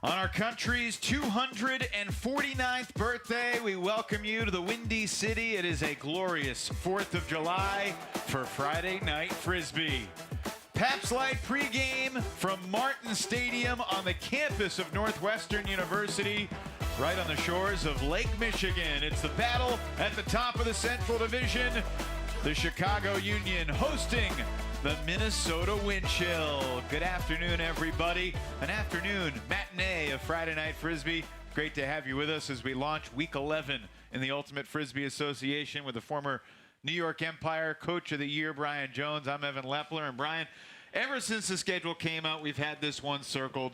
On our country's 249th birthday, we welcome you to the Windy City. It is a glorious 4th of July for Friday Night Frisbee. Pabst Light pregame from Martin Stadium on the campus of Northwestern University, right on the shores of Lake Michigan. It's the battle at the top of the Central Division. The Chicago Union hosting the Minnesota Windchill. Good afternoon, everybody. An afternoon matinee of Friday Night Frisbee. Great to have you with us as we launch Week 11 in the Ultimate Frisbee Association with the former New York Empire Coach of the Year, Bryan Jones. I'm Evan Lepler. And Bryan, ever since the schedule came out, we've had this one circled.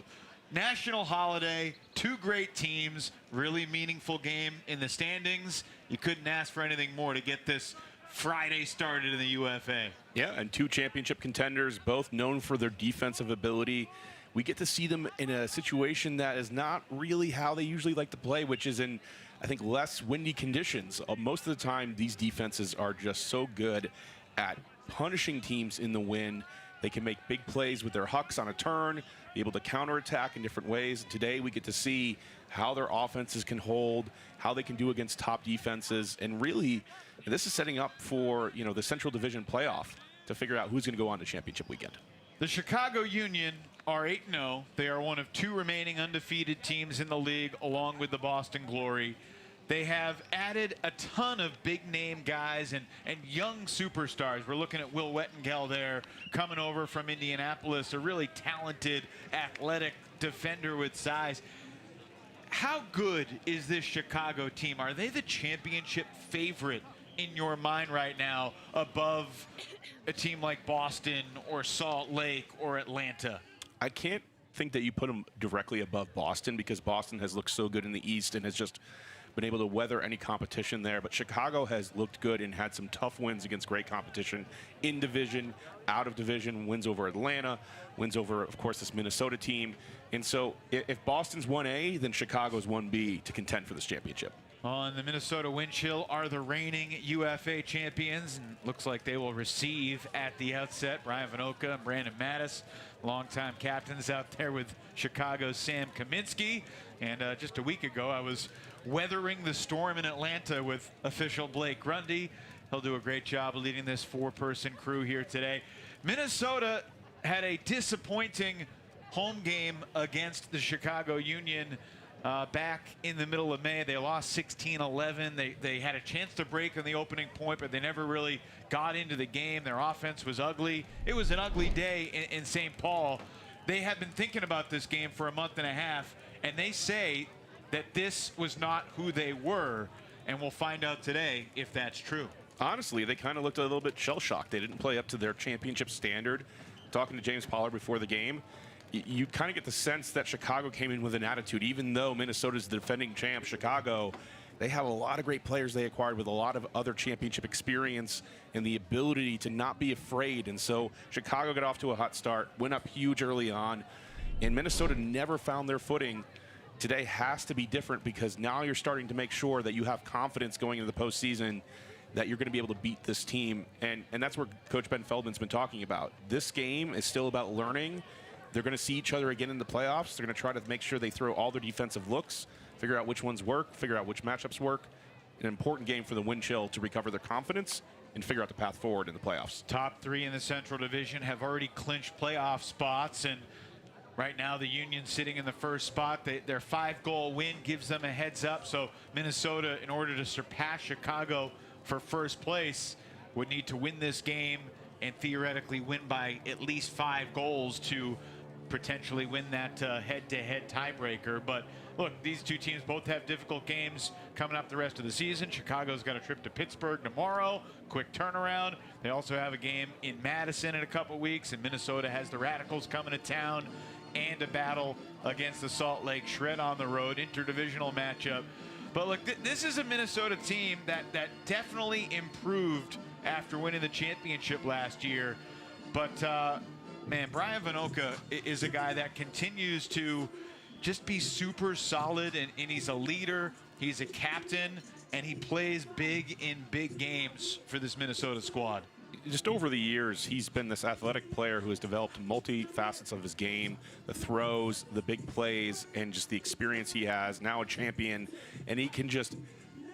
National holiday, two great teams, really meaningful game in the standings. You couldn't ask for anything more to get this Friday started in the UFA. Yeah, and two championship contenders, both known for their defensive ability. We get to see them in a situation that is not really how they usually like to play, which is in, I think, less windy conditions. Most of the time, these defenses are just so good at punishing teams in the wind. They can make big plays with their hucks on a turn, be able to counterattack in different ways. Today, we get to see how their offenses can hold, how they can do against top defenses, and really, this is setting up for, the Central Division playoff to figure out who's going to go on to championship weekend. The Chicago Union are 8-0. They are one of two remaining undefeated teams in the league, along with the Boston Glory. They have added a ton of big-name guys and young superstars. We're looking at Will Wettengel there, coming over from Indianapolis, a really talented, athletic defender with size. How good is this Chicago team? Are they the championship favorite in your mind right now, above a team like Boston or Salt Lake or Atlanta? I can't think that you put them directly above Boston, because Boston has looked so good in the East and has just been able to weather any competition there. But Chicago has looked good and had some tough wins against great competition in division, out of division, wins over Atlanta, wins over, of course, this Minnesota team. And so if Boston's 1A, then Chicago's 1B to contend for this championship. On the Minnesota Windchill are the reigning UFA champions, and looks like they will receive at the outset. Brian Vanoka and Brandon Mattis, longtime captains out there with Chicago's Sam Kaminsky. And just a week ago, I was weathering the storm in Atlanta with official Blake Grundy. He'll do a great job of leading this four-person crew here today. Minnesota had a disappointing home game against the Chicago Union back in the middle of May. They lost 16-11. They had a chance to break on the opening point, but they never really got into the game. Their offense was ugly. It was an ugly day in St. Paul. They had been thinking about this game for a month and a half, and they say that this was not who they were, and we'll find out today if that's true. Honestly, they kind of looked a little bit shell-shocked. They didn't play up to their championship standard. Talking to James Pollard before the game, you kind of get the sense that Chicago came in with an attitude. Even though Minnesota's the defending champ, Chicago, they have a lot of great players they acquired with a lot of other championship experience and the ability to not be afraid. And so Chicago got off to a hot start, went up huge early on, and Minnesota never found their footing. Today has to be different, because now you're starting to make sure that you have confidence going into the postseason that you're going to be able to beat this team. And that's where Coach Ben Feldman's been talking about. This game is still about learning. They're going to see each other again in the playoffs. They're going to try to make sure they throw all their defensive looks, figure out which ones work, figure out which matchups work. An important game for the Windchill to recover their confidence and figure out the path forward in the playoffs. Top three in the Central Division have already clinched playoff spots, and right now the Union sitting in the first spot. Their 5-goal win gives them a heads up. So Minnesota, in order to surpass Chicago for first place, would need to win this game and theoretically win by at least 5 goals to potentially win that head-to-head tiebreaker. But look, these two teams both have difficult games coming up the rest of the season. Chicago's got a trip to Pittsburgh tomorrow, quick turnaround. They also have a game in Madison in a couple weeks, and Minnesota has the Radicals coming to town and a battle against the Salt Lake Shred on the road, interdivisional matchup. But look, this is a Minnesota team that definitely improved after winning the championship last year. But man, Brian Vanoka is a guy that continues to just be super solid, and he's a leader, he's a captain, and he plays big in big games for this Minnesota squad. just over the years, he's been this athletic player who has developed multi-facets of his game, the throws, the big plays, and just the experience he has, now a champion, and he can just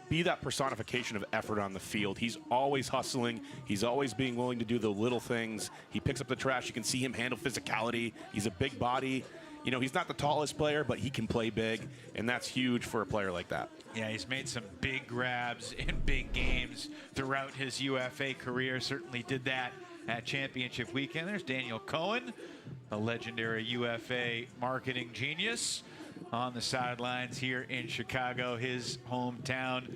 be that personification of effort on the field. He's always hustling. He's always being willing to do the little things. He picks up the trash. You can see him handle physicality. He's a big body. You know, he's not the tallest player, but he can play big, and that's huge for a player like that. Yeah, he's made some big grabs in big games throughout his UFA career. Certainly did that at championship weekend. There's Daniel Cohen, a legendary UFA marketing genius, on the sidelines here in Chicago, his hometown.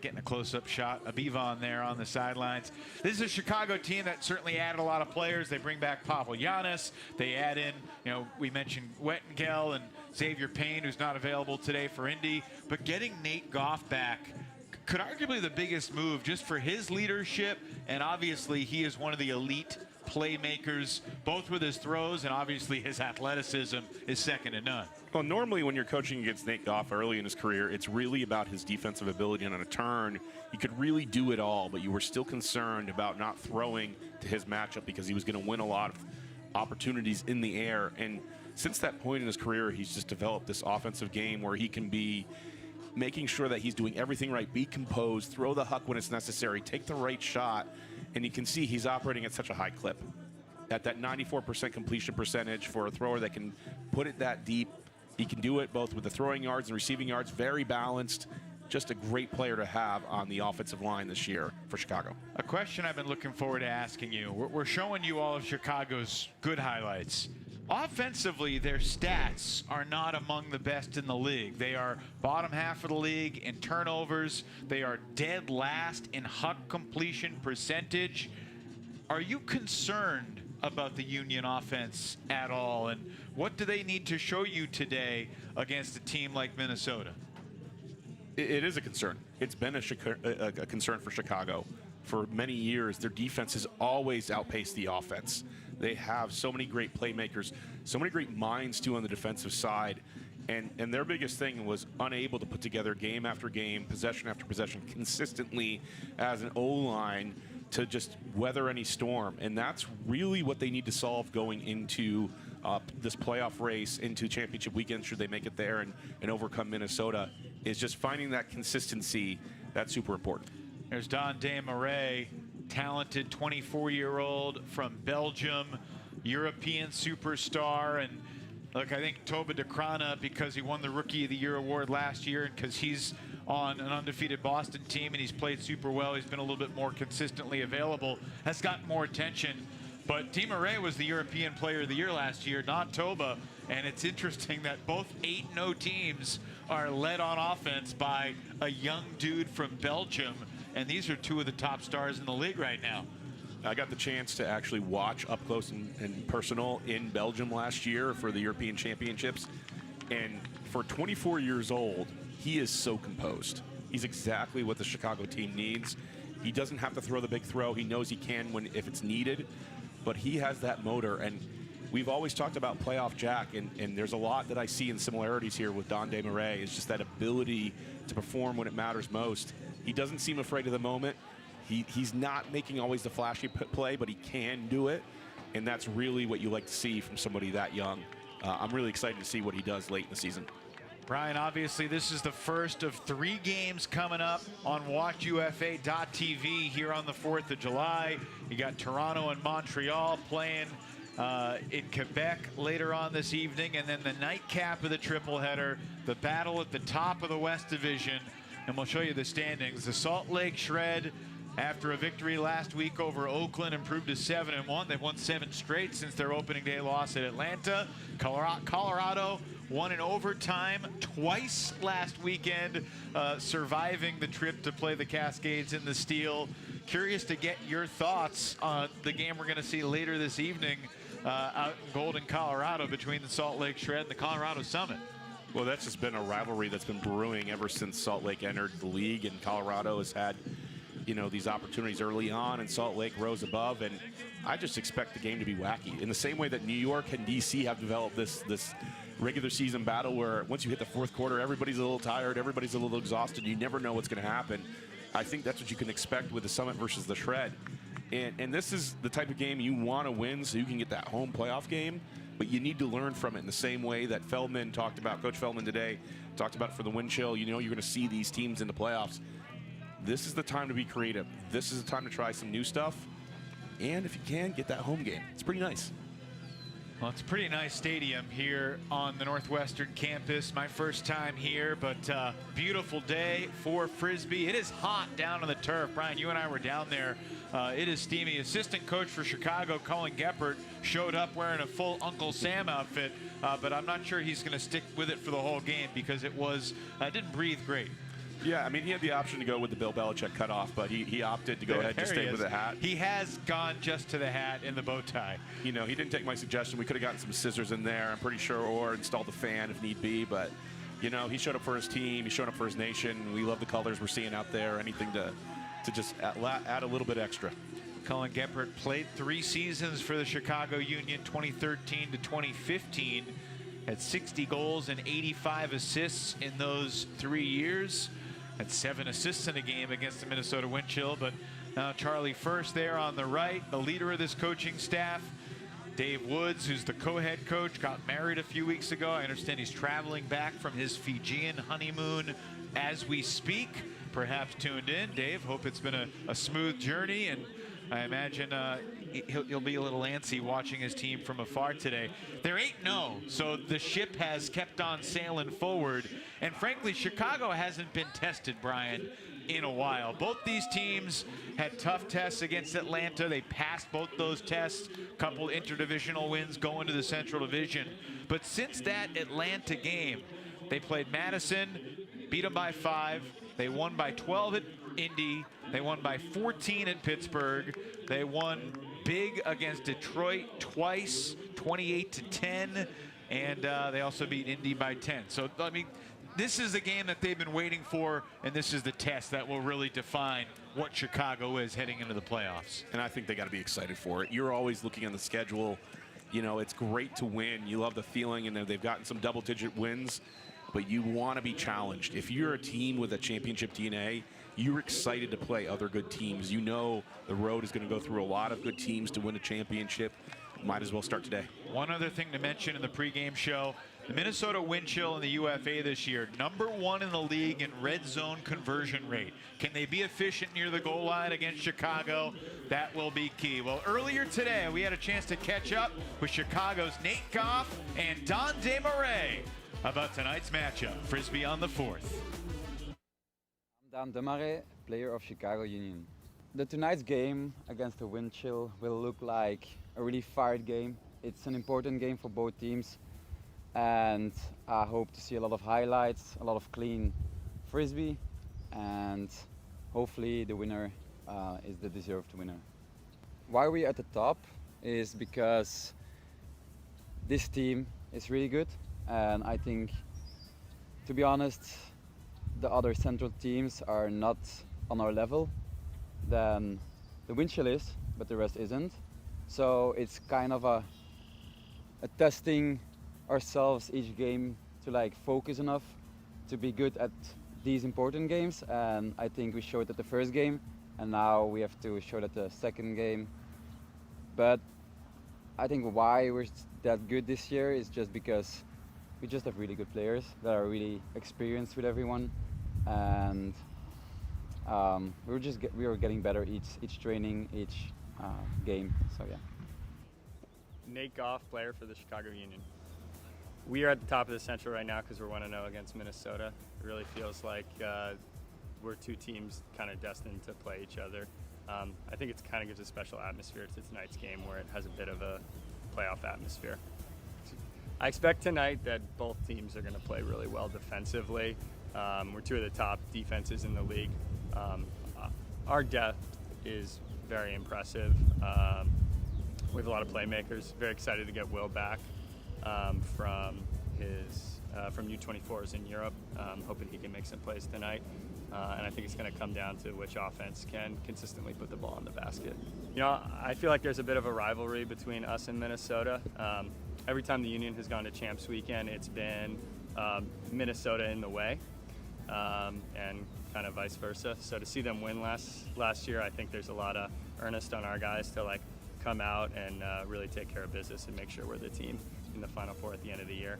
Getting a close-up shot of Yvonne there on the sidelines. This is a Chicago team that certainly added a lot of players. They bring back Pavel Giannis. They add in, you know, we mentioned Wettengel and Xavier Payne, who's not available today for Indy. But getting Nate Goff back could arguably the biggest move just for his leadership. And obviously, he is one of the elite playmakers, both with his throws and obviously his athleticism is second to none. Well, normally when you're coaching against Nate Goff early in his career, it's really about his defensive ability, and on a turn, he could really do it all, but you were still concerned about not throwing to his matchup because he was going to win a lot of opportunities in the air. And since that point in his career, he's just developed this offensive game where he can be making sure that he's doing everything right, be composed, throw the huck when it's necessary, take the right shot, and you can see he's operating at such a high clip. At that 94% completion percentage for a thrower that can put it that deep. He can do it both with the throwing yards and receiving yards, very balanced. Just a great player to have on the offensive line this year for Chicago. A question I've been looking forward to asking you. We're showing you all of Chicago's good highlights. Offensively, their stats are not among the best in the league. They are bottom half of the league in turnovers. They are dead last in huck completion percentage. Are you concerned about the Union offense at all? And what do they need to show you today against a team like Minnesota? It is a concern. It's been a concern for Chicago for many years. Their defense has always outpaced the offense. They have so many great playmakers, so many great minds too on the defensive side. And their biggest thing was unable to put together game after game, possession after possession consistently as an O-line to just weather any storm. And that's really what they need to solve going into this playoff race, into championship weekend, should they make it there and overcome Minnesota, is just finding that consistency. That's super important. There's Dande Marray, talented 24-year-old from Belgium, European superstar. And look, I think Toba DeCrana, because he won the Rookie of the Year award last year and because he's on an undefeated Boston team and he's played super well, he's been a little bit more consistently available, has gotten more attention. But Di Marray was the European Player of the Year last year, not Toba. And it's interesting that both 8-0 teams are led on offense by a young dude from Belgium. And these are two of the top stars in the league right now. I got the chance to actually watch up close and personal in Belgium last year for the European Championships. And for 24 years old, he is so composed. He's exactly what the Chicago team needs. He doesn't have to throw the big throw. He knows he can if it's needed. But he has that motor. And we've always talked about playoff Jack, and there's a lot that I see in similarities here with Dande Marray. It's just that ability to perform when it matters most. He doesn't seem afraid of the moment. He's not making always the flashy play, but he can do it, and that's really what you like to see from somebody that young. I'm really excited to see what he does late in the season. Brian, obviously this is the first of 3 games coming up on WatchUFA.tv here on the 4th of July. You got Toronto and Montreal playing in Quebec later on this evening, and then the nightcap of the triple-header, the battle at the top of the West Division. And we'll show you the standings. The Salt Lake Shred, after a victory last week over Oakland, improved to 7-1. They've won 7 straight since their opening day loss at Atlanta. Colorado won in overtime twice last weekend, surviving the trip to play the Cascades in the Steel. Curious to get your thoughts on the game we're going to see later this evening out in Golden, Colorado, between the Salt Lake Shred and the Colorado Summit. Well, that's just been a rivalry that's been brewing ever since Salt Lake entered the league, and Colorado has had, you know, these opportunities early on, and Salt Lake rose above. And I just expect the game to be wacky in the same way that New York and DC have developed this regular season battle where once you hit the 4th quarter, everybody's a little tired, everybody's a little exhausted, you never know what's going to happen. I think that's what you can expect with the Summit versus the Shred. And this is the type of game you want to win so you can get that home playoff game, but you need to learn from it in the same way that Feldman talked about. Coach Feldman today talked about for the Windchill. You know you're going to see these teams in the playoffs. This is the time to be creative. This is the time to try some new stuff. And if you can, get that home game. It's pretty nice. Well, it's a pretty nice stadium here on the Northwestern campus. My first time here, but beautiful day for Frisbee. It is hot down on the turf. Brian, you and I were down there. It is steamy. Assistant coach for Chicago, Colin Geppert, showed up wearing a full Uncle Sam outfit, but I'm not sure he's going to stick with it for the whole game because it didn't breathe great. Yeah, I mean, he had the option to go with the Bill Belichick cutoff, but he opted to go ahead and just stay with the hat. He has gone just to the hat and the bow tie. You know, he didn't take my suggestion. We could have gotten some scissors in there, I'm pretty sure, or installed the fan if need be. But, you know, he showed up for his team. He showed up for his nation. We love the colors we're seeing out there. Anything to just add a little bit extra. Colin Geppert played 3 seasons for the Chicago Union, 2013 to 2015. Had 60 goals and 85 assists in those 3 years. Had 7 assists in a game against the Minnesota Windchill, but now Charlie First there on the right, the leader of this coaching staff. Dave Woods, who's the co-head coach, got married a few weeks ago. I understand he's traveling back from his Fijian honeymoon as we speak. Perhaps tuned in. Dave, hope it's been a smooth journey, and I imagine he'll be a little antsy watching his team from afar today. They're 8-0, so the ship has kept on sailing forward. And frankly, Chicago hasn't been tested, Brian, in a while. Both these teams had tough tests against Atlanta. They passed both those tests. Couple interdivisional wins going to the Central Division. But since that Atlanta game, they played Madison, beat them by 5. They won by 12 at Indy. They won by 14 at Pittsburgh. They won big against Detroit twice, 28-10, and they also beat Indy by 10. So, I mean, this is the game that they've been waiting for, and this is the test that will really define what Chicago is heading into the playoffs. And I think they got to be excited for it. You're always looking on the schedule. You know, it's great to win. You love the feeling, and they've gotten some double-digit wins, but you want to be challenged. If you're a team with a championship DNA, you're excited to play other good teams. You know the road is going to go through a lot of good teams to win a championship. Might as well start today. One other thing to mention in the pregame show, the Minnesota Windchill in the UFA this year, #1 in the league in red zone conversion rate. Can they be efficient near the goal line against Chicago? That will be key. Well, earlier today, we had a chance to catch up with Chicago's Nate Goff and Don Marray about tonight's matchup. Frisbee on the 4th. I'm Don Marray, player of Chicago Union. Tonight's game against the Windchill will look like a really fired game. It's an important game for both teams, and I hope to see a lot of highlights, a lot of clean Frisbee, and hopefully the winner is the deserved winner. Why we're at the top is because this team is really good, and I think, to be honest, the other central teams are not on our level. Then the Windchill is, but the rest isn't. So it's kind of a testing ourselves each game to like focus enough to be good at these important games. And I think we showed at the first game, and now we have to show that the second game. But I think why we're that good this year is just because we just have really good players that are really experienced with everyone, and we were getting better each training, each game. So yeah. Nate Goff, player for the Chicago Union. We are at the top of the Central right now because we're 1-0 against Minnesota. It really feels like we're 2 teams kind of destined to play each other. I think it kind of gives a special atmosphere to tonight's game where it has a bit of a playoff atmosphere. I expect tonight that both teams are going to play really well defensively. We're 2 of the top defenses in the league. Our depth is very impressive. We have a lot of playmakers. Very excited to get Will back from U24s in Europe. Hoping he can make some plays tonight. And I think it's going to come down to which offense can consistently put the ball in the basket. You know, I feel like there's a bit of a rivalry between us and Minnesota. Every time the Union has gone to Champs Weekend, it's been Minnesota in the way, and kind of vice versa. So to see them win last year, I think there's a lot of earnest on our guys to like come out and really take care of business and make sure we're the team in the Final Four at the end of the year.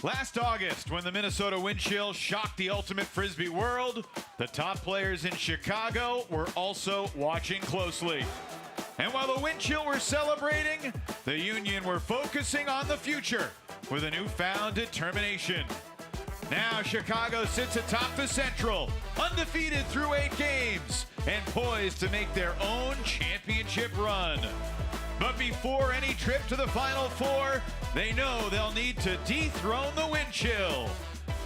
Last August, when the Minnesota Windchill shocked the ultimate Frisbee world, the top players in Chicago were also watching closely. And while the Windchill were celebrating, the Union were focusing on the future with a newfound determination. Now Chicago sits atop the Central, undefeated through 8 games, and poised to make their own championship run. But before any trip to the Final Four, they know they'll need to dethrone the Windchill.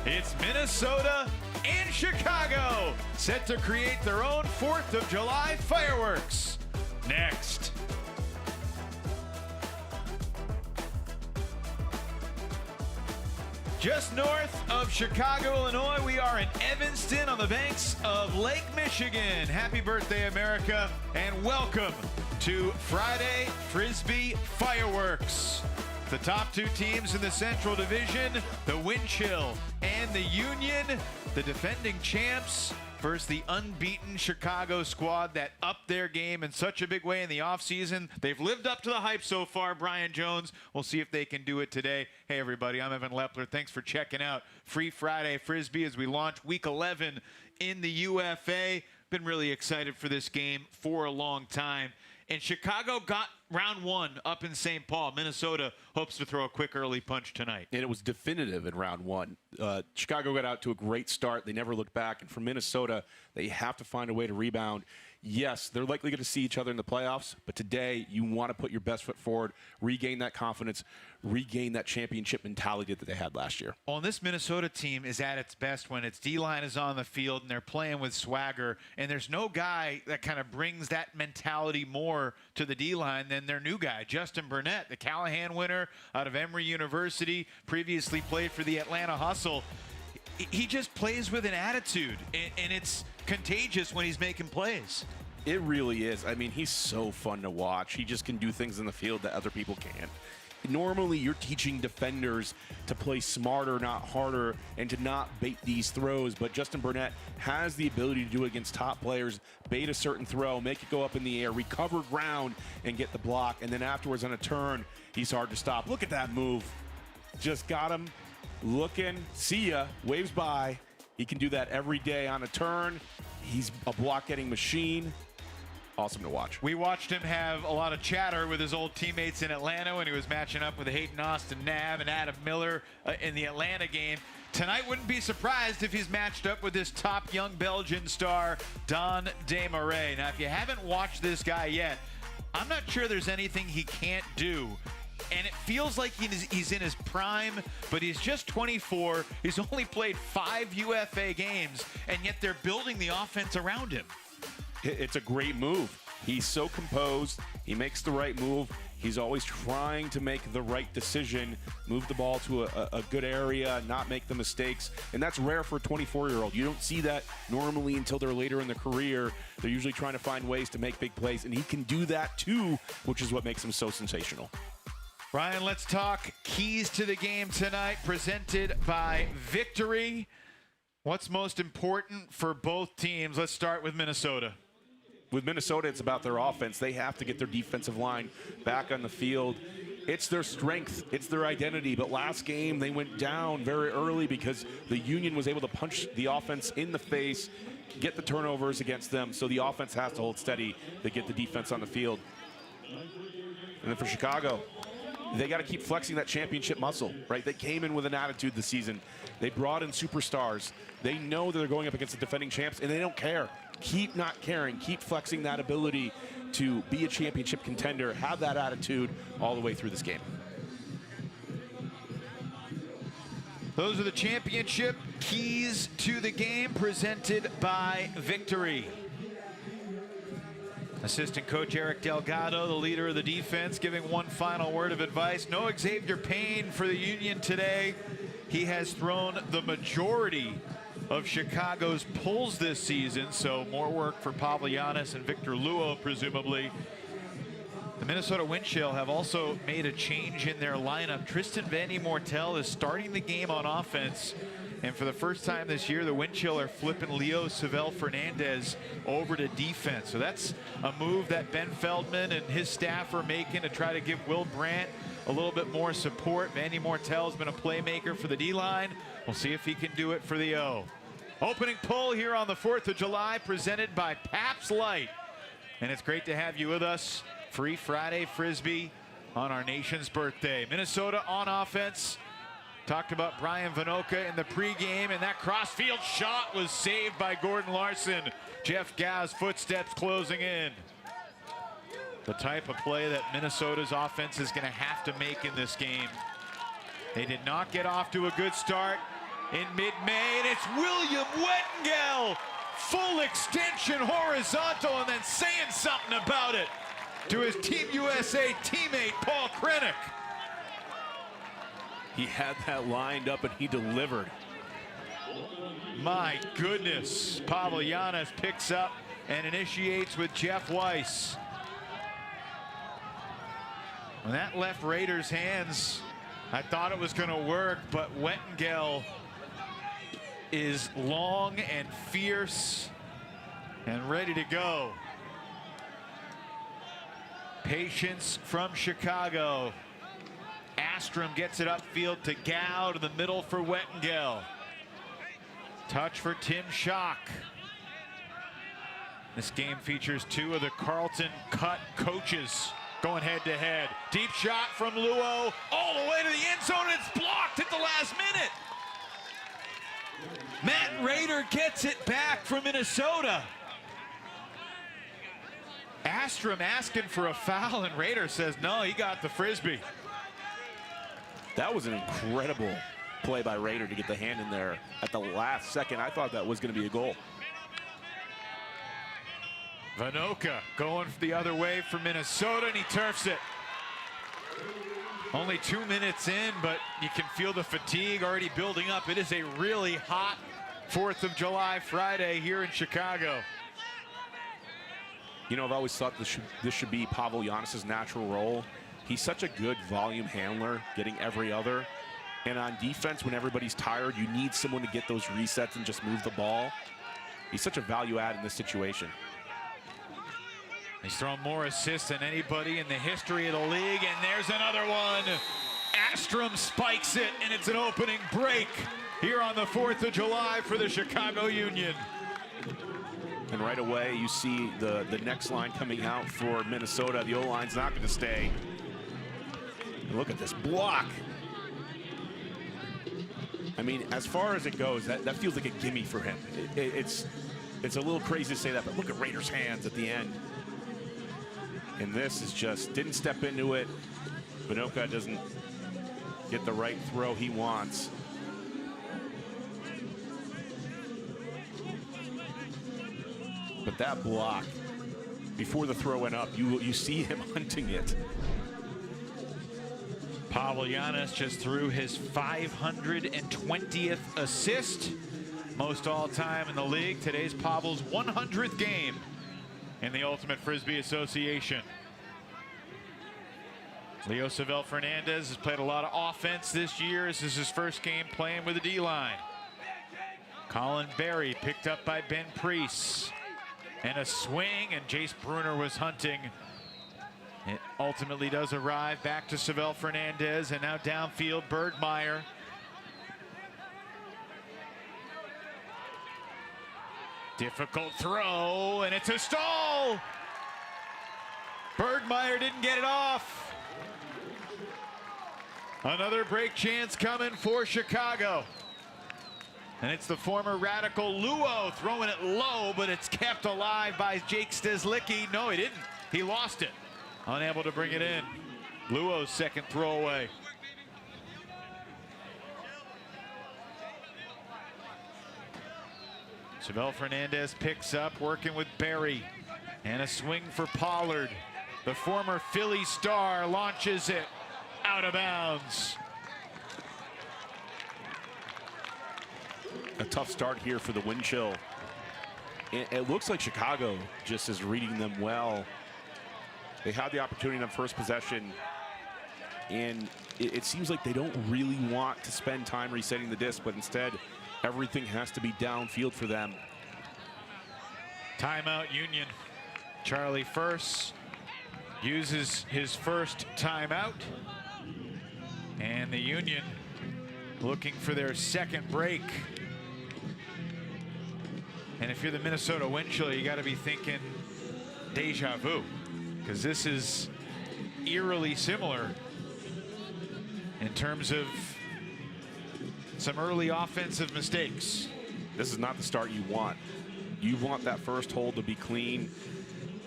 It's Minnesota and Chicago set to create their own 4th of July fireworks. Next. Just north of Chicago, Illinois, we are in Evanston on the banks of Lake Michigan. Happy birthday, America, and welcome to Friday Frisbee Fireworks. The top 2 teams in the Central Division, the Windchill and the Union, the defending champs, versus the unbeaten Chicago squad that upped their game in such a big way in the offseason. They've lived up to the hype so far, Bryan Jones. We'll see if they can do it today. Hey, everybody, I'm Evan Lepler. Thanks for checking out Free Friday Frisbee as we launch Week 11 in the UFA. Been really excited for this game for a long time. And Chicago got round 1 up in St. Paul. Minnesota hopes to throw a quick early punch tonight. And it was definitive in round 1. Chicago got out to a great start. They never looked back. And for Minnesota, they have to find a way to rebound. Yes, they're likely going to see each other in the playoffs, but today you want to put your best foot forward, regain that confidence, regain that championship mentality that they had last year. Well, this Minnesota team is at its best when its D-line is on the field and they're playing with swagger, and there's no guy that kind of brings that mentality more to the D-line than their new guy, Justin Burnett, the Callahan winner out of Emory University, previously played for the Atlanta Hustle. He just plays with an attitude, and it's contagious when he's making plays. It really is. I mean, he's so fun to watch. He just can do things in the field that other people can't. Normally, you're teaching defenders to play smarter, not harder, and to not bait these throws. But Justin Burnett has the ability to do it against top players, bait a certain throw, make it go up in the air, recover ground, and get the block. And then afterwards on a turn, he's hard to stop. Look at that move. Just got him looking. See ya. Waves by. He can do that every day on a turn. He's a block-getting machine. Awesome to watch. We watched him have a lot of chatter with his old teammates in Atlanta when he was matching up with Hayden Austin Nav and Adam Miller in the Atlanta game. Tonight, wouldn't be surprised if he's matched up with this top young Belgian star, Don de Marray. Now, if you haven't watched this guy yet, I'm not sure there's anything he can't do. And it feels like he's in his prime, but he's just 24. He's only played 5 UFA games, and yet they're building the offense around him. It's a great move. He's so composed. He makes the right move. He's always trying to make the right decision, move the ball to a good area, not make the mistakes. And that's rare for a 24-year-old. You don't see that normally until they're later in their career. They're usually trying to find ways to make big plays, and he can do that too, which is what makes him so sensational. Ryan, let's talk keys to the game tonight, presented by Victory. What's most important for both teams? Let's start with Minnesota. With Minnesota, it's about their offense. They have to get their defensive line back on the field. It's their strength. It's their identity. But last game, they went down very early because the Union was able to punch the offense in the face, get the turnovers against them. So the offense has to hold steady to get the defense on the field. And then for Chicago, they got to keep flexing that championship muscle, right? They came in with an attitude this season. They brought in superstars. They know that they're going up against the defending champs, and they don't care. Keep not caring. Keep flexing that ability to be a championship contender. Have that attitude all the way through this game. Those are the championship keys to the game, presented by Victory. Assistant coach Eric Delgado, the leader of the defense, giving one final word of advice. No Xavier Payne for the Union today. He has thrown the majority of Chicago's pulls this season, so more work for Pavlianis and Victor Luo, presumably. The Minnesota Windchill have also made a change in their lineup. Tristan Vandy Mortel is starting the game on offense, and for the first time this year, the Windchill are flipping Leo Savell Fernandez over to defense. So that's a move that Ben Feldman and his staff are making to try to give Will Brandt a little bit more support. Vandy Mortel's been a playmaker for the D-line. We'll see if he can do it for the O. Opening pull here on the 4th of July, presented by Pabst Light. And it's great to have you with us. Free Friday Frisbee on our nation's birthday. Minnesota on offense. Talked about Brian Vanoka in the pregame, and that crossfield shot was saved by Gordon Larson. Jeff Gow's footsteps closing in. The type of play that Minnesota's offense is going to have to make in this game. They did not get off to a good start in mid-May, and it's William Wettengel. Full extension horizontal, and then saying something about it to his Team USA teammate, Paul Krennic. He had that lined up, and he delivered. My goodness. Pavlianis picks up and initiates with Jeff Weiss. When that left Raiders' hands, I thought it was going to work, but Wettengel is long and fierce and ready to go. Patience from Chicago. Astrom gets it upfield to Gow, to the middle for Wettengel. Touch for Tim Schock. This game features two of the Carlton cut coaches going head to head. Deep shot from Luo all the way to the end zone, and it's blocked at the last minute. Matt Rader gets it back from Minnesota. Astrom asking for a foul, and Rader says no, he got the Frisbee. That was an incredible play by Rader to get the hand in there at the last second. I thought that was going to be a goal. Vanoka going the other way for Minnesota, and he turfs it. Only 2 minutes in, but you can feel the fatigue already building up. It is a really hot 4th of July Friday here in Chicago. You know, I've always thought this should be Pavlianis' natural role. He's such a good volume handler, getting every other. And on defense, when everybody's tired, you need someone to get those resets and just move the ball. He's such a value add in this situation. He's thrown more assists than anybody in the history of the league, and there's another one. Astrom spikes it, and it's an opening break here on the 4th of July for the Chicago Union. And right away, you see the next line coming out for Minnesota. The O-line's not going to stay. And look at this block. I mean, as far as it goes, that feels like a gimme for him. It's a little crazy to say that, but look at Rader's hands at the end. And this is just, didn't step into it. Vanoka doesn't get the right throw he wants. But that block before the throw went up. You see him hunting it. Pavlianis just threw his 520th assist, most all-time in the league. Today's Pavel's 100th game in the Ultimate Frisbee Association. Leo Savell Fernandez has played a lot of offense this year. This is his first game playing with the D-line. Colin Berry picked up by Ben Priest. And a swing, and Jace Bruner was hunting. It ultimately does arrive back to Savell Fernandez, and now downfield, Bergmeyer. Difficult throw, and it's a stall. Bergmeyer didn't get it off. Another break chance coming for Chicago. And it's the former Radical Luo throwing it low, but it's kept alive by Jake Steslicki. No, he didn't. He lost it. Unable to bring it in. Luo's second throwaway. Savell Fernandez picks up, working with Berry. And a swing for Pollard. The former Philly star launches it out of bounds. A tough start here for the Windchill. It looks like Chicago just is reading them well. They had the opportunity on first possession, and it seems like they don't really want to spend time resetting the disc, but instead everything has to be downfield for them. Timeout Union. Charlie First uses his first timeout, and the Union looking for their second break. And if you're the Minnesota Windchill, you got to be thinking deja vu, because this is eerily similar in terms of some early offensive mistakes. This is not the start you want. You want that first hold to be clean,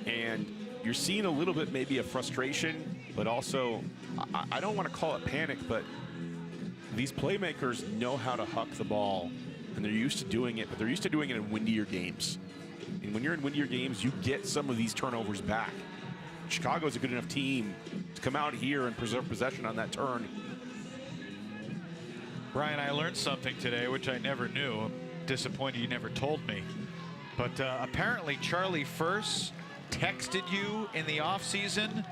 and you're seeing a little bit maybe of frustration, but also, I don't want to call it panic, but these playmakers know how to huck the ball. And they're used to doing it, but they're used to doing it in windier games. And when you're in windier games, you get some of these turnovers back. Chicago's a good enough team to come out here and preserve possession on that turn. Brian, I learned something today, which I never knew. I'm disappointed you never told me. But apparently Charlie First texted you in the offseason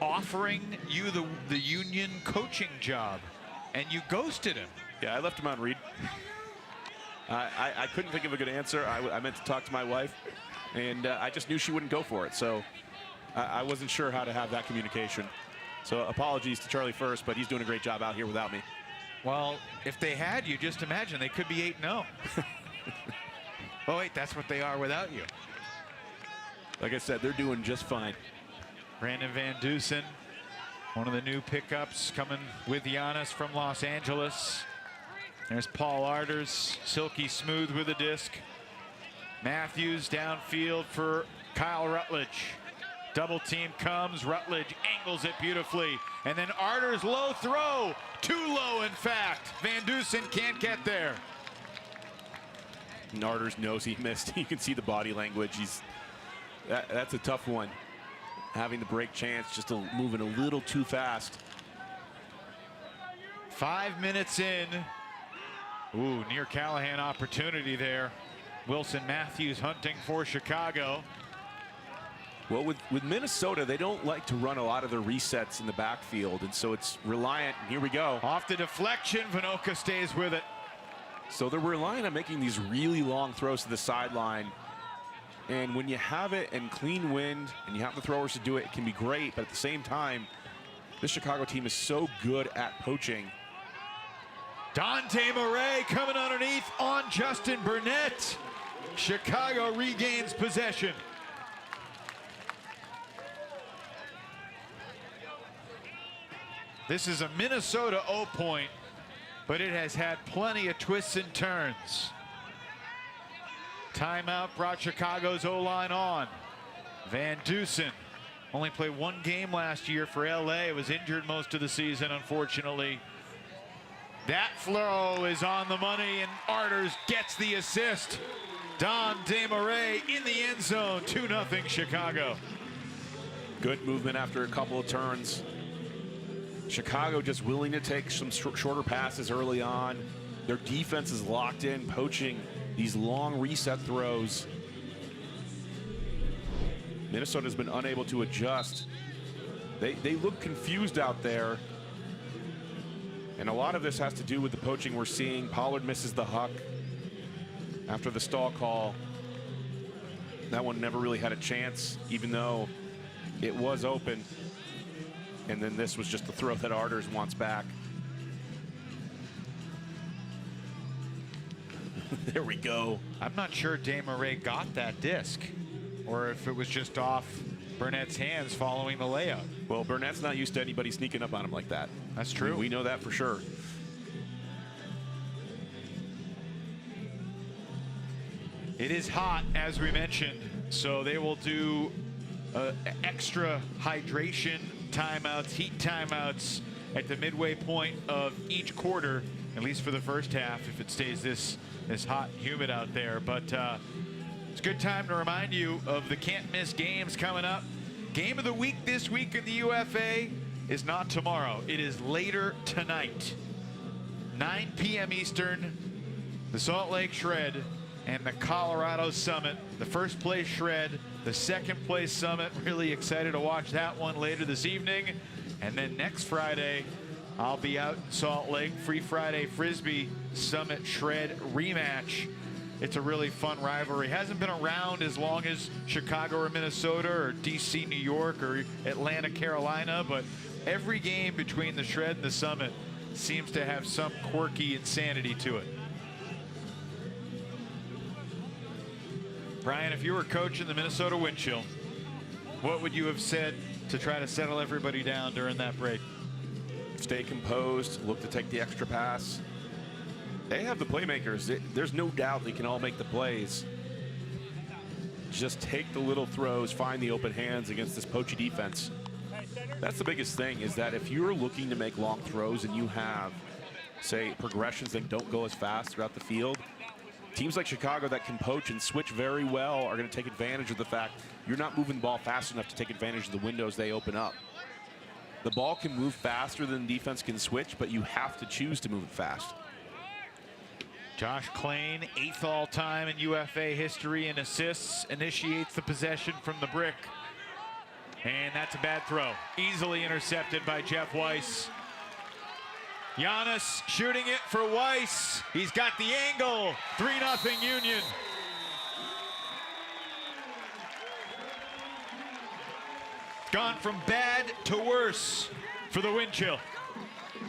offering you the Union coaching job, and you ghosted him. Yeah, I left him on read. I couldn't think of a good answer. I meant to talk to my wife, and I just knew she wouldn't go for it. So I wasn't sure how to have that communication. So apologies to Charlie First, but he's doing a great job out here without me. Well, if they had you, just imagine they could be 8-0. Oh, wait, that's what they are without you. Like I said, they're doing just fine. Brandon Van Dusen, one of the new pickups coming with Giannis from Los Angeles. There's Paul Arders, silky smooth with a disc. Matthews downfield for Kyle Rutledge. Double team comes, Rutledge angles it beautifully. And then Arders low throw, too low in fact. Van Dusen can't get there. And Arders knows he missed. You can see the body language. That's a tough one. Having the break chance, just moving a little too fast. 5 minutes in. Ooh, near Callahan opportunity there. Wilson Matthews hunting for Chicago. Well, with Minnesota, they don't like to run a lot of their resets in the backfield, and so it's reliant. Here we go. Off the deflection, Vinoka stays with it. So they're relying on making these really long throws to the sideline. And when you have it in clean wind and you have the throwers to do it, it can be great. But at the same time, this Chicago team is so good at poaching. Dante Marray coming underneath on Justin Burnett. Chicago regains possession. This is a Minnesota O-point, but it has had plenty of twists and turns. Timeout brought Chicago's O-line on. Van Dusen only played one game last year for LA. Was injured most of the season, unfortunately. That throw is on the money, and Arders gets the assist. Don Marray in the end zone, 2-0 Chicago. Good movement after a couple of turns. Chicago just willing to take some shorter passes early on. Their defense is locked in, poaching these long reset throws. Minnesota's been unable to adjust. They look confused out there. And a lot of this has to do with the poaching we're seeing. Pollard misses the huck after the stall call. That one never really had a chance, even though it was open. And then this was just the throw that Arders wants back. There we go. I'm not sure Marray got that disc, or if it was just off Burnett's hands following the layup. Well, Burnett's not used to anybody sneaking up on him like that. That's true. We know that for sure. It is hot, as we mentioned, so they will do extra hydration timeouts, heat timeouts at the midway point of each quarter, at least for the first half, if it stays this hot and humid out there. But it's a good time to remind you of the can't miss games coming up. Game of the week this week in the UFA is not tomorrow. It is later tonight. 9 p.m. Eastern, the Salt Lake Shred and the Colorado Summit. The first place Shred, the second place Summit. Really excited to watch that one later this evening. And then next Friday, I'll be out in Salt Lake. Free Friday Frisbee Summit Shred rematch. It's a really fun rivalry. Hasn't been around as long as Chicago or Minnesota or DC, New York or Atlanta, Carolina, but every game between the Shred and the Summit seems to have some quirky insanity to it. Brian, if you were coaching the Minnesota Windchill, what would you have said to try to settle everybody down during that break? Stay composed, look to take the extra pass. They have the playmakers. There's no doubt they can all make the plays. Just take the little throws, find the open hands against this poachy defense. That's the biggest thing, is that if you're looking to make long throws and you have, say, progressions that don't go as fast throughout the field, teams like Chicago that can poach and switch very well are going to take advantage of the fact you're not moving the ball fast enough to take advantage of the windows they open up. The ball can move faster than defense can switch, but you have to choose to move it fast. Josh Klain, 8th all-time in UFA history in assists, initiates the possession from the brick. And that's a bad throw. Easily intercepted by Jeff Weiss. Giannis shooting it for Weiss. He's got the angle. 3-0 Union. Gone from bad to worse for the Windchill.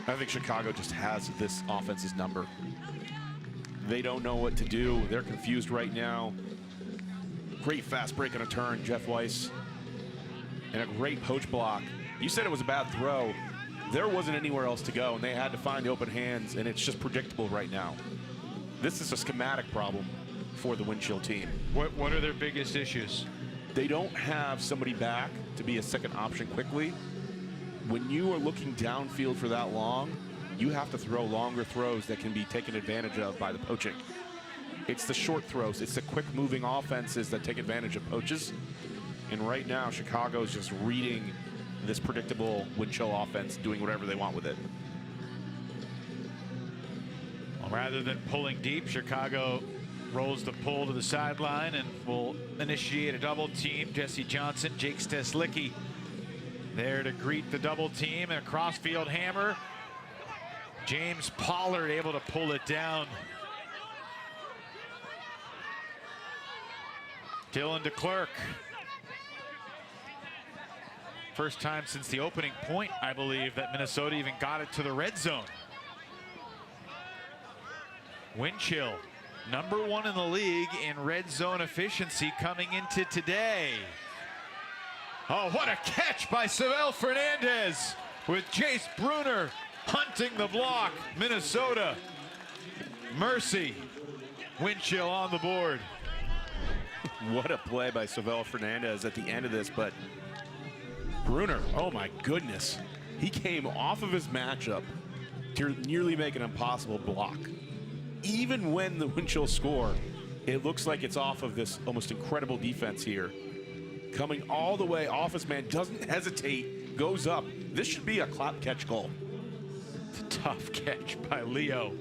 I think Chicago just has this offense's number. They don't know what to do. They're confused right now. Great fast break on a turn, Jeff Weiss. And a great poach block. You said it was a bad throw. There wasn't anywhere else to go, and they had to find the open hands, and it's just predictable right now. This is a schematic problem for the Windchill team. What are their biggest issues? They don't have somebody back to be a second option quickly. When you are looking downfield for that long, you have to throw longer throws that can be taken advantage of by the poaching. It's the short throws. It's the quick moving offenses that take advantage of poaches. And right now, Chicago's just reading this predictable Windchill offense, doing whatever they want with it. Well, rather than pulling deep, Chicago rolls the pull to the sideline and will initiate a double team. Jesse Johnson, Jake Steslicki there to greet the double team, and a crossfield hammer. James Pollard able to pull it down. Dylan DeClerc. First time since the opening point, I believe, that Minnesota even got it to the red zone. Windchill, #1 in the league in red zone efficiency coming into today. Oh, what a catch by Savel Fernandez with Jace Bruner hunting the block. Minnesota, mercy. Windchill on the board. What a play by Savel Fernandez at the end of this, but Bruner, oh my goodness. He came off of his matchup to nearly make an impossible block. Even when the Windchill score, It looks like it's off of this almost incredible defense here. Coming all the way off his man, doesn't hesitate, goes up. This should be a clap catch goal. It's a tough catch by Leo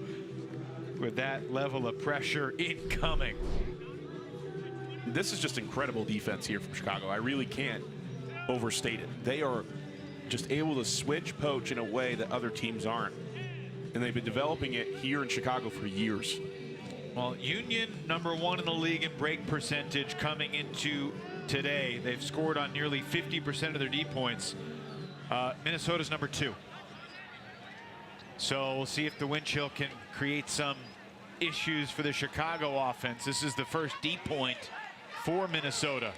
with that level of pressure incoming. This is just incredible defense here from Chicago. I really can't overstate it. They are just able to switch poach in a way that other teams aren't. And they've been developing it here in Chicago for years. Well, Union #1 in the league in break percentage coming into today. They've scored on nearly 50% of their D points. Minnesota's #2. So we'll see if the Windchill can create some issues for the Chicago offense. This is the first D point for Minnesota.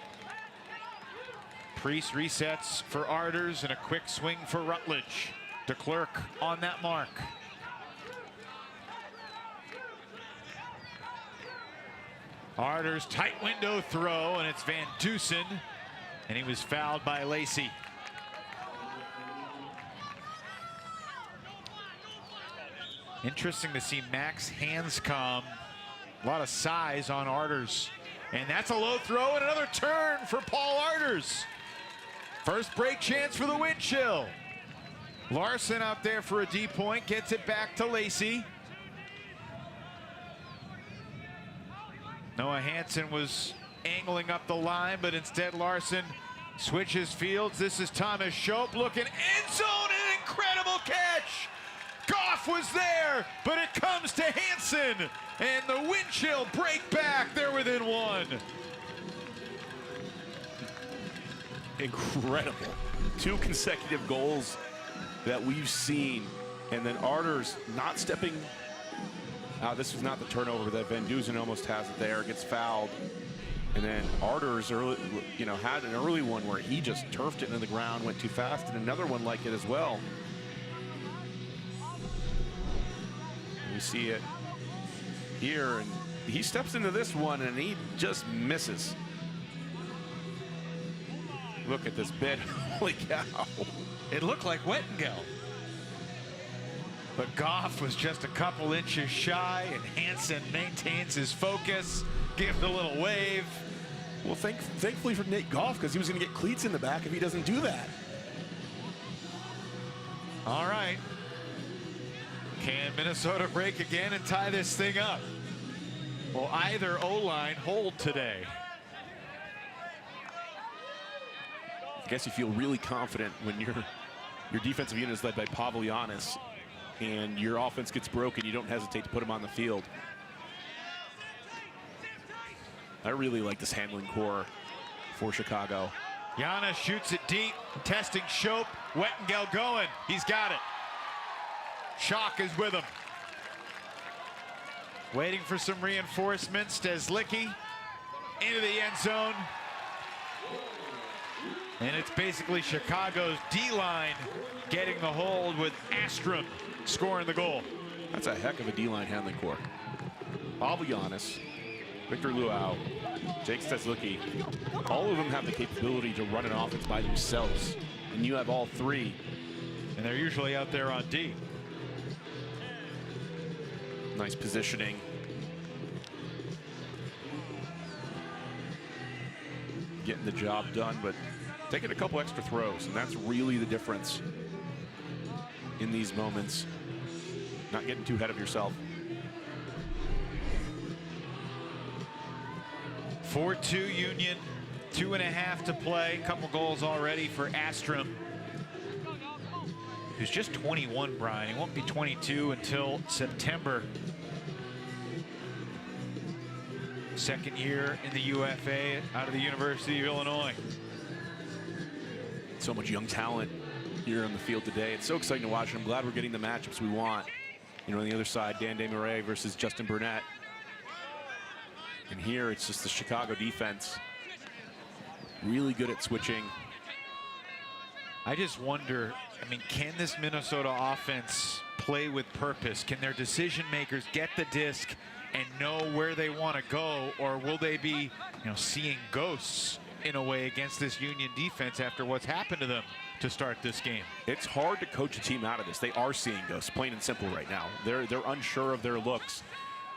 Priest resets for Arders and a quick swing for Rutledge. DeClerc on that mark. Arders tight window throw, and it's Van Dusen, and he was fouled by Lacey. Interesting to see Max Hanscom. A lot of size on Arders. And that's a low throw and another turn for Paul Arders. First break chance for the Windchill. Larson out there for a D point, gets it back to Lacey. Noah Hansen was angling up the line, but instead Larson switches fields. This is Thomas Shope looking end zone, an incredible catch. Goff was there, but it comes to Hansen, and the Windchill break back. They're within one. Incredible. 2 consecutive goals that we've seen, and then Arders not stepping. This was not the turnover that Van Dusen almost has it there, gets fouled. And then Arders early, had an early one where he just turfed it into the ground, went too fast, and another one like it as well. We see it here, and he steps into this one and he just misses. Look at this bit, holy cow. It looked like Wettengel. But Goff was just a couple inches shy, and Hansen maintains his focus, gives a little wave. Well, thankfully for Nate Goff, because he was going to get cleats in the back if he doesn't do that. All right. Can Minnesota break again and tie this thing up? Will either O-line hold today? I guess you feel really confident when your defensive unit is led by Pavlianis and your offense gets broken, you don't hesitate to put him on the field. I really like this handling core for Chicago. Giannis shoots it deep, testing Shope. Wettengel going. He's got it. Schock is with him. Waiting for some reinforcements. Stezlicki into the end zone. And it's basically Chicago's D-line getting the hold with Astrom scoring the goal. That's a heck of a D-line handling core. Pavlianis, Victor Luau, Jake Stezlicki, all of them have the capability to run an offense by themselves. And you have all three. And they're usually out there on D. Nice positioning. Getting the job done, but taking a couple extra throws, and that's really the difference in these moments. Not getting too ahead of yourself. 4-2 Union, 2.5 to play. Couple goals already for Astrom, who's just 21, Brian. He won't be 22 until September. Second year in the UFA out of the University of Illinois. So much young talent here on the field today. It's so exciting to watch, and I'm glad we're getting the matchups we want. You know, on the other side, Dan Marray versus Justin Burnett. And here it's just the Chicago defense. Really good at switching. I just wonder, I mean, can this Minnesota offense play with purpose? Can their decision makers get the disc and know where they want to go, or will they be, you know, seeing ghosts in a way against this Union defense after what's happened to them to start this game? It's hard to coach a team out of this. They are seeing ghosts, plain and simple right now. They're unsure of their looks.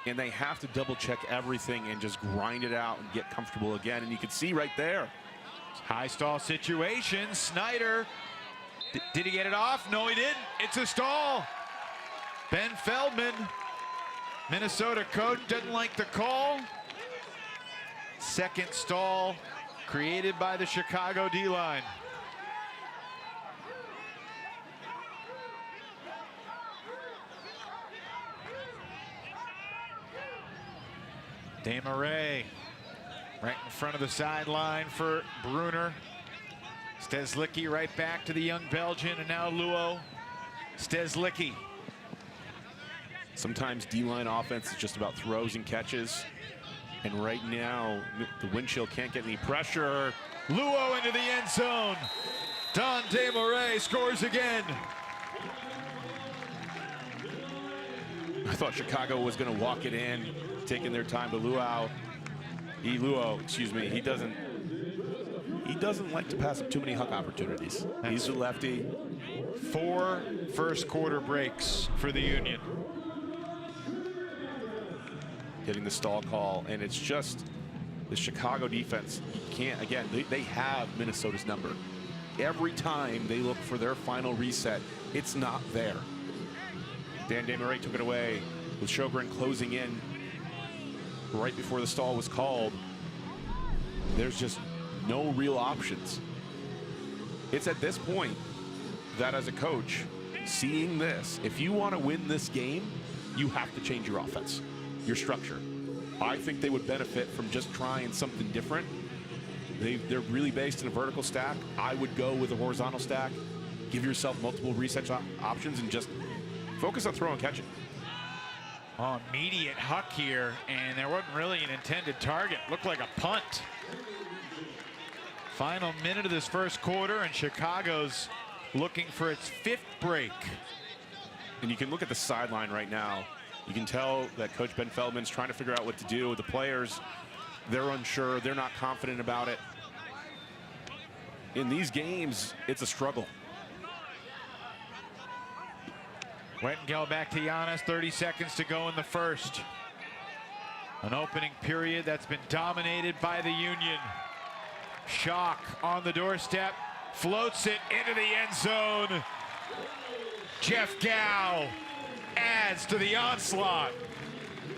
and they have to double check everything and just grind it out and get comfortable again. And you can see right there. High stall situation. Snyder, did he get it off? No, he didn't. It's a stall. Ben Feldman, Minnesota coach, doesn't like the call. Second stall created by the Chicago D-line. Marray right in front of the sideline for Bruner. Steslicki right back to the young Belgian, and now Luo. Steslicki. Sometimes D-line offense is just about throws and catches. And right now, the Windchill can't get any pressure. Luo into the end zone. Dante Marray scores again. I thought Chicago was going to walk it in, taking their time, but Luo, he doesn't like to pass up too many huck opportunities. He's a lefty. 4 first quarter breaks for the Union. Getting the stall call, and it's just the Chicago defense. You can't, again, they have Minnesota's number. Every time they look for their final reset, it's not there. Dan Marray took it away with Sjogren closing in right before the stall was called. There's just no real options. It's at this point that as a coach, seeing this, if you want to win this game, you have to change your offense, your structure. I think they would benefit from just trying something different. They're really based in a vertical stack. I would go with a horizontal stack. Give yourself multiple reset options and just focus on throwing and catching. Oh, immediate huck here, and there wasn't really an intended target. Looked like a punt. Final minute of this first quarter, and Chicago's looking for its 5th break. And you can look at the sideline right now. You can tell that Coach Ben Feldman's trying to figure out what to do. The players, they're unsure. They're not confident about it. In these games, it's a struggle. Wettengel back to Giannis, 30 seconds to go in the first. An opening period that's been dominated by the Union. Shock on the doorstep, floats it into the end zone. Jeff Gow adds to the onslaught.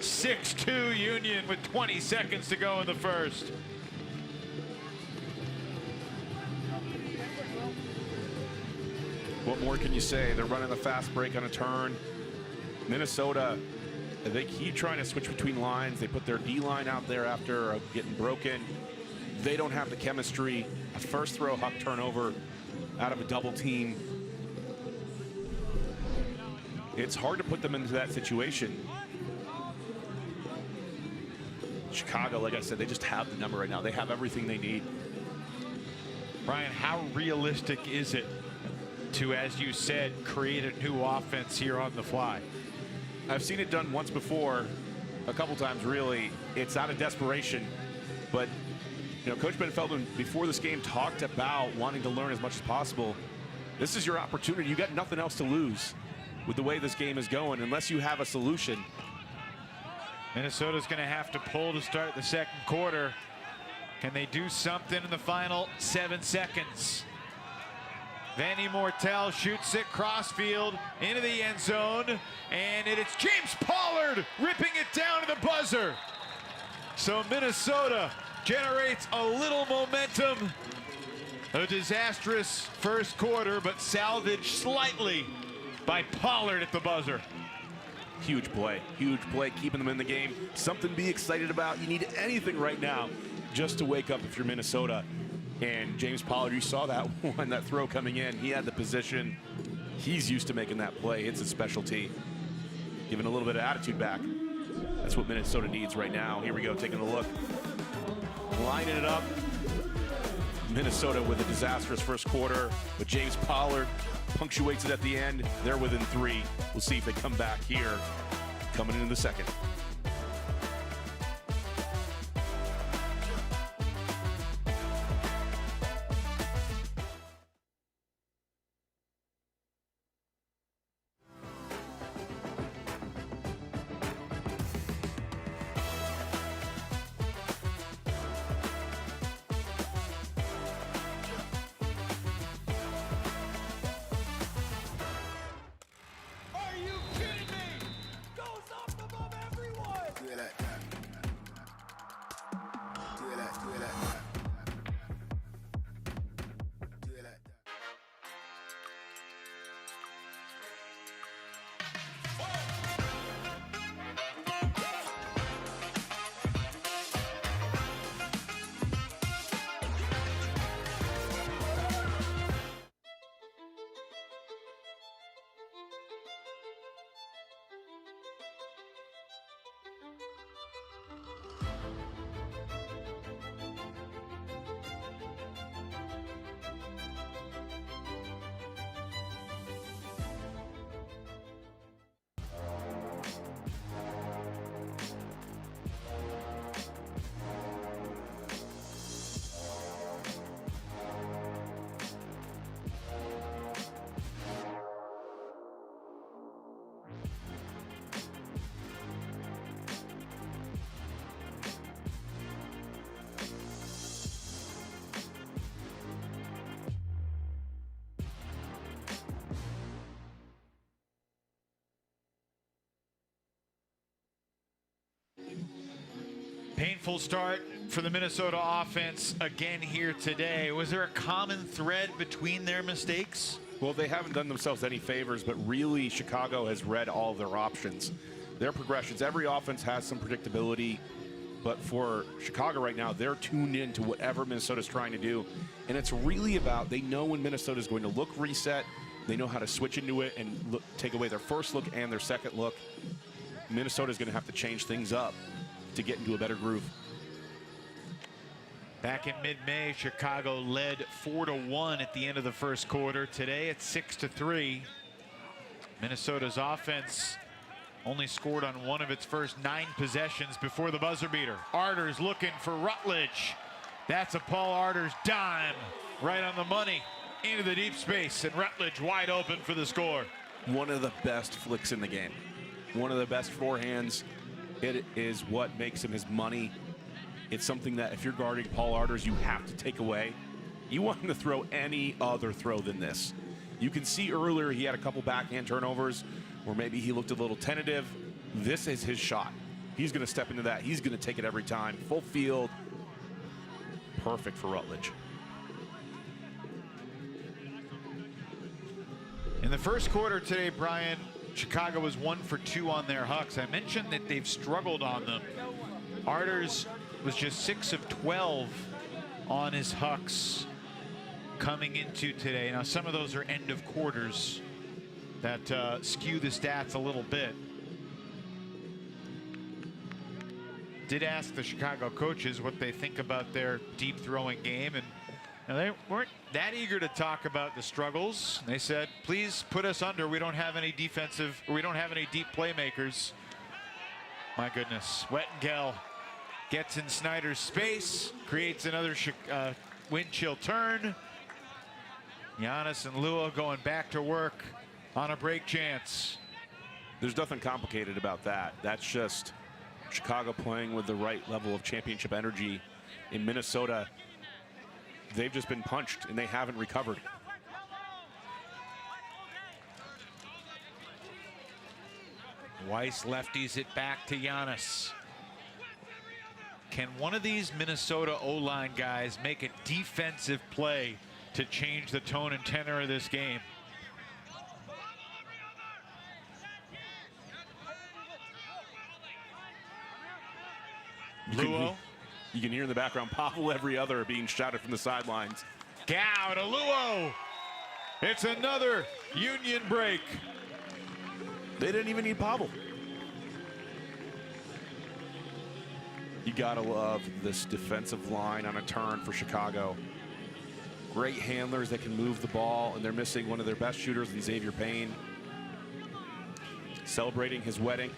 6-2 Union with 20 seconds to go in the first. What more can you say? They're running the fast break on a turn. Minnesota, they keep trying to switch between lines. They put their D-line out there after getting broken. They don't have the chemistry. A first throw huck turnover out of a double team. It's hard to put them into that situation. Chicago, like I said, they just have the number right now. They have everything they need. Brian, how realistic is it to, as you said, create a new offense here on the fly? I've seen it done once before, a couple times really. It's out of desperation, but you know, Coach Ben Feldman before this game talked about wanting to learn as much as possible. This is your opportunity. You got nothing else to lose with the way this game is going unless you have a solution. Minnesota's going to have to pull to start the second quarter. Can they do something in the final 7 seconds? Vanny Mortel shoots it crossfield into the end zone, and it's James Pollard ripping it down to the buzzer. So Minnesota generates a little momentum. A disastrous first quarter, but salvaged slightly by Pollard at the buzzer. Huge play, keeping them in the game. Something to be excited about. You need anything right now just to wake up if you're Minnesota. And James Pollard, you saw that one, that throw coming in. He had the position. He's used to making that play. It's a specialty. Giving a little bit of attitude back. That's what Minnesota needs right now. Here we go, taking a look. Lining it up. Minnesota with a disastrous first quarter, but James Pollard punctuates it at the end. They're within 3. We'll see if they come back here coming into the second. Painful start for the Minnesota offense again here today. Was there a common thread between their mistakes? Well, they haven't done themselves any favors, but really Chicago has read all their options. Their progressions, every offense has some predictability, but for Chicago right now, they're tuned in to whatever Minnesota's trying to do. And it's really about, they know when Minnesota's going to look reset, they know how to switch into it and take away their first look and their second look. Minnesota's going to have to change things up to get into a better groove. Back in mid-May, Chicago led 4-1 at the end of the first quarter. Today it's 6-3. Minnesota's offense only scored on one of its first 9 possessions before the buzzer beater. Arter's looking for Rutledge. That's a Paul Arter's dime right on the money into the deep space, and Rutledge wide open for the score. One of the best flicks in the game. One of the best forehands. It is what makes him his money. It's something that if you're guarding Paul Arter's, you have to take away. You want him to throw any other throw than this. You can see earlier he had a couple backhand turnovers where maybe he looked a little tentative. This is his shot. He's going to step into that. He's going to take it every time. Full field. Perfect for Rutledge. In the first quarter today, Brian, Chicago was 1 for 2 on their hucks. I mentioned that they've struggled on them. Arter's was just 6 of 12 on his hucks coming into today. Now, some of those are end of quarters that skew the stats a little bit. Did ask the Chicago coaches what they think about their deep throwing game, and they weren't that eager to talk about the struggles. They said, please put us under. We don't have any defensive, or we don't have any deep playmakers. My goodness. Wettengel gets in Snyder's space, creates another Windchill turn. Giannis and Lua going back to work on a break chance. There's nothing complicated about that. That's just Chicago playing with the right level of championship energy. In Minnesota, they've just been punched and they haven't recovered. Weiss lefties it back to Giannis. Can one of these Minnesota O-line guys make a defensive play to change the tone and tenor of this game? Luo. You can hear in the background, Pavel every other being shouted from the sidelines. Gow to Luo. It's another Union break. They didn't even need Pavel. You gotta love this defensive line on a turn for Chicago. Great handlers that can move the ball, and they're missing one of their best shooters, Xavier Payne. Celebrating his wedding.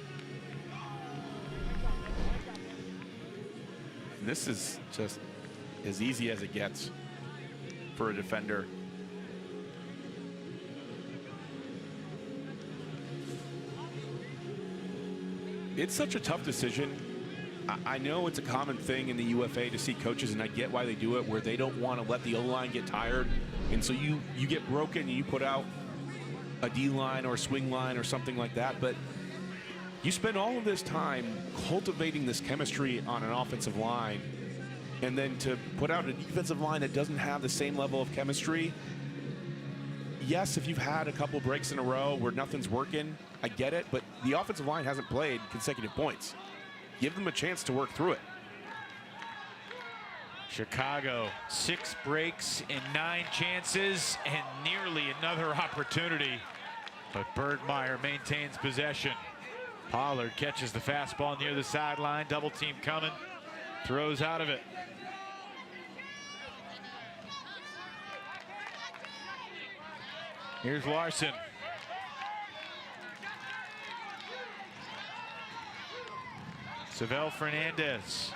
And this is just as easy as it gets for a defender. It's such a tough decision. I know it's a common thing in the UFA to see coaches, and I get why they do it, where they don't want to let the O-line get tired. And so you get broken and you put out a D-line or a swing line or something like that. But you spend all of this time cultivating this chemistry on an offensive line, and then to put out a defensive line that doesn't have the same level of chemistry. Yes, if you've had a couple breaks in a row where nothing's working, I get it, but the offensive line hasn't played consecutive points. Give them a chance to work through it. Chicago, 6 breaks in 9 chances and nearly another opportunity. But Bergmeyer maintains possession. Pollard catches the fastball near the sideline. Double team coming. Throws out of it. Here's Larson. Savell Fernandez.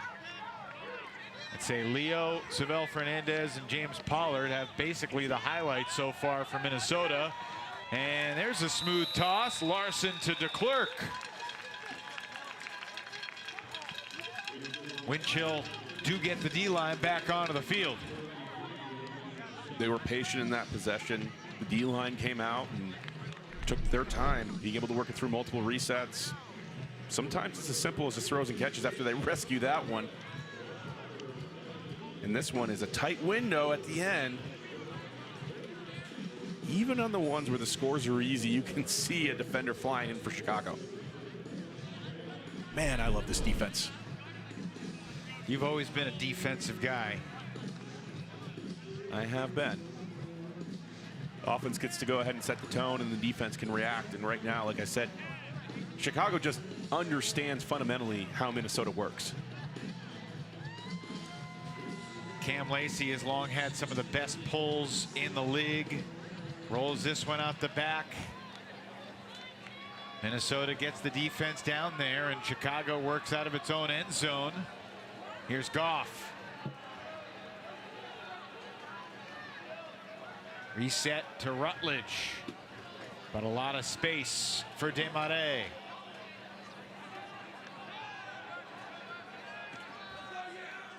I'd say Leo, Savell Fernandez, and James Pollard have basically the highlights so far for Minnesota. And there's a smooth toss. Larson to DeClercq. Windchill do get the D-line back onto the field. They were patient in that possession. The D-line came out and took their time, being able to work it through multiple resets. Sometimes it's as simple as just throws and catches after they rescue that one. And this one is a tight window at the end. Even on the ones where the scores are easy, you can see a defender flying in for Chicago. Man, I love this defense. You've always been a defensive guy. I have been. Offense gets to go ahead and set the tone, and the defense can react. And right now, like I said, Chicago just understands fundamentally how Minnesota works. Cam Lacey has long had some of the best pulls in the league. Rolls this one out the back. Minnesota gets the defense down there, and Chicago works out of its own end zone. Here's Goff. Reset to Rutledge, but a lot of space for Marray.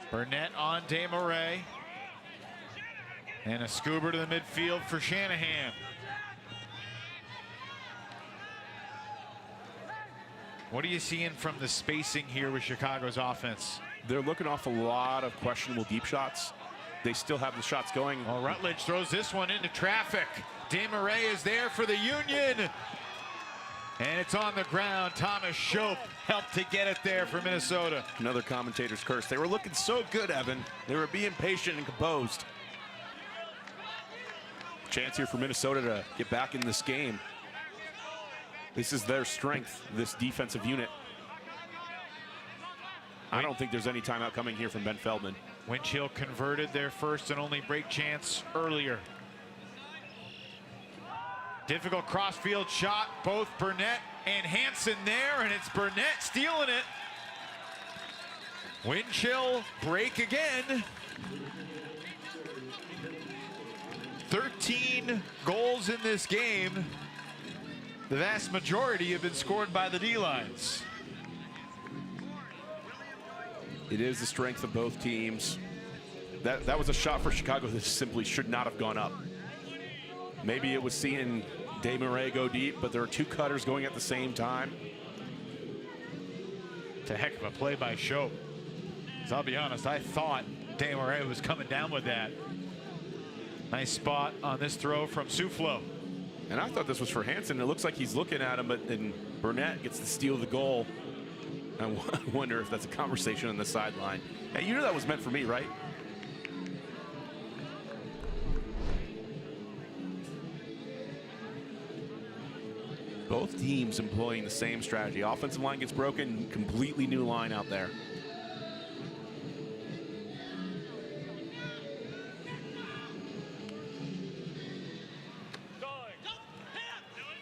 Burnett on Marray. And a scuba to the midfield for Shanahan. What are you seeing from the spacing here with Chicago's offense? They're looking off a lot of questionable deep shots. They still have the shots going. Well, Rutledge throws this one into traffic. Marray is there for the Union. And it's on the ground. Thomas Shope helped to get it there for Minnesota. Another commentator's curse. They were looking so good, Evan. They were being patient and composed. Chance here for Minnesota to get back in this game. This is their strength, this defensive unit. I don't think there's any timeout coming here from Ben Feldman. Windchill converted their first and only break chance earlier. Difficult crossfield shot, both Burnett and Hansen there, and it's Burnett stealing it. Windchill break again. 13 goals in this game. The vast majority have been scored by the D-lines. It is the strength of both teams. That was a shot for Chicago that simply should not have gone up. Maybe it was seeing Marray go deep, but there are two cutters going at the same time. It's a heck of a play by Shope. I'll be honest, I thought Marray was coming down with that. Nice spot on this throw from Soufflot. And I thought this was for Hansen. It looks like he's looking at him, but then Burnett gets to steal the goal. I wonder if that's a conversation on the sideline. Hey, you know that was meant for me, right? Both teams employing the same strategy. Offensive line gets broken, completely new line out there.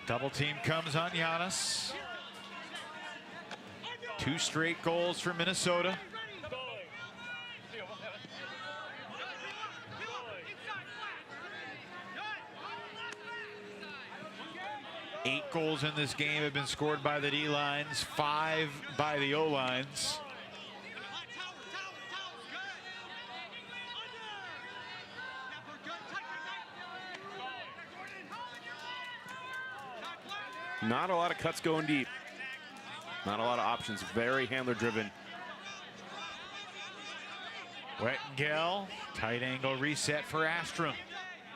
Double team comes on Giannis. 2 straight goals for Minnesota. Eight goals in this game have been scored by the D-lines, 5 by the O-lines. Not a lot of cuts going deep. Not a lot of options. Very handler driven. Wettengel, tight angle reset for Astrom.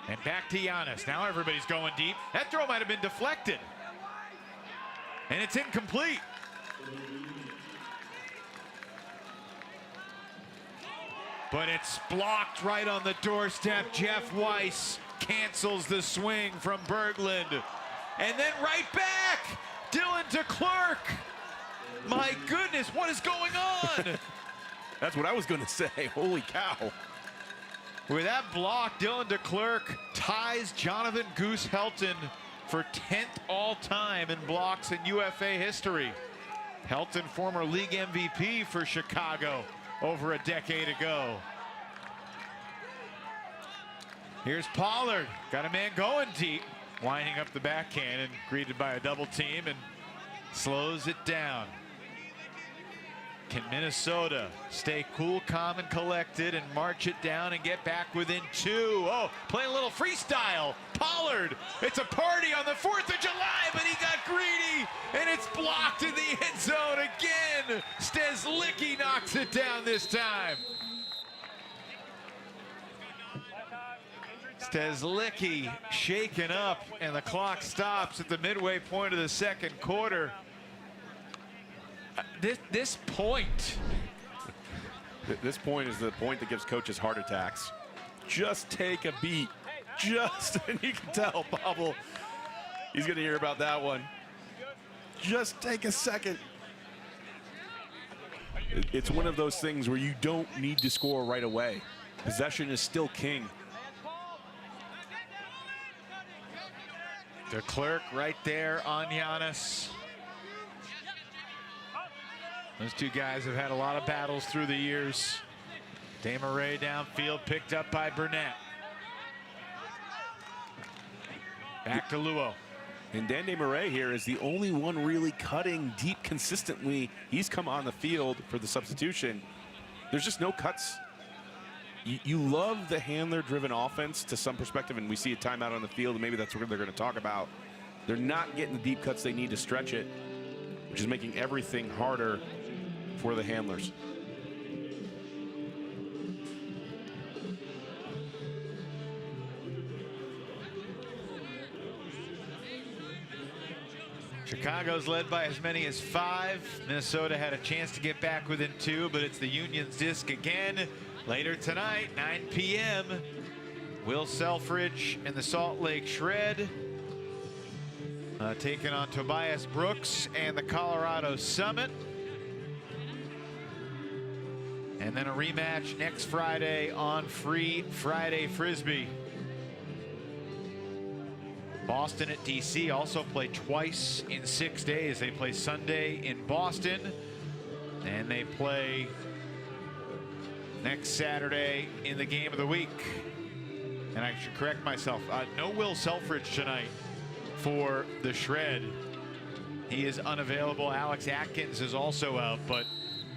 And back to Giannis. Now everybody's going deep. That throw might have been deflected. And it's incomplete. But it's blocked right on the doorstep. Jeff Weiss cancels the swing from Berglund. And then right back, Dylan DeClerc. My goodness, what is going on? That's what I was going to say. Holy cow. With that block, Dylan DeClerc ties Jonathan Goose Helton for 10th all-time in blocks in UFA history. Helton, former league MVP for Chicago over a decade ago. Here's Pollard, got a man going deep, winding up the backhand and greeted by a double team and slows it down. Can Minnesota stay cool, calm, and collected and march it down and get back within 2? Oh, playing a little freestyle. Pollard, it's a party on the 4th of July, but he got greedy, and it's blocked in the end zone knocks it down this time. Stezlicki shaken up, and the clock stops at the midway point of the second quarter. This point. This point is the point that gives coaches heart attacks. Just take a beat. And you can tell Pavel, he's going to hear about that one. Just take a second. It's one of those things where you don't need to score right away. Possession is still king. De Klerk right there on Giannis. Those two guys have had a lot of battles through the years. Marray downfield, picked up by Burnett. Back to Luo. And Marray here is the only one really cutting deep consistently. He's come on the field for the substitution. There's just no cuts. You love the handler-driven offense to some perspective, and we see a timeout on the field, and maybe that's what they're going to talk about. They're not getting the deep cuts they need to stretch it, which is making everything harder for the handlers. Chicago's led by as many as 5. Minnesota had a chance to get back within 2, but it's the Union's disc again. Later tonight, 9 p.m., Will Selfridge and the Salt Lake Shred taking on Tobias Brooks and the Colorado Summit. And then a rematch next Friday on Free Friday Frisbee. Boston at DC also play twice in 6 days. They play Sunday in Boston, and they play next Saturday in the game of the week. And I should correct myself, no Will Selfridge tonight for the Shred. He is unavailable. Alex Atkins is also out, but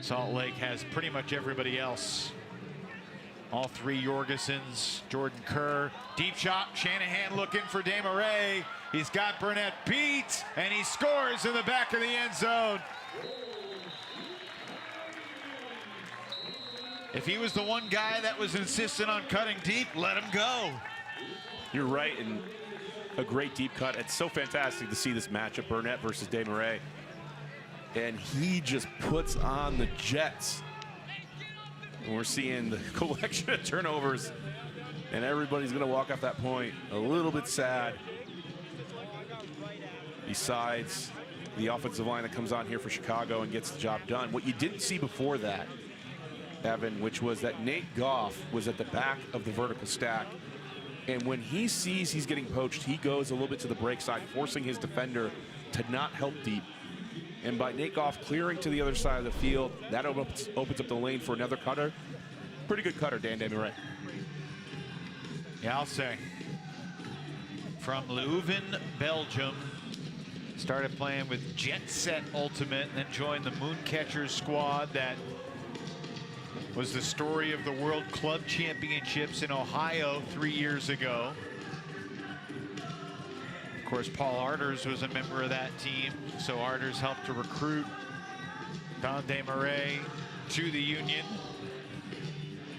Salt Lake has pretty much everybody else. All 3 Jorgensen's, Jordan Kerr. Deep shot, Shanahan looking for Marray. He's got Burnett beat, and he scores in the back of the end zone. If he was the one guy that was insistent on cutting deep, let him go. You're right, and a great deep cut. It's so fantastic to see this matchup, Burnett versus Marray. And he just puts on the Jets. And we're seeing the collection of turnovers, and everybody's going to walk off that point a little bit sad. Besides the offensive line that comes on here for Chicago and gets the job done. What you didn't see before that, Evan, which was that Nate Goff was at the back of the vertical stack. And when he sees he's getting poached, he goes a little bit to the break side, forcing his defender to not help deep. And by Nate Goff clearing to the other side of the field, that opens up the lane for another cutter. Pretty good cutter, Marray. Yeah, I'll say. From Leuven, Belgium. Started playing with Jet Set Ultimate and then joined the Mooncatchers squad that was the story of the World Club Championships in Ohio 3 years ago. Of course, Paul Arders was a member of that team, so Arders helped to recruit Don Marray to the Union.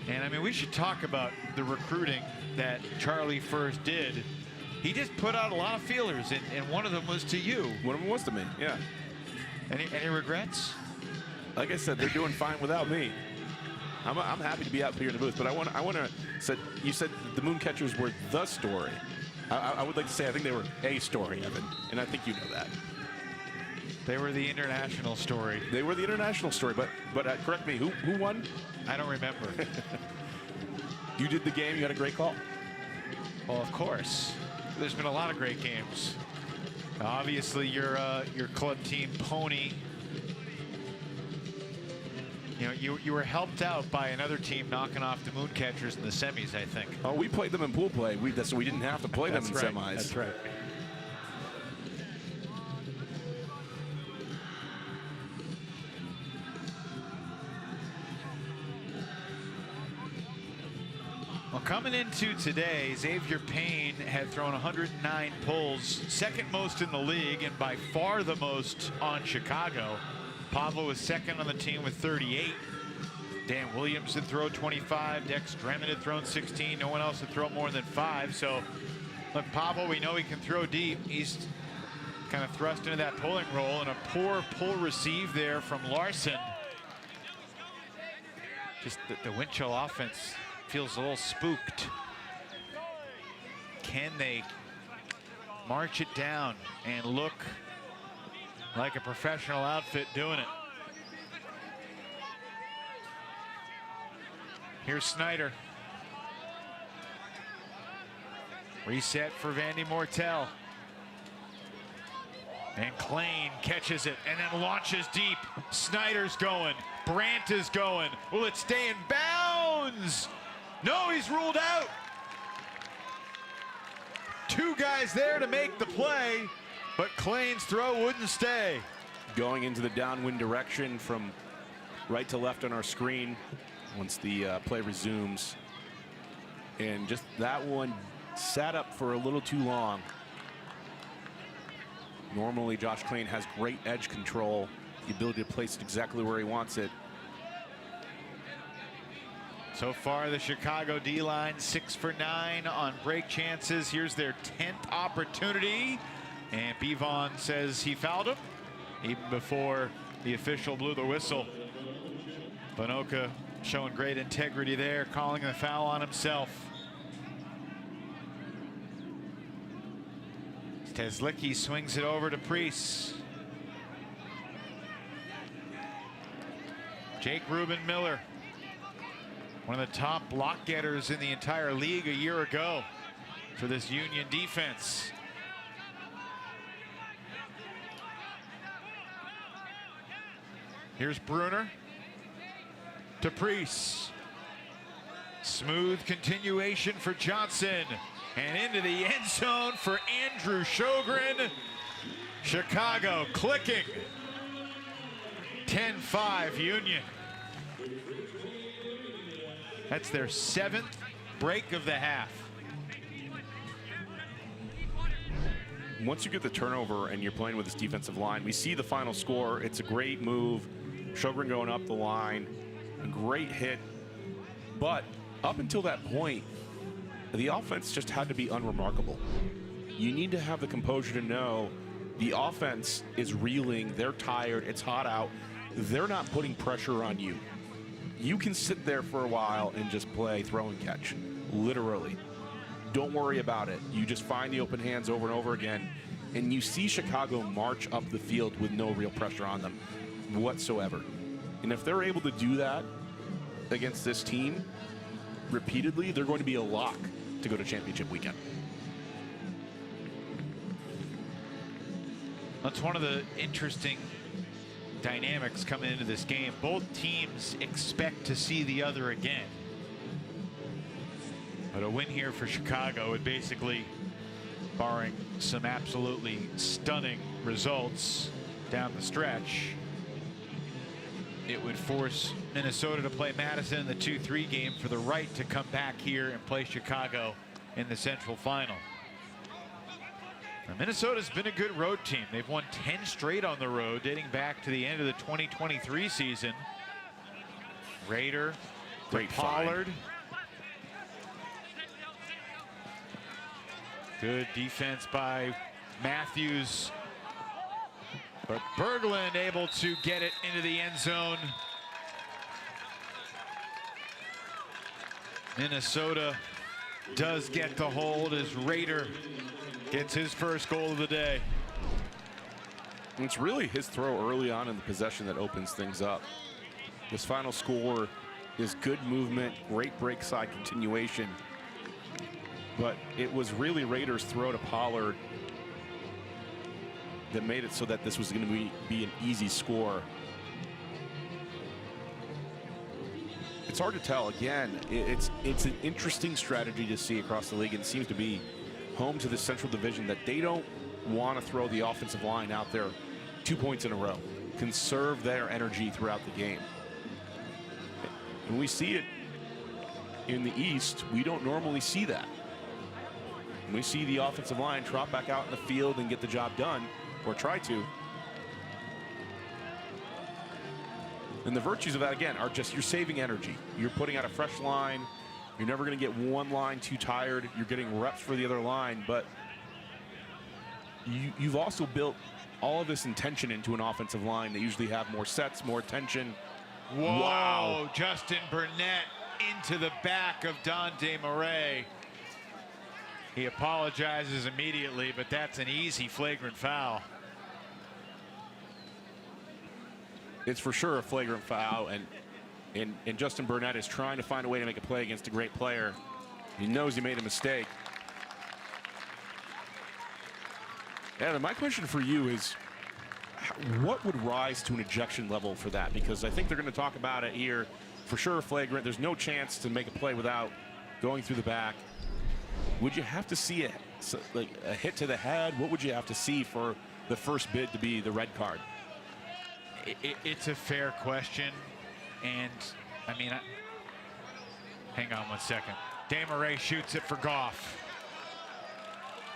And I mean, we should talk about the recruiting that Charlie first did. He just put out a lot of feelers, and one of them was to you. One of them was to me, yeah. Any regrets? Like I said, they're doing fine without me. I'm happy to be out here in the booth, but I want to say, you said the Mooncatchers were the story. I would like to say I think they were a story, Evan, and I think you know that. They were the international story. They were the international story, but correct me, who won? I don't remember. You did the game, you had a great call. Well, of course. There's been a lot of great games. Obviously, your club team, Pony, you know, you were helped out by another team knocking off the Mooncatchers in the semis, I think. Oh, we played them in pool play. So we didn't have to play them in semis. That's right. Well, coming into today, Xavier Payne had thrown 109 pulls, second most in the league, and by far the most on Chicago. Pablo was second on the team with 38. Dan Williams had thrown 25. Dex Drummond had thrown 16. No one else had thrown more than 5. So, look, Pavel, we know he can throw deep. He's kind of thrust into that pulling role, and a poor pull receive there from Larson. Just the Windchill offense feels a little spooked. Can they march it down and look like a professional outfit doing it? Here's Snyder. Reset for Vandy Mortel. And Klain catches it and then launches deep. Snyder's going. Brandt is going. Will it stay in bounds? No, he's ruled out. 2 guys there to make the play, but Klain's throw wouldn't stay. Going into the downwind direction from right to left on our screen once the play resumes. And just that one sat up for a little too long. Normally, Josh Klain has great edge control, the ability to place it exactly where he wants it. So far, the Chicago D-line 6 for 9 on break chances. Here's their 10th opportunity. And Bevon says he fouled him even before the official blew the whistle. Bonoka showing great integrity there, calling the foul on himself. Teslicki swings it over to Priest. Jake Reuben Miller, one of the top block getters in the entire league a year ago for this Union defense. Here's Bruner to Priest. Smooth continuation for Johnson. And into the end zone for Andrew Sjogren. Chicago clicking. 10-5 Union. That's their 7th break of the half. Once you get the turnover and you're playing with this defensive line, we see the final score. It's a great move. Sjogren going up the line. A great hit. But up until that point, the offense just had to be unremarkable. You need to have the composure to know the offense is reeling, they're tired, it's hot out. They're not putting pressure on you. You can sit there for a while and just play throw and catch, literally. Don't worry about it. You just find the open hands over and over again, and you see Chicago march up the field with no real pressure on them whatsoever. And if they're able to do that against this team repeatedly, they're going to be a lock to go to championship weekend. That's one of the interesting dynamics coming into this game. Both teams expect to see the other again. But a win here for Chicago would basically, barring some absolutely stunning results down the stretch, it would force Minnesota to play Madison in the 2-3 game for the right to come back here and play Chicago in the Central Final. Now, Minnesota's been a good road team. They've won 10 straight on the road, dating back to the end of the 2023 season. Raider, great Pollard. Good defense by Matthews. But Berglund able to get it into the end zone. Minnesota does get the hold as Raider gets his first goal of the day. It's really his throw early on in the possession that opens things up. This final score is good movement, great break side continuation. But it was really Raiders' throw to Pollard that made it so that this was going to be an easy score. It's hard to tell. Again, it's an interesting strategy to see across the league, and it seems to be home to the Central Division that they don't want to throw the offensive line out there 2 points in a row. Conserve their energy throughout the game. And we see it in the East. We don't normally see that. We see the offensive line trot back out in the field and get the job done, or try to. And the virtues of that, again, are just you're saving energy. You're putting out a fresh line. You're never going to get one line too tired. You're getting reps for the other line, but you've also built all of this intention into an offensive line. They usually have more sets, more tension. Whoa, wow. Justin Burnett into the back of Dante Marray. He apologizes immediately, but that's an easy flagrant foul. It's for sure a flagrant foul, and Justin Burnett is trying to find a way to make a play against a great player. He knows he made a mistake. Evan, my question for you is, what would rise to an ejection level for that? Because I think they're going to talk about it here. For sure, flagrant. There's no chance to make a play without going through the back. Would you have to see a hit to the head? What would you have to see for the first bid to be the red card? It's a fair question, and I mean, hang on one second. Marray shoots it for Goff.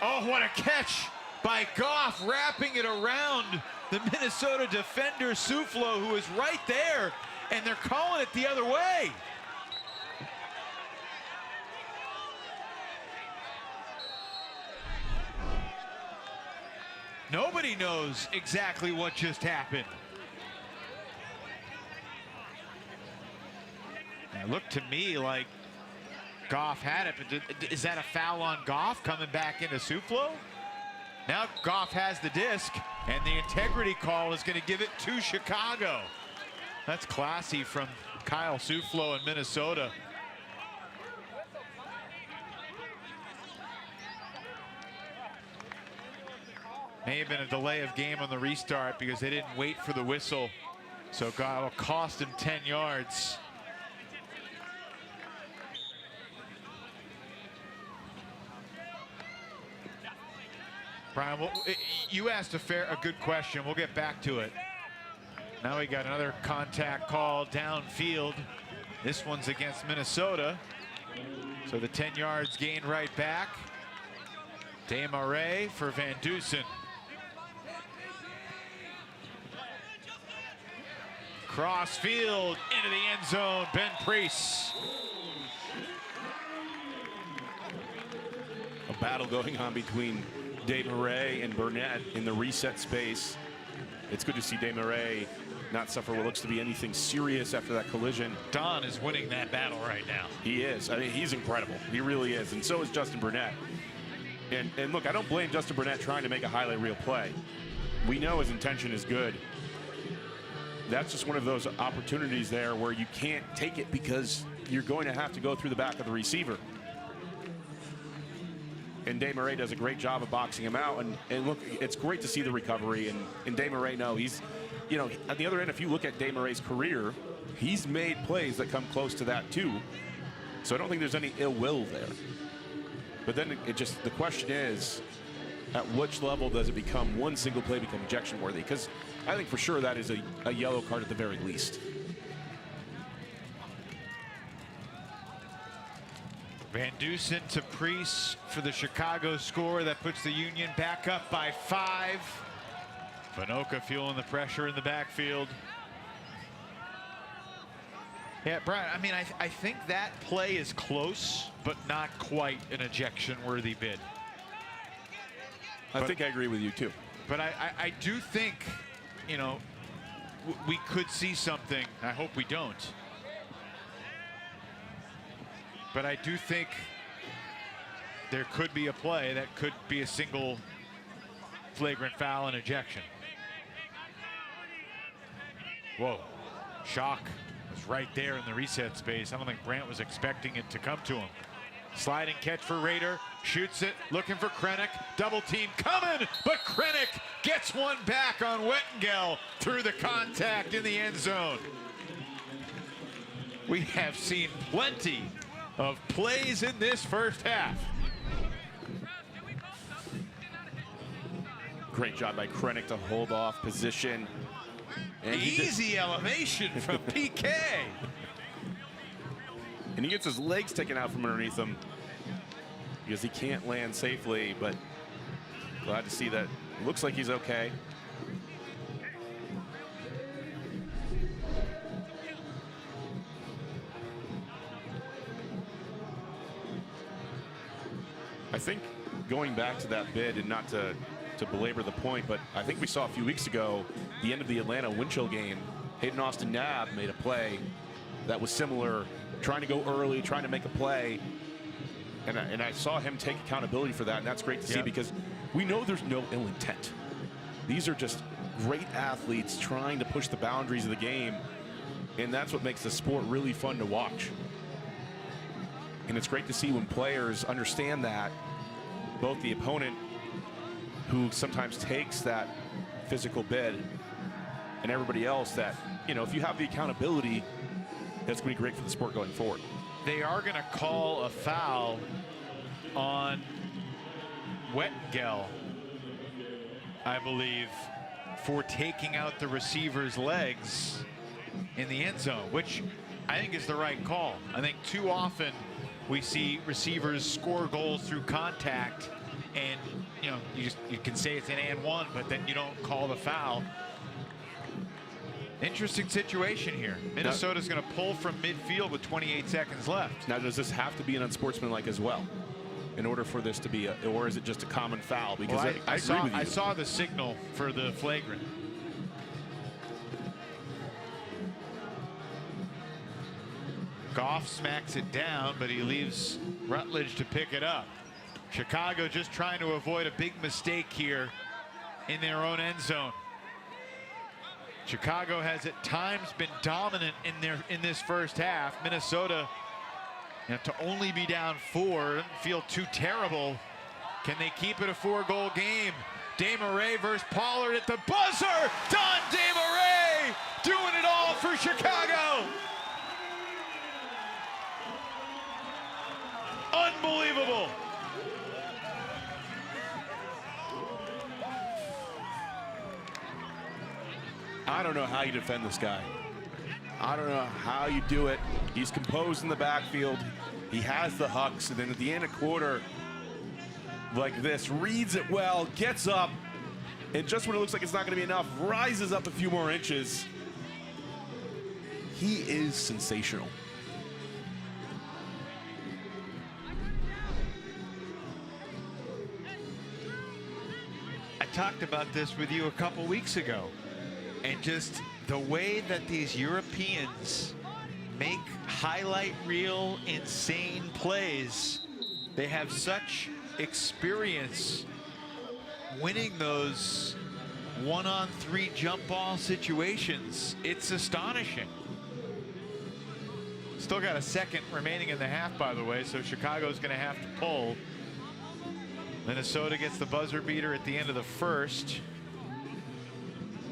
Oh, what a catch by Goff, wrapping it around the Minnesota defender Soufflot, who is right there, and they're calling it the other way. Nobody knows exactly what just happened. It looked to me like Goff had it, but is that a foul on Goff coming back into Soufflot? Now Goff has the disc, and the integrity call is going to give it to Chicago. That's classy from Kyle Soufflot in Minnesota. May have been a delay of game on the restart because they didn't wait for the whistle. So it'll cost him 10 yards. Brian, you asked a good question. We'll get back to it. Now we got another contact call downfield. This one's against Minnesota. So the 10 yards gained right back. Marray for Van Dusen. Cross field into the end zone, Ben Priest. A battle going on between Marray and Burnett in the reset space. It's good to see Marray not suffer what looks to be anything serious after that collision. Don is winning that battle right now. He is. I mean, he's incredible. He really is. And so is Justin Burnett. And look, I don't blame Justin Burnett trying to make a highlight reel play. We know his intention is good. That's just one of those opportunities there where you can't take it because you're going to have to go through the back of the receiver. And Marray does a great job of boxing him out. And look, it's great to see the recovery. And Marray, no, he's, you know, at the other end, if you look at Marray's career, he's made plays that come close to that too. So I don't think there's any ill will there. But then the question is, at which level does it become one single play become ejection worthy? Because I think for sure that is a yellow card at the very least. Van Dusen to Priest for the Chicago score. That puts the Union back up by 5. Vanoka fueling the pressure in the backfield. Yeah, Brian, I mean, I think that play is close, but not quite an ejection-worthy bid. I think I agree with you, too. But I do think, you know, we could see something. I hope we don't. But I do think there could be a play that could be a single flagrant foul and ejection. Whoa, shock was right there in the reset space. I don't think Brandt was expecting it to come to him. Sliding catch for Rader, shoots it, looking for Krennic, double team coming, but Krennic gets one back on Wettengel through the contact in the end zone. We have seen plenty of plays in this first half. Great job by Krennic to hold off position. And easy elevation from PK. And he gets his legs taken out from underneath him because he can't land safely, but glad to see that. Looks like he's okay. I think going back to that bid, and not to belabor the point, but I think we saw a few weeks ago, the end of the Atlanta Windchill game, Hayden Austin Nab made a play that was similar, trying to go early, trying to make a play. And I saw him take accountability for that, and that's great to see, because we know there's no ill intent. These are just great athletes trying to push the boundaries of the game, and that's what makes the sport really fun to watch. And it's great to see when players understand that, both the opponent, who sometimes takes that physical bid, and everybody else, that, you know, if you have the accountability, that's going to be great for the sport going forward. They are going to call a foul on Wettengel, I believe, for taking out the receiver's legs in the end zone, which I think is the right call. I think too often we see receivers score goals through contact, and you know, you can say it's an and one, but then you don't call the foul. Interesting situation here. Minnesota's going to pull from midfield with 28 seconds left. Now, does this have to be an unsportsmanlike as well, in order for this to be or is it just a common foul? Because well, I agree with you. I saw the signal for the flagrant. Goff smacks it down, but he leaves Rutledge to pick it up. Chicago just trying to avoid a big mistake here in their own end zone. Chicago has at times been dominant in this first half. Minnesota, you know, to only be down 4 doesn't feel too terrible. Can they keep it a 4-goal game? Marray versus Pollard at the buzzer. Don Marray doing it all for Chicago. Unbelievable. I don't know how you defend this guy. I don't know how you do it. He's composed in the backfield. He has the hucks, and then at the end of quarter, like this, reads it well, gets up, and just when it looks like it's not going to be enough, rises up a few more inches. He is sensational. I talked about this with you a couple weeks ago. And just the way that these Europeans make highlight reel insane plays, they have such experience winning those 1-on-3 jump ball situations. It's astonishing. Still got a second remaining in the half, by the way, so Chicago's going to have to pull. Minnesota gets the buzzer beater at the end of the first.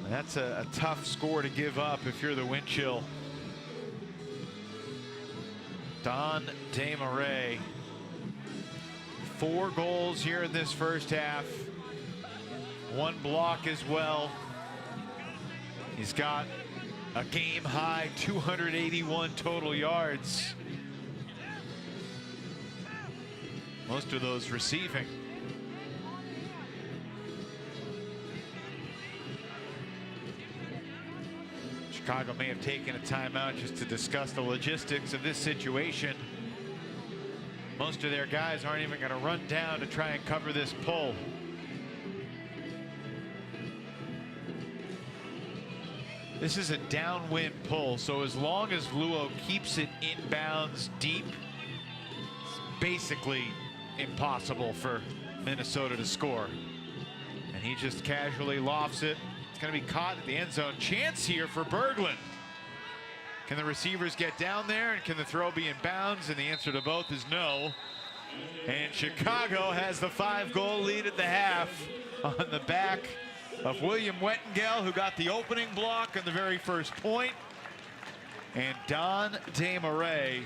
That's a tough score to give up if you're the Windchill. Don Marray, 4 goals here in this first half, 1 block as well. He's got a game high 281 total yards. Most of those receiving. Chicago may have taken a timeout just to discuss the logistics of this situation. Most of their guys aren't even going to run down to try and cover this pull. This is a downwind pull, so as long as Luo keeps it inbounds deep, it's basically impossible for Minnesota to score. And he just casually lofts it. It's going to be caught in the end zone. Chance here for Berglund. Can the receivers get down there, and can the throw be in bounds? And the answer to both is no. And Chicago has the 5-goal lead at the half on the back of William Wettengel, who got the opening block on the very first point. And Don Marray,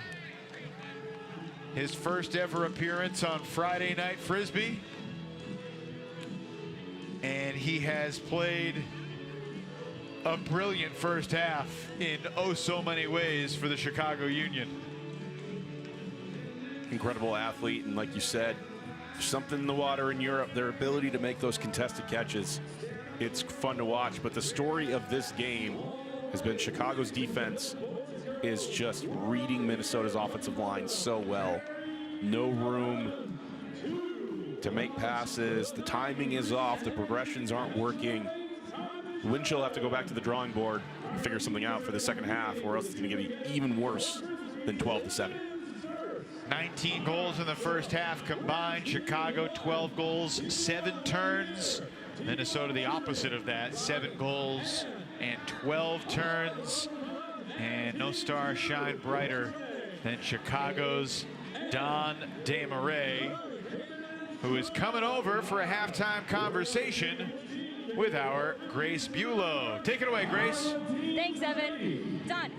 his first ever appearance on Friday Night Frisbee. And he has played a brilliant first half in oh so many ways for the Chicago Union. Incredible athlete, and like you said, something in the water in Europe, their ability to make those contested catches, it's fun to watch. But the story of this game has been Chicago's defense is just reading Minnesota's offensive line so well. No room to make passes. The timing is off. The progressions aren't working. Windchill have to go back to the drawing board and figure something out for the second half, or else it's going to get even worse than 12-7. 19 goals in the first half combined. Chicago 12 goals, 7 turns. Minnesota the opposite of that, 7 goals and 12 turns. And no star shine brighter than Chicago's Don Marray, who is coming over for a halftime conversation with our Grace Bulow. Take it away, Grace. Thanks, Evan. Don,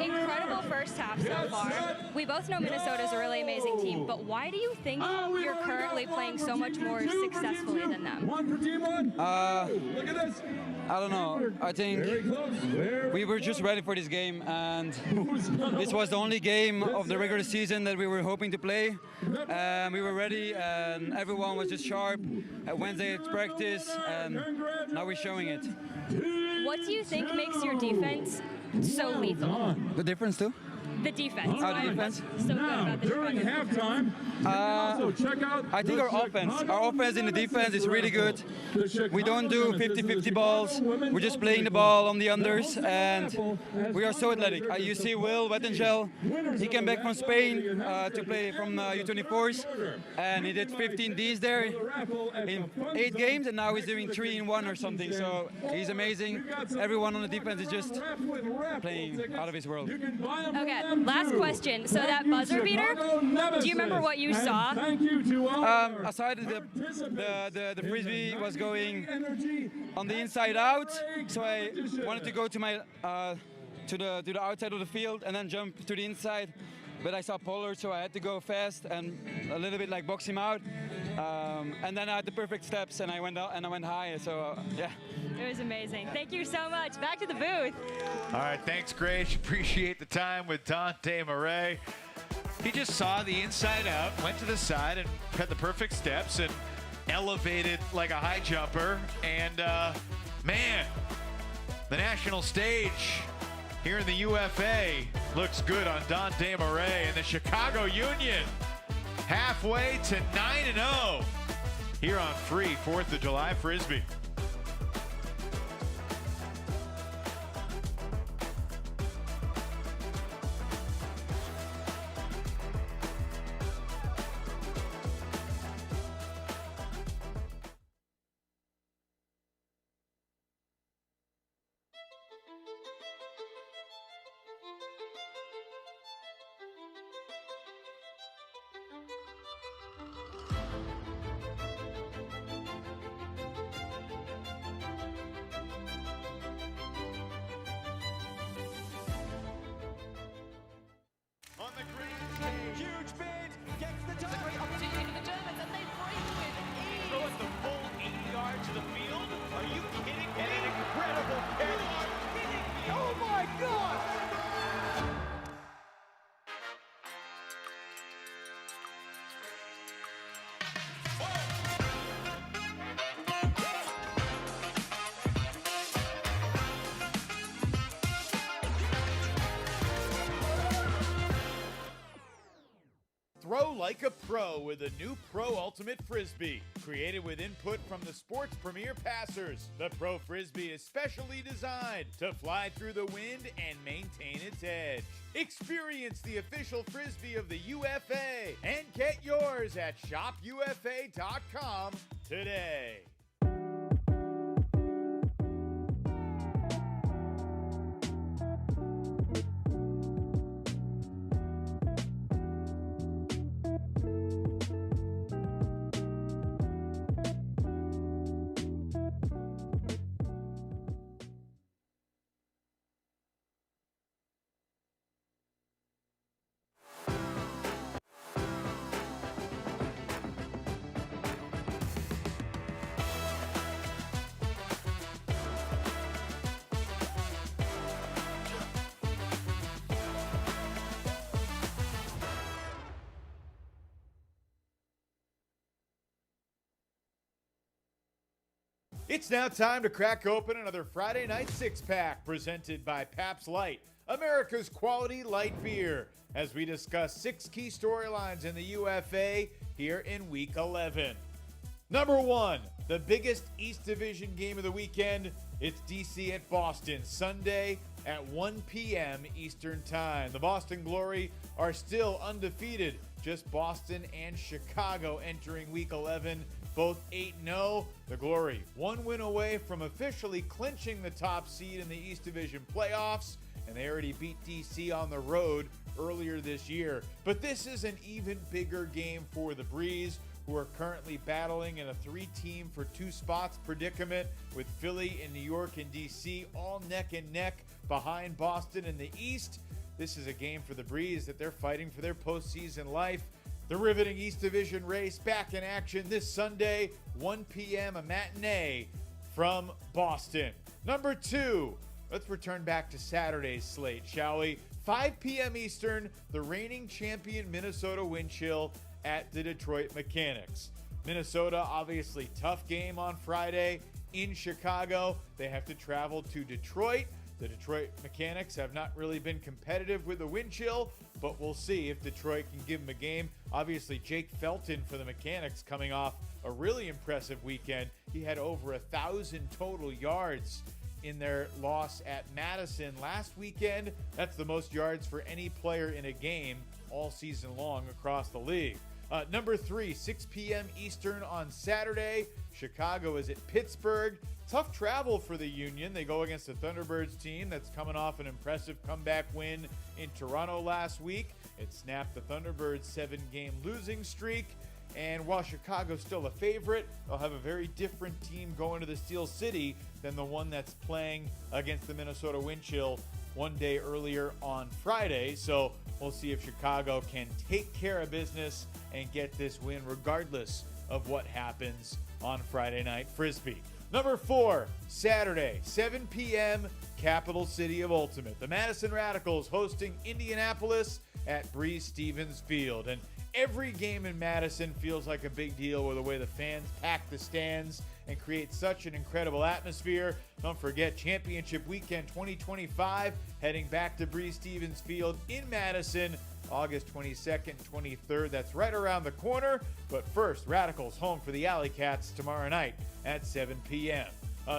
incredible first half so far. We both know Minnesota's a really amazing team, but why do you think you're currently playing so much more successfully than them? I don't know. I think we were just ready for this game, and this was the only game of the regular season that we were hoping to play. We were ready, and everyone was just sharp at Wednesday's practice, and now we're showing it. What do you think makes your defense so lethal? The difference too? The defense. Oh, the defense? So good about the During halftime, I think our offense and the defense is really good. We don't do 50-50 balls. We're just playing the ball on the unders, and we are so athletic. You see Will Wettenschel, he came back from Spain to play from U24s, and he did 15 Ds there in 8 games, and now he's doing 3 in 1 or something. So he's amazing. Everyone on the defense is just playing out of his world. Okay, last question. So that buzzer beater, do you remember what you saw? I saw that the Frisbee was going on the inside out, so I wanted to go to my to the outside of the field and then jump to the inside. But I saw Pollard, so I had to go fast and a little bit like box him out. And then I had the perfect steps, and I went out and I went high. So yeah. It was amazing. Thank you so much. Back to the booth. All right, thanks, Grace. Appreciate the time with Dante Marray. He just saw the inside out, went to the side, and had the perfect steps and elevated like a high jumper. And man, the national stage here in the UFA looks good on Dante Marray and the Chicago Union. Halfway to 9-0 here on free 4th of July Frisbee. Throw like a pro with a new Pro Ultimate Frisbee. Created with input from the sport's premier passers, the Pro Frisbee is specially designed to fly through the wind and maintain its edge. Experience the official Frisbee of the UFA and get yours at shopufa.com today. It's now time to crack open another Friday night six-pack presented by Pabst Light, America's quality light beer, as we discuss 6 key storylines in the UFA here in Week 11. Number 1, the biggest East Division game of the weekend. It's DC at Boston, Sunday at 1 p.m. Eastern Time. The Boston Glory are still undefeated. Just Boston and Chicago entering Week 11, both 8-0. The Glory, one win away from officially clinching the top seed in the East Division playoffs, and they already beat DC on the road earlier this year. But this is an even bigger game for the Breeze, who are currently battling in a 3-team for 2 spots predicament with Philly and New York and DC all neck and neck behind Boston in the East. This is a game for the Breeze that they're fighting for their postseason life. The riveting East Division race back in action this Sunday, 1 p.m., a matinee from Boston. Number 2, let's return back to Saturday's slate, shall we? 5 p.m. Eastern, the reigning champion Minnesota Windchill at the Detroit Mechanix. Minnesota, obviously tough game on Friday in Chicago. They have to travel to Detroit. The Detroit Mechanix have not really been competitive with the Windchill, but we'll see if Detroit can give them a game. Obviously, Jake Felton for the Mechanix coming off a really impressive weekend. He had over 1,000 total yards in their loss at Madison last weekend. That's the most yards for any player in a game all season long across the league. Number 3, 6 p.m. Eastern on Saturday. Chicago is at Pittsburgh. Tough travel for the Union. They go against the Thunderbirds team that's coming off an impressive comeback win in Toronto last week. It snapped the Thunderbirds' 7-game losing streak. And while Chicago's still a favorite, they'll have a very different team going to the Steel City than the one that's playing against the Minnesota Windchill one day earlier on Friday. So we'll see if Chicago can take care of business and get this win regardless of what happens on Friday night Frisbee. Number 4, Saturday, 7 p.m., capital city of Ultimate. The Madison Radicals hosting Indianapolis at Breeze Stevens Field. And every game in Madison feels like a big deal with the way the fans pack the stands and create such an incredible atmosphere. Don't forget Championship Weekend 2025 heading back to Breeze Stevens Field in Madison August 22nd, 23rd. That's right around the corner. But first, Radicals home for the AlleyCats tomorrow night at 7 p.m.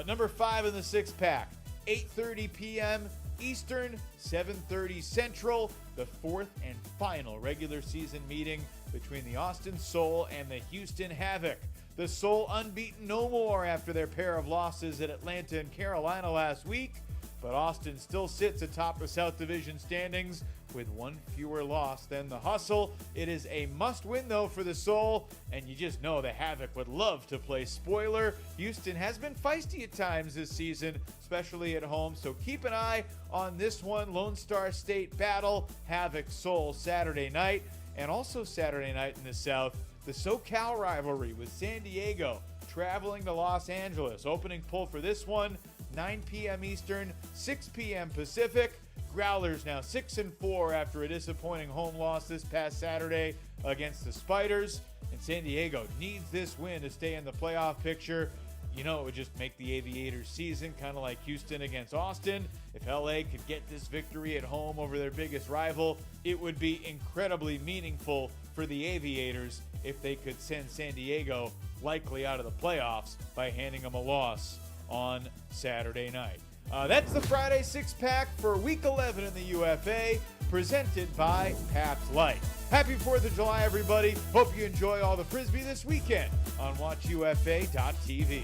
Number 5 in the 6-pack, 8:30 p.m. Eastern, 7:30 Central, the 4th and final regular season meeting between the Austin Soul and the Houston Havoc. The Soul unbeaten no more after their pair of losses at Atlanta and Carolina last week, but Austin still sits atop the South Division standings with one fewer loss than the Hustle. It is a must-win, though, for the Soul, and you just know the Havoc would love to play spoiler. Houston has been feisty at times this season, especially at home, so keep an eye on this one. Lone Star State battle, Havoc Soul Saturday night, and also Saturday night in the South, the SoCal rivalry with San Diego traveling to Los Angeles. Opening pull for this one, 9 p.m. Eastern, 6 p.m. Pacific. Growlers now 6-4 after a disappointing home loss this past Saturday against the Spiders. And San Diego needs this win to stay in the playoff picture. You know, it would just make the Aviators season kind of like Houston against Austin. If LA could get this victory at home over their biggest rival, it would be incredibly meaningful for the Aviators if they could send San Diego likely out of the playoffs by handing them a loss on Saturday night. That's the Friday 6-pack for Week 11 in the UFA, presented by Pabst Light. Happy 4th of July, everybody. Hope you enjoy all the Frisbee this weekend on WatchUFA.tv.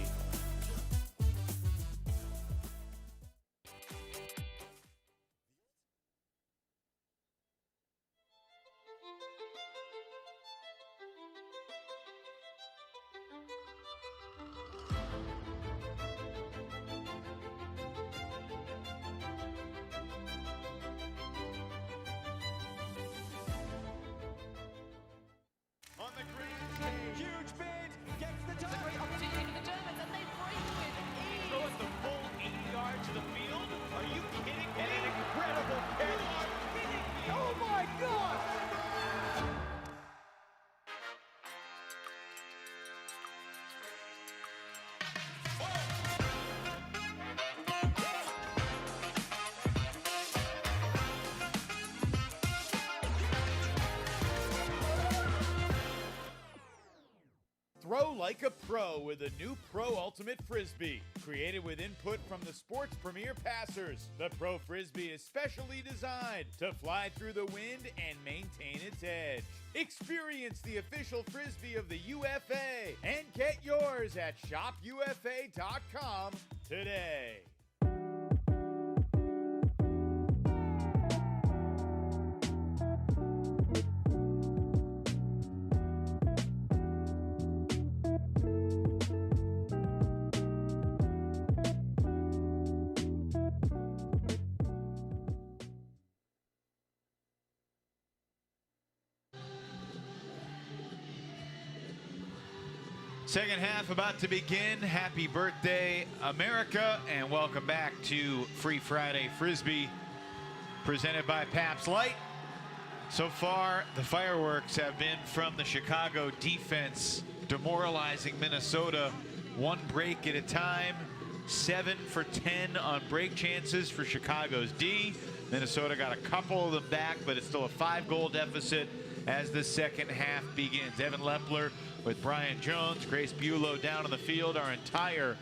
On the green stage, huge bid, gets the tie. Great opportunity for the Germans, and like a pro with a new Pro Ultimate Frisbee. Created with input from the sport's premier passers, the Pro Frisbee is specially designed to fly through the wind and maintain its edge. Experience the official Frisbee of the UFA and get yours at shopufa.com today. Second half about to begin. Happy birthday, America, and welcome back to Free Friday Frisbee, presented by Pabst Light. So far, the fireworks have been from the Chicago defense, demoralizing Minnesota one break at a time. 7 for 10 on break chances for Chicago's D. Minnesota got a couple of them back, but it's still a 5-goal deficit as the second half begins. Evan Lepler with Bryan Jones, Grace Bulow down on the field, our entire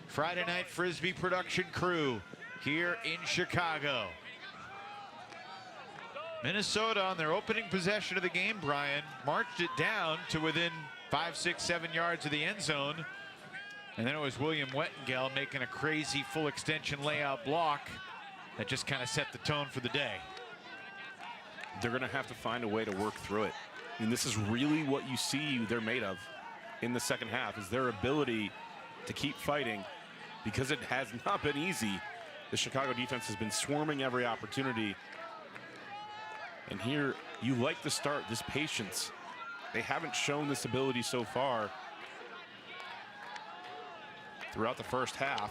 Friday Night Frisbee production crew here in Chicago. Minnesota on their opening possession of the game, Brian, marched it down to within 5, 6, 7 yards of the end zone. And then it was William Wettengel making a crazy full extension layout block that just kind of set the tone for the day. They're going to have to find a way to work through it. I mean, this is really what you see they're made of in the second half, is their ability to keep fighting, because it has not been easy. The Chicago defense has been swarming every opportunity. And here, you like to start this patience. They haven't shown this ability so far throughout the first half.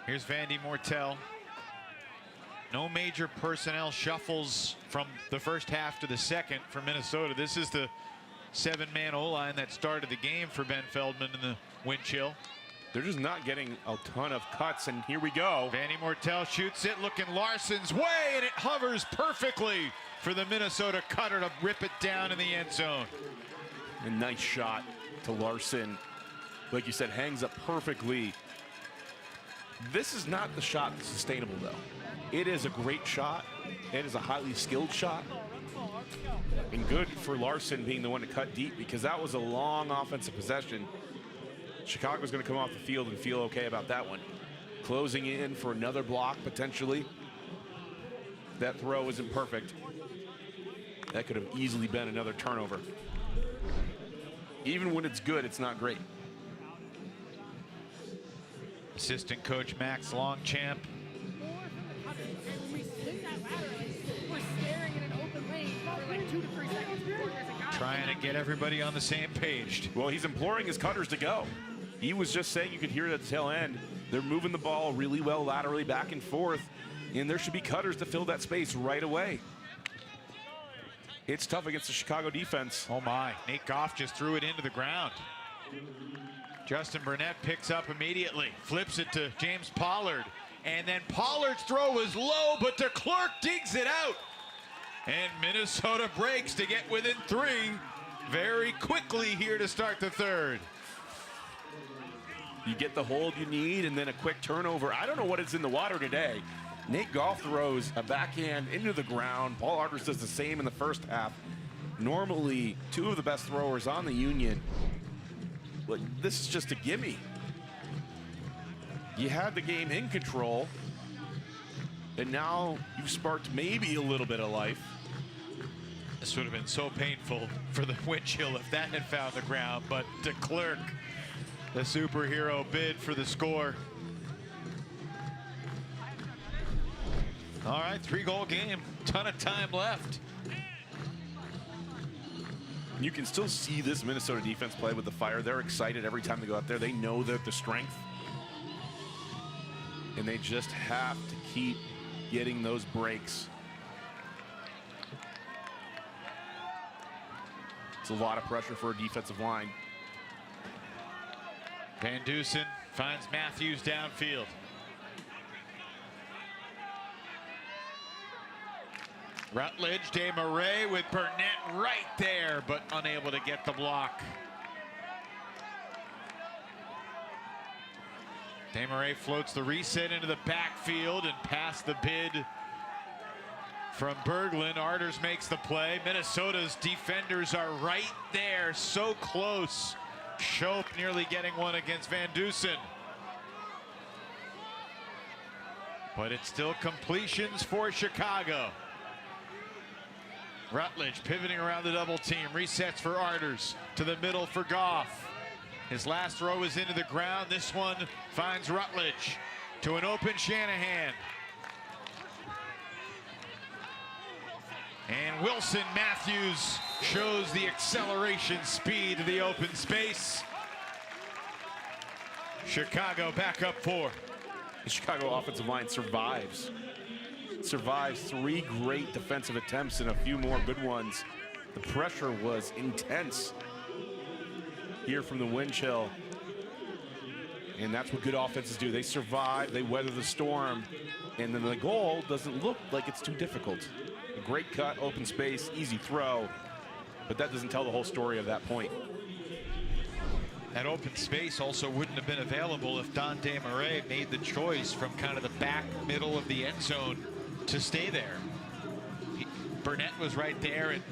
Here's Vandy Mortel. No major personnel shuffles from the first half to the second for Minnesota. This is the 7-man O-line that started the game for Ben Feldman in the Windchill. They're just not getting a ton of cuts, and here we go. Vandy Mortel shoots it, looking Larson's way, and it hovers perfectly for the Minnesota cutter to rip it down in the end zone. A nice shot to Larson. Like you said, hangs up perfectly. This is not the shot that's sustainable, though. It is a great shot. It is a highly skilled shot. And good for Larson being the one to cut deep, because that was a long offensive possession. Chicago's going to come off the field and feel okay about that one. Closing in for another block, potentially. That throw isn't perfect. That could have easily been another turnover. Even when it's good, it's not great. Assistant coach Max Longchamp. Trying to get everybody on the same page. Well, he's imploring his cutters to go. He was just saying, you could hear it at the tail end, they're moving the ball really well laterally back and forth, and there should be cutters to fill that space right away. It's tough against the Chicago defense. Oh my, Nate Goff just threw it into the ground. Justin Burnett picks up immediately, flips it to James Pollard, and then Pollard's throw was low, but DeClercq digs it out. And Minnesota breaks to get within 3 very quickly here to start the third. You get the hold you need, and then a quick turnover. I don't know what is in the water today. Nate Goff throws a backhand into the ground. Paul Arders does the same in the first half. Normally, 2 of the best throwers on the Union. But this is just a gimme. You had the game in control, and now you've sparked maybe a little bit of life. This would have been so painful for the Windchill if that had found the ground, but DeClercq, the superhero, bid for the score. All right, 3-goal game, ton of time left. You can still see this Minnesota defense play with the fire. They're excited every time they go out there. They know that the strength, and they just have to keep getting those breaks. It's a lot of pressure for a defensive line. Van Dusen finds Matthews downfield. Rutledge, Marray with Burnett right there, but unable to get the block. Marray floats the reset into the backfield and past the bid from Berglund. Arders makes the play. Minnesota's defenders are right there, so close. Schoep nearly getting one against Van Dusen. But it's still completions for Chicago. Rutledge pivoting around the double team. Resets for Arders. To the middle for Goff. His last throw is into the ground. This one finds Rutledge to an open Shanahan. And Wilson Matthews shows the acceleration speed to the open space. Chicago back up 4. The Chicago offensive line survives 3 great defensive attempts and a few more good ones. The pressure was intense here from the Windchill. And that's what good offenses do. They survive, they weather the storm, and then the goal doesn't look like it's too difficult. A great cut, open space, easy throw, but that doesn't tell the whole story of that point. That open space also wouldn't have been available if Don Marray made the choice from kind of the back middle of the end zone to stay there. Burnett was right there, and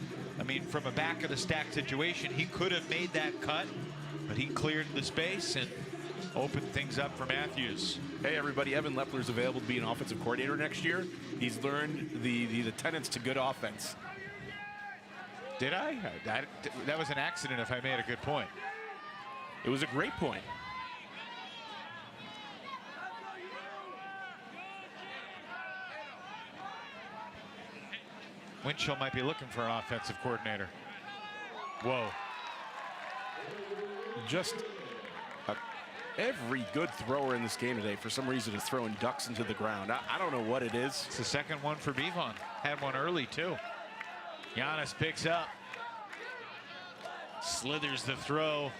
I mean, from a back of the stack situation, he could have made that cut, but he cleared the space and opened things up for Matthews. Hey everybody, Evan Lepler is available to be an offensive coordinator next year. He's learned the tenets to good offense. Did I? That was an accident if I made a good point. It was a great point. Windchill might be looking for an offensive coordinator. Whoa. Just every good thrower in this game today, for some reason, is throwing ducks into the ground. I don't know what it is. It's the second one for Bighorns. Had one early, too. Giannis picks up. Slithers the throw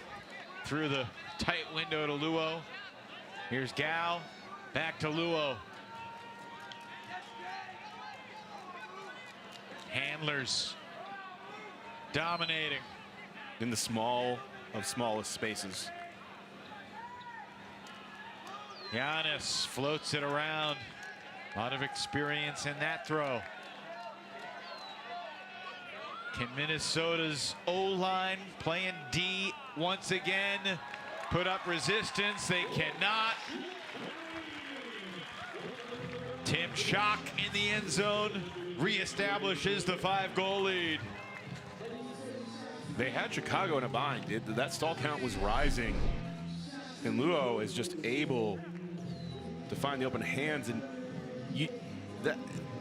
through the tight window to Luo. Here's Gal. Back to Luo. Handlers dominating in the small of smallest spaces. Giannis floats it around. A lot of experience in that throw. Can Minnesota's O-line playing D once again put up resistance? They cannot. Tim Schock in the end zone reestablishes the 5-goal lead. They had Chicago in a bind. That stall count was rising, and Luo is just able to find the open hands. And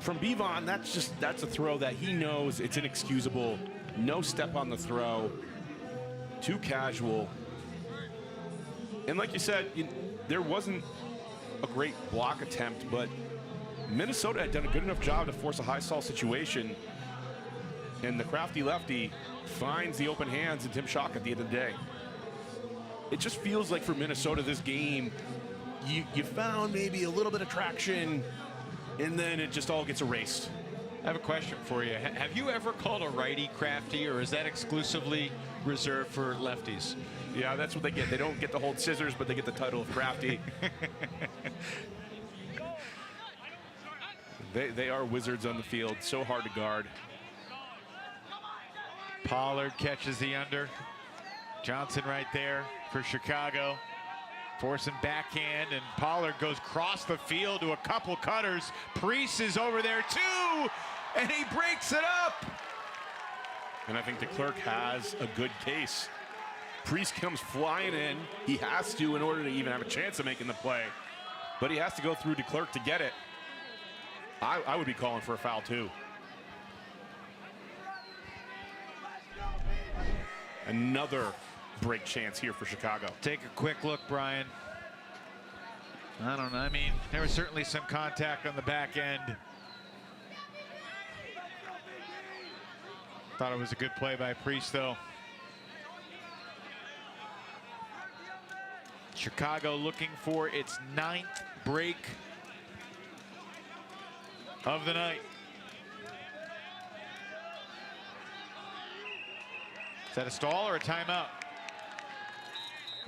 from Bevon, that's a throw that he knows it's inexcusable. No step on the throw, too casual. And like you said, there wasn't a great block attempt, but Minnesota had done a good enough job to force a high stall situation, and the crafty lefty finds the open hands and Tim Schock at the end of the day. It just feels like for Minnesota this game, you found maybe a little bit of traction, and then it just all gets erased. I have a question for you. Have you ever called a righty crafty, or is that exclusively reserved for lefties? Yeah, that's what they get. They don't get to hold scissors, but they get the title of crafty. They are wizards on the field, so hard to guard. Pollard catches the under. Johnson right there for Chicago. Forcing backhand, and Pollard goes across the field to a couple cutters. Priest is over there too, and he breaks it up. And I think DeClerc has a good case. Priest comes flying in. He has to in order to even have a chance of making the play. But he has to go through DeClerc to get it. I would be calling for a foul too. Another break chance here for Chicago. Take a quick look, Brian. I don't know. I mean, there was certainly some contact on the back end. Thought it was a good play by Priest, though. Chicago looking for its 9th break of the night. Is that a stall or a timeout?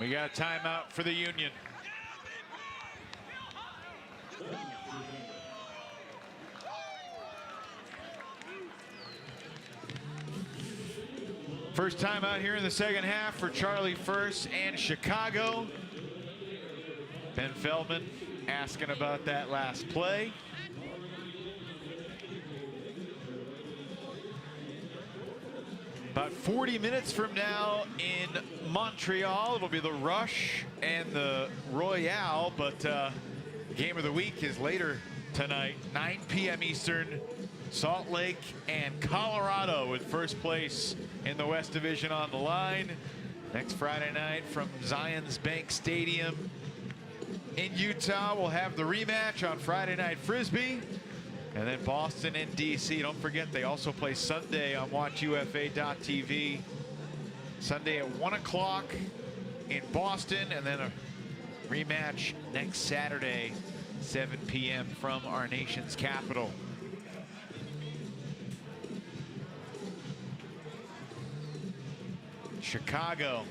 We got a timeout for the Union. First timeout here in the second half for Charlie First and Chicago. Ben Feldman asking about that last play. About 40 minutes from now in Montreal, it'll be the Rush and the Royale, but game of the week is later tonight, 9 p.m. Eastern, Salt Lake and Colorado with first place in the West Division on the line. Next Friday night from Zions Bank Stadium in Utah, we'll have the rematch on Friday Night Frisbee. And then Boston and DC. Don't forget, they also play Sunday on WatchUFA.tv. Sunday at 1 o'clock in Boston, and then a rematch next Saturday, 7 p.m. from our nation's capital. Chicago,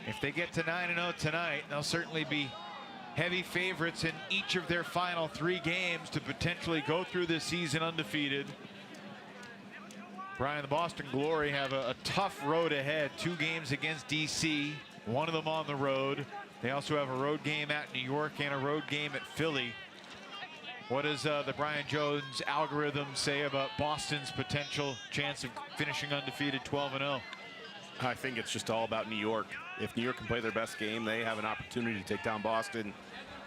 if they get to 9-0 tonight, they'll certainly be heavy favorites in each of their final 3 games to potentially go through this season undefeated. Brian, the Boston Glory have a tough road ahead. 2 games against DC, 1 of them on the road. They also have a road game at New York and a road game at Philly. What does the Bryan Jones algorithm say about Boston's potential chance of finishing undefeated 12-0? I think it's just all about New York. If New York can play their best game, they have an opportunity to take down Boston.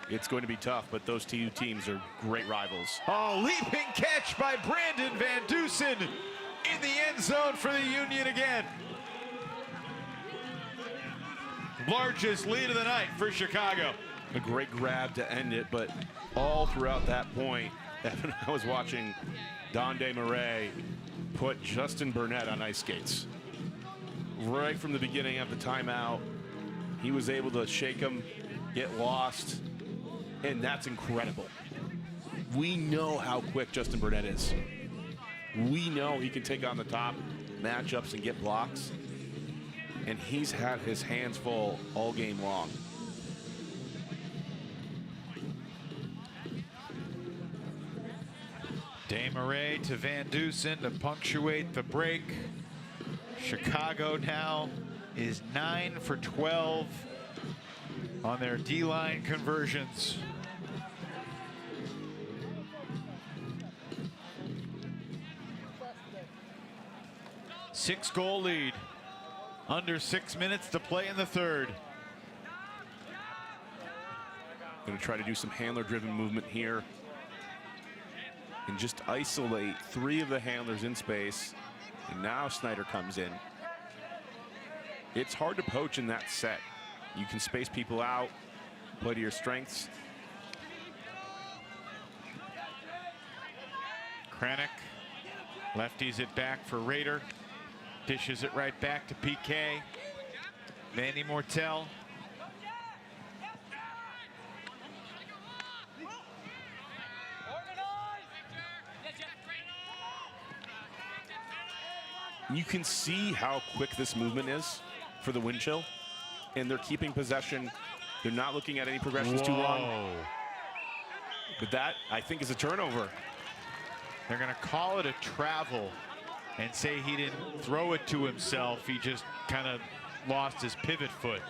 It's going to be tough, but those 2 teams are great rivals. Oh, leaping catch by Brandon Van Dusen in the end zone for the Union again. Largest lead of the night for Chicago. A great grab to end it, but all throughout that point, Evan, I was watching Donde Marray put Justin Burnett on ice skates. Right from the beginning of the timeout, he was able to shake him, get lost, and that's incredible. We know how quick Justin Burnett is. We know he can take on the top matchups and get blocks, and he's had his hands full all game long. Marray to Van Dusen to punctuate the break. Chicago now is 9 for 12 on their D-line conversions. Six-goal lead. Under 6 minutes to play in the third. Going to try to do some handler-driven movement here and just isolate 3 of the handlers in space. And now Snyder comes in. It's hard to poach in that set. You can space people out, play to your strengths. Kranick lefties it back for Rader. Dishes it right back to PK. Vandy Mortel. You can see how quick this movement is for the Windchill, and they're keeping possession. They're not looking at any progressions too long. But that, I think, is a turnover. They're going to call it a travel and say he didn't throw it to himself. He just kind of lost his pivot foot.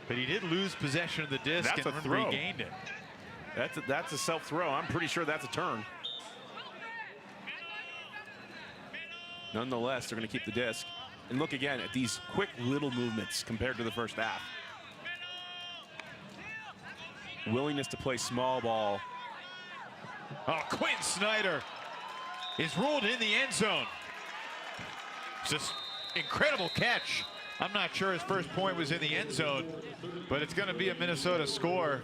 But he did lose possession of the disc and regained it. That's a self-throw. I'm pretty sure that's a turn. Nonetheless, they're going to keep the disc. And look again at these quick little movements compared to the first half. Willingness to play small ball. Oh, Quinn Snyder is ruled in the end zone. Just incredible catch. I'm not sure his first point was in the end zone, but it's going to be a Minnesota score.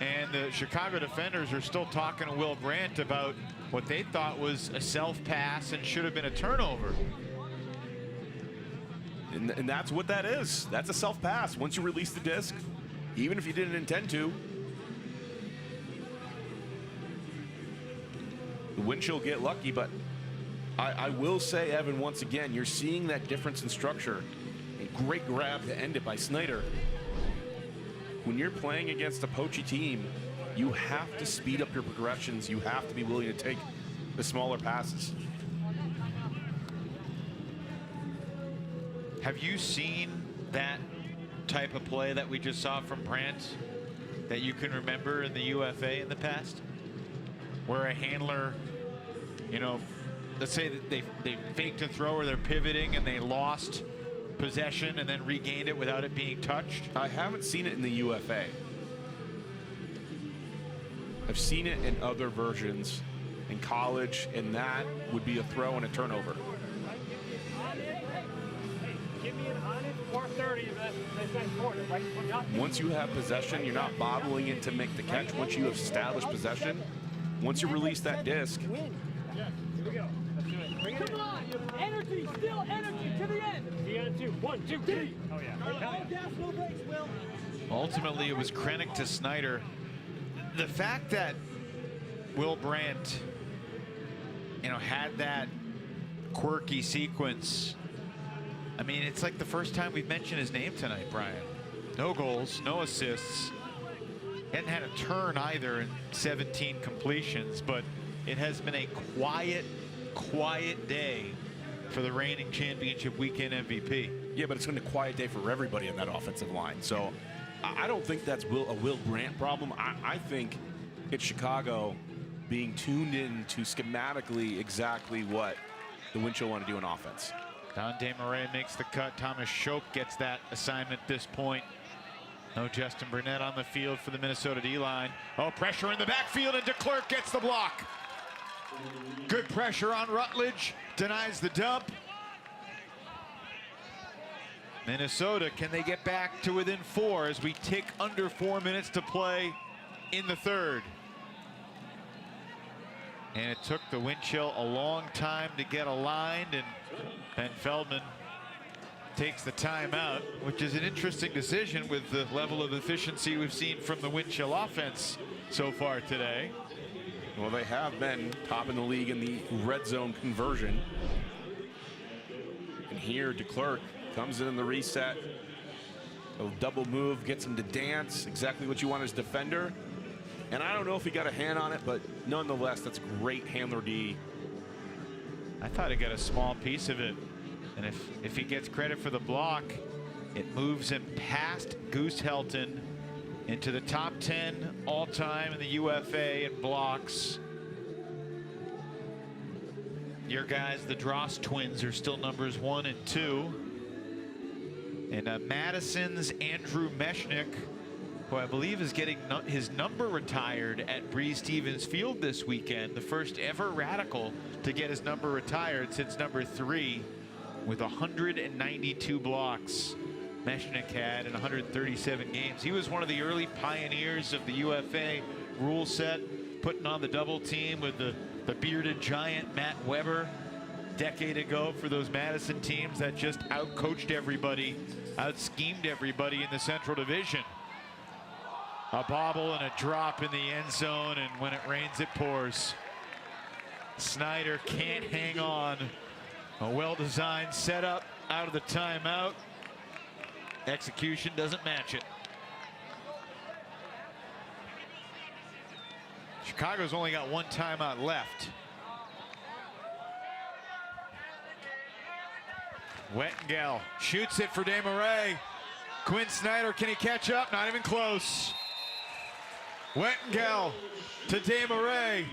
And the Chicago defenders are still talking to Will Brandt about what they thought was a self-pass and should have been a turnover. And that's what that is. That's a self-pass. Once you release the disc, even if you didn't intend to. The Windchill get lucky, but I will say, Evan, once again, you're seeing that difference in structure. A great grab to end it by Snyder. When you're playing against a poachy team, you have to speed up your progressions. You have to be willing to take the smaller passes. Have you seen that type of play that we just saw from Brandt that you can remember in the UFA in the past? Where a handler, you know, let's say that they faked a throw or they're pivoting and they lost possession and then regained it without it being touched? I haven't seen it in the UFA. I've seen it in other versions in college, and that would be a throw and a turnover. Once you have possession, you're not bobbling it to make the catch. Once you have established possession, once you release that disc, Come on! Energy, still energy to the end! You got 2, 1, 2, 3. Oh yeah. No gas, no brakes, Will. Ultimately, it was Krennic to Snyder. The fact that Will Brandt, you know, had that quirky sequence. I mean, it's like the first time we've mentioned his name tonight, Brian. No goals, no assists. Hadn't had a turn either in 17 completions, but it has been a quiet day for the reigning championship weekend MVP. Yeah, but it's been a quiet day for everybody on that offensive line. So I don't think that's a Will Brandt problem. I think it's Chicago being tuned in to schematically exactly what the Windchill want to do in offense. Dante Marray makes the cut. Thomas Schoch gets that assignment at this point. No Justin Burnett on the field for the Minnesota D-line. Oh, pressure in the backfield, and DeClercq gets the block. Good pressure on Rutledge, denies the dump. Minnesota, can they get back to within 4 as we tick under 4 minutes to play in the third? And it took the Windchill a long time to get aligned, and Ben Feldman takes the timeout, which is an interesting decision with the level of efficiency we've seen from the Windchill offense so far today. Well, they have been top in the league in the red zone conversion. And here DeClercq comes in the reset. A double move gets him to dance, exactly what you want as defender. And I don't know if he got a hand on it, but nonetheless, that's great handler D. I thought he got a small piece of it. And if he gets credit for the block, it moves him past Goose Helton into the top 10 all-time in the UFA in blocks. Your guys, the Dross twins, are still numbers 1 and 2. And Madison's Andrew Mechanix, who I believe is getting his number retired at Breeze Stevens Field this weekend, the first ever Radical to get his number retired since number 3, with 192 blocks. Mechanix had in 137 games. He was one of the early pioneers of the UFA rule set, putting on the double team with the bearded giant Matt Weber a decade ago for those Madison teams that just out-coached everybody, out-schemed everybody in the Central Division. A bobble and a drop in the end zone, and when it rains, it pours. Snyder can't hang on. A well-designed setup out of the timeout. Execution doesn't match it. Chicago's only got 1 timeout left. Wettengel shoots it for Desmarais. Quinn Snyder, can he catch up? Not even close. Wettengel to Desmarais.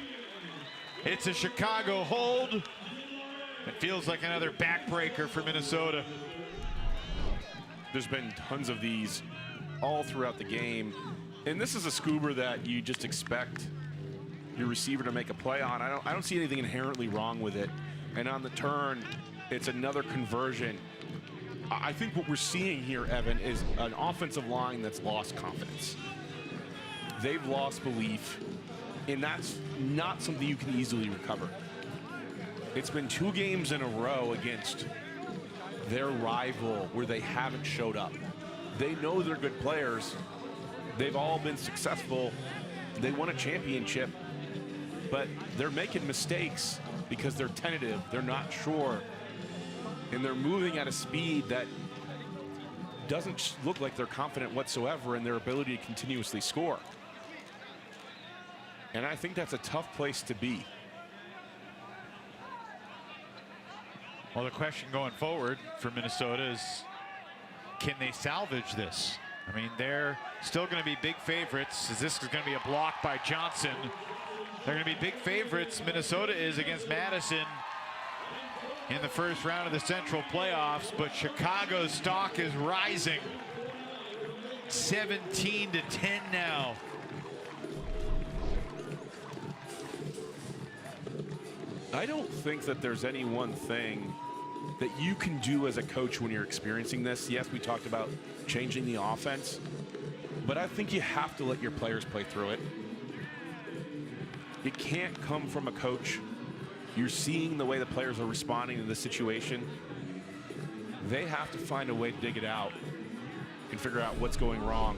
It's a Chicago hold. It feels like another backbreaker for Minnesota. There's been tons of these all throughout the game. And this is a scoober that you just expect your receiver to make a play on. I don't see anything inherently wrong with it. And on the turn, it's another conversion. I think what we're seeing here, Evan, is an offensive line that's lost confidence. They've lost belief, and that's not something you can easily recover. It's been 2 games in a row against their rival where they haven't showed up. They know they're good players. They've all been successful. They won a championship, but they're making mistakes because they're tentative, they're not sure, and they're moving at a speed that doesn't look like they're confident whatsoever in their ability to continuously score. And I think that's a tough place to be. Well, the question going forward for Minnesota is, can they salvage this? I mean, they're still going to be big favorites, as this is going to be a block by Johnson. They're going to be big favorites. Minnesota is against Madison in the first round of the Central playoffs, but Chicago's stock is rising. 17-10 now. I don't think that there's any one thing that you can do as a coach when you're experiencing this. Yes, we talked about changing the offense, but I think you have to let your players play through it. It can't come from a coach. You're seeing the way the players are responding to the situation. They have to find a way to dig it out and figure out what's going wrong.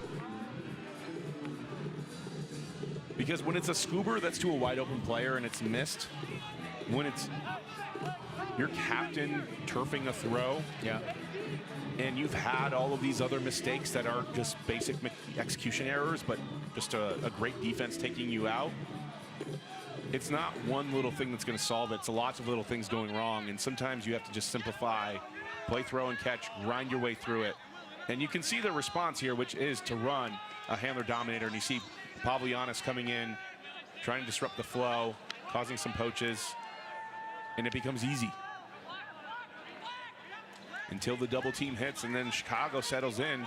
Because when it's a scoober that's to a wide open player and it's missed, when it's your captain turfing a throw, and you've had all of these other mistakes that are just basic execution errors, but just a great defense taking you out, it's not one little thing that's going to solve it. It's lots of little things going wrong, and sometimes you have to just simplify, play throw and catch, grind your way through it. And you can see the response here, which is to run a handler dominator, and you see Pavlianis coming in, trying to disrupt the flow, causing some poaches, and it becomes easy until the double team hits, and then Chicago settles in.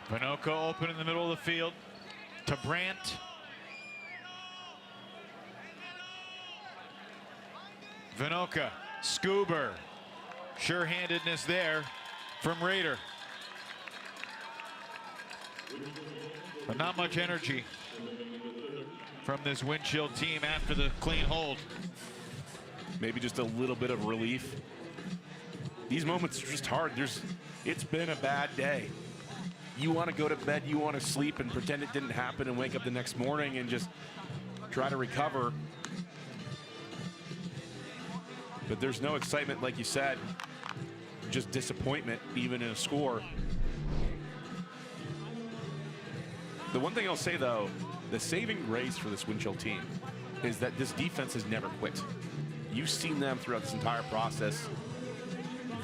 Vinoka open in the middle of the field to Brandt. Vinoka, Scuber. Sure-handedness there from Rader. But not much energy from this Windchill team after the clean hold. Maybe just a little bit of relief. These moments are just hard. It's been a bad day. You want to go to bed, you want to sleep and pretend it didn't happen and wake up the next morning and just try to recover. But there's no excitement, like you said, just disappointment, even in a score. The one thing I'll say, though, the saving grace for this Windchill team is that this defense has never quit. You've seen them throughout this entire process.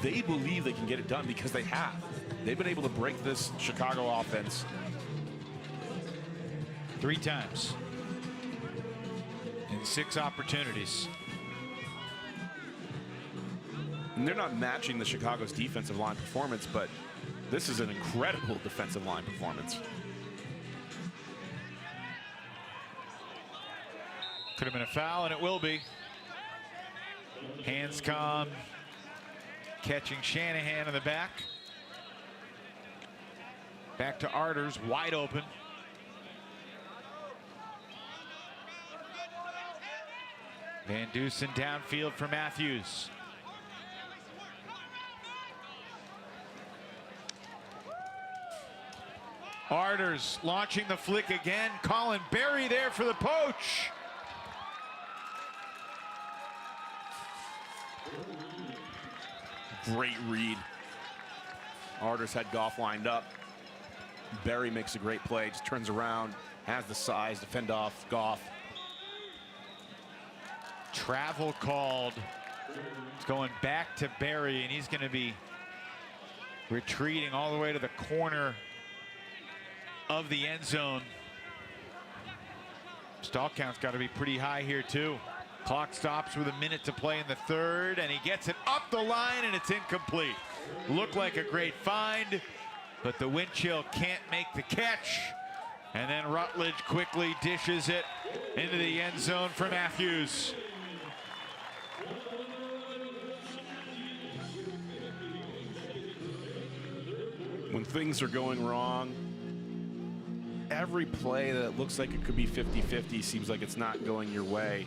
They believe they can get it done because they have. They've been able to break this Chicago offense 3 times in 6 opportunities. And they're not matching the Chicago's defensive line performance, but this is an incredible defensive line performance. Could have been a foul, and it will be. Hanscom catching Shanahan in the back. Back to Arders, wide open. Van Dusen downfield for Matthews. Arders launching the flick again. Colin Berry there for the poach. Great read. Arders had Goff lined up. Berry makes a great play, just turns around, has the size to fend off Goff. Travel called. It's going back to Berry, and he's going to be retreating all the way to the corner of the end zone. Stall count's got to be pretty high here, too. Clock stops with a minute to play in the third, and he gets it up the line, and it's incomplete. Looked like a great find, but the Windchill can't make the catch. And then Rutledge quickly dishes it into the end zone for Matthews. When things are going wrong, every play that looks like it could be 50-50 seems like it's not going your way.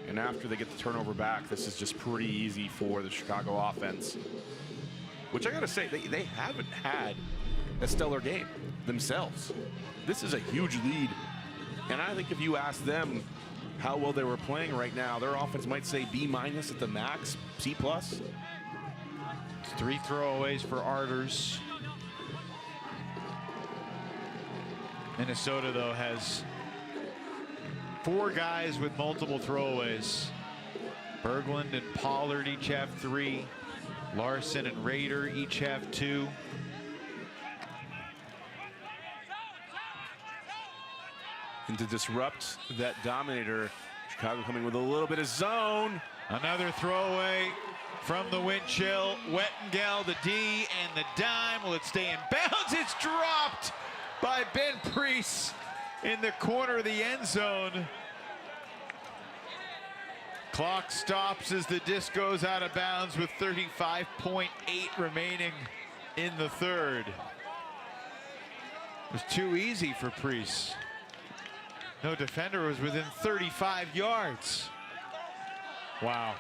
And after they get the turnover back, this is just pretty easy for the Chicago offense. Which I gotta say, they haven't had a stellar game themselves. This is a huge lead. And I think if you ask them how well they were playing right now, their offense might say B- at the max, C+. 3 throwaways for Arders. Minnesota, though, has 4 guys with multiple throwaways. Berglund and Pollard each have 3. Larson and Rader each have 2. And to disrupt that dominator, Chicago coming with a little bit of zone. Another throwaway from the Windchill. Wettengel, the D, and the dime. Will it stay in bounds? It's dropped by Ben Priest in the corner of the end zone. Clock stops as the disc goes out of bounds with 35.8 remaining in the third. It was too easy for Priest. No defender was within 35 yards. Wow.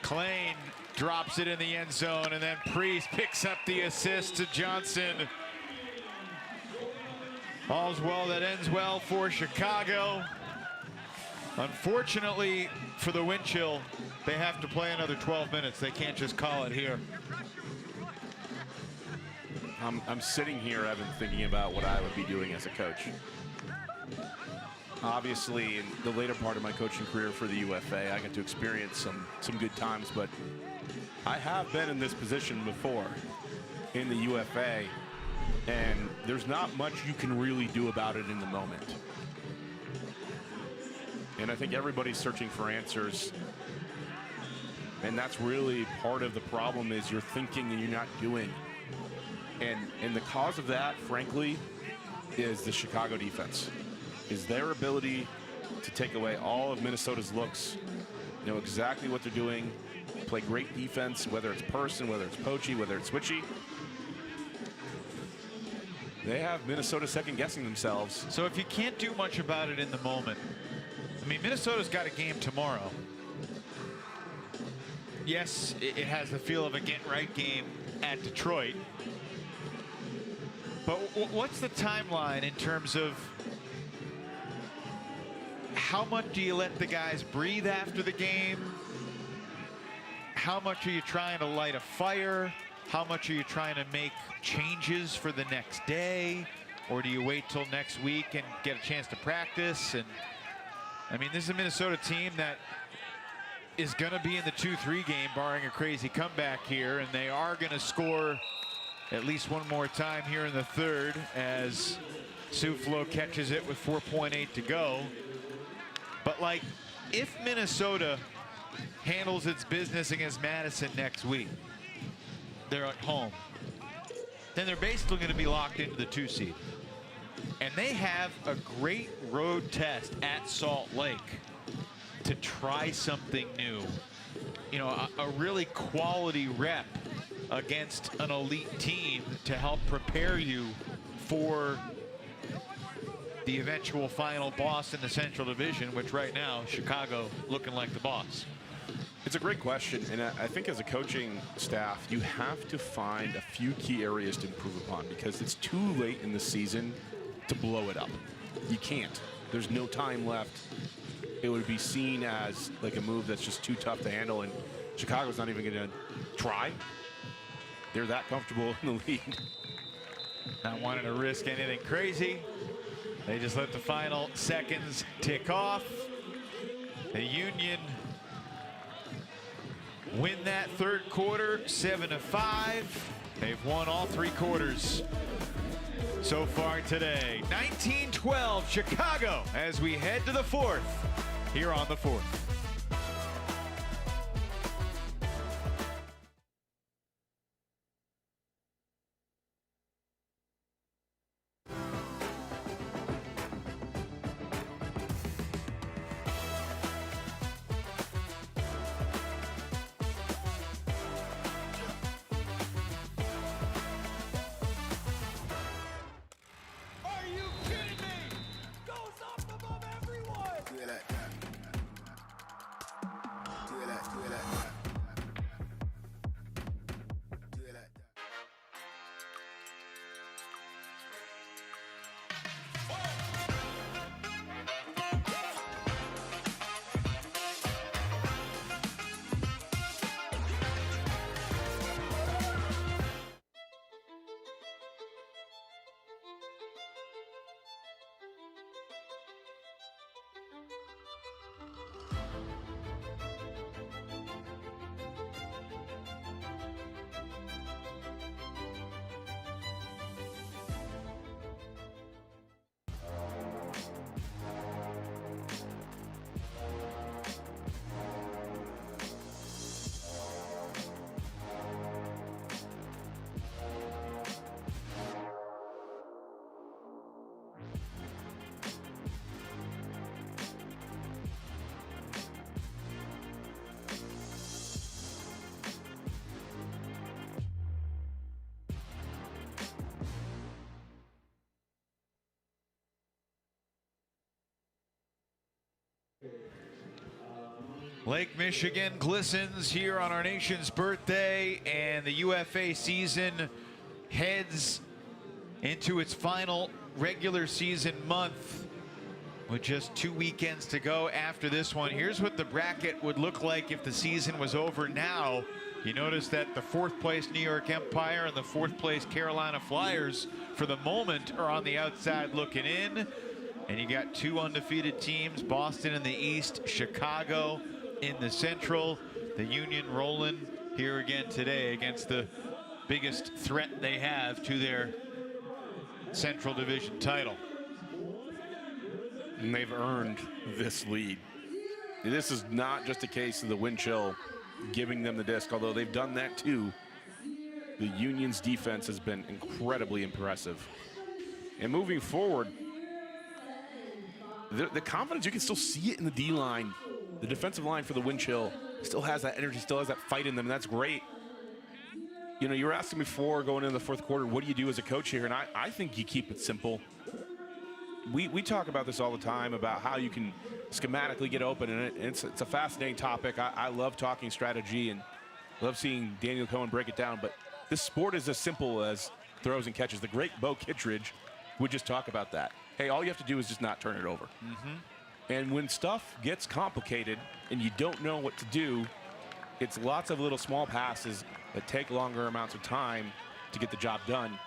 Klain drops it in the end zone, and then Priest picks up the assist to Johnson. All's well that ends well for Chicago. Unfortunately for the Windchill, they have to play another 12 minutes. They can't just call it here. I'm sitting here, Evan, thinking about what I would be doing as a coach. Obviously, in the later part of my coaching career for the UFA, I got to experience some good times, but I have been in this position before in the UFA, and there's not much you can really do about it in the moment. And I think everybody's searching for answers, and that's really part of the problem, is you're thinking and you're not doing. And the cause of that, frankly, is the Chicago defense. Is their ability to take away all of Minnesota's looks, know exactly what they're doing, play great defense, whether it's person, whether it's poachy, whether it's switchy. They have Minnesota second-guessing themselves. So if you can't do much about it in the moment, I mean, Minnesota's got a game tomorrow. Yes, it has the feel of a get-right game at Detroit. But what's the timeline in terms of how much do you let the guys breathe after the game? How much are you trying to light a fire? How much are you trying to make changes for the next day? Or do you wait till next week and get a chance to practice? And I mean, this is a Minnesota team that is going to be in the 2-3 game, barring a crazy comeback here, and they are going to score at least one more time here in the third as Soufflot catches it with 4.8 to go. But like, if Minnesota handles its business against Madison next week, they're at home, then they're basically going to be locked into the 2 seed. And they have a great road test at Salt Lake to try something new. You know, a really quality rep against an elite team to help prepare you for the eventual final boss in the Central Division, which right now, Chicago looking like the boss. It's a great question, and I think as a coaching staff, you have to find a few key areas to improve upon, because it's too late in the season to blow it up. You can't. There's no time left. It would be seen as like a move that's just too tough to handle, and Chicago's not even going to try. They're that comfortable in the lead. Not wanting to risk anything crazy. They just let the final seconds tick off. The Union win that third quarter, 7-5. They've won all 3 quarters so far today. 19-12 Chicago as we head to the 4th here on the 4th. Are you kidding me? Goes up above everyone. Lake Michigan glistens here on our nation's birthday, and the UFA season heads into its final regular season month with just 2 weekends to go after this one. Here's what the bracket would look like if the season was over now. You notice that the 4th place New York Empire and the 4th place Carolina Flyers for the moment are on the outside looking in. And you got 2 undefeated teams, Boston in the East, Chicago in the Central. The Union rolling here again today against the biggest threat they have to their Central Division title. And they've earned this lead. This is not just a case of the Windchill giving them the disc, although they've done that too. The Union's defense has been incredibly impressive. And moving forward, the confidence, you can still see it in the D-line. The defensive line for the Windchill still has that energy, still has that fight in them, and that's great. You know, you were asking before going into the 4th quarter, what do you do as a coach here? And I think you keep it simple. We talk about this all the time, about how you can schematically get open, and it's a fascinating topic. I love talking strategy and love seeing Daniel Cohen break it down, but this sport is as simple as throws and catches. The great Bo Kittredge would just talk about that. Hey, all you have to do is just not turn it over. And when stuff gets complicated and you don't know what to do, it's lots of little small passes that take longer amounts of time to get the job done.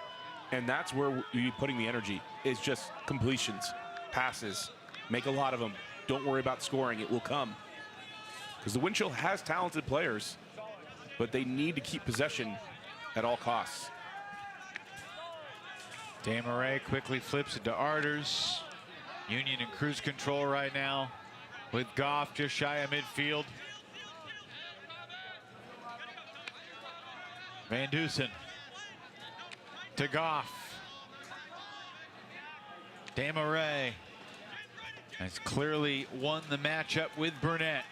And that's where you're putting the energy, is just completions, passes, make a lot of them. Don't worry about scoring, it will come. Because the Windchill has talented players, but they need to keep possession at all costs. Dan Marray quickly flips it to Arters. Union in cruise control right now with Goff just shy of midfield. Van Dusen to Goff. Dan Marray has clearly won the matchup with Burnett.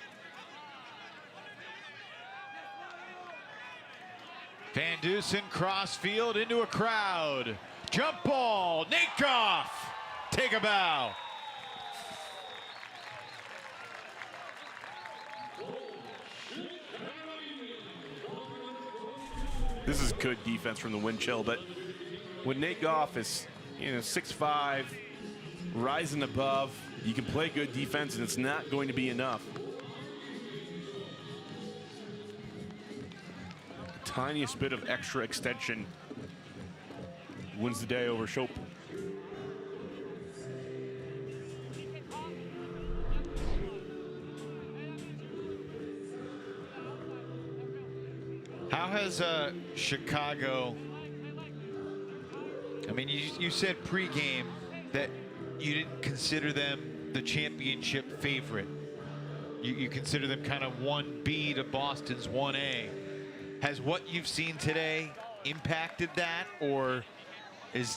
Van Dusen crossfield into a crowd. Jump ball, Nate Goff, take a bow. This is good defense from the Windchill, but when Nate Goff is, 6'5", rising above, you can play good defense and it's not going to be enough. The tiniest bit of extra extension wins the day over Shope. How has Chicago, I mean, you said pregame that you didn't consider them the championship favorite. You consider them kind of 1B to Boston's 1A. Has what you've seen today impacted that, or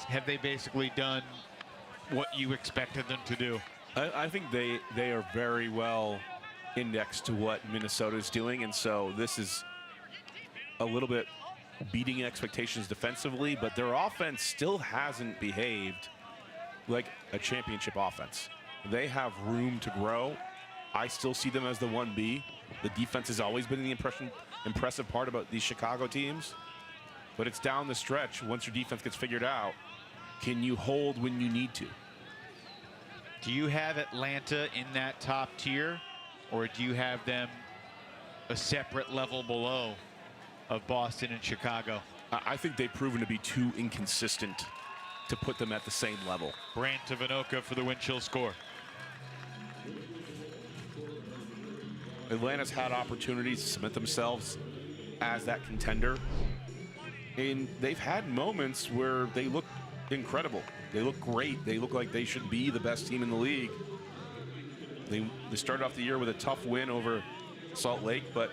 have they basically done what you expected them to do? I think they are very well indexed to what Minnesota is doing, and so this is a little bit beating expectations defensively, but their offense still hasn't behaved like a championship offense. They have room to grow. I still see them as the 1B. The defense has always been the impressive part about these Chicago teams, but it's down the stretch. Once your defense gets figured out, can you hold when you need to? Do you have Atlanta in that top tier, or do you have them a separate level below of Boston and Chicago? I think they've proven to be too inconsistent to put them at the same level. Brandt to Vinoka for the Windchill score. Atlanta's had opportunities to cement themselves as that contender, and they've had moments where they look incredible. They look great. They look like they should be the best team in the league. They started off the year with a tough win over Salt Lake, but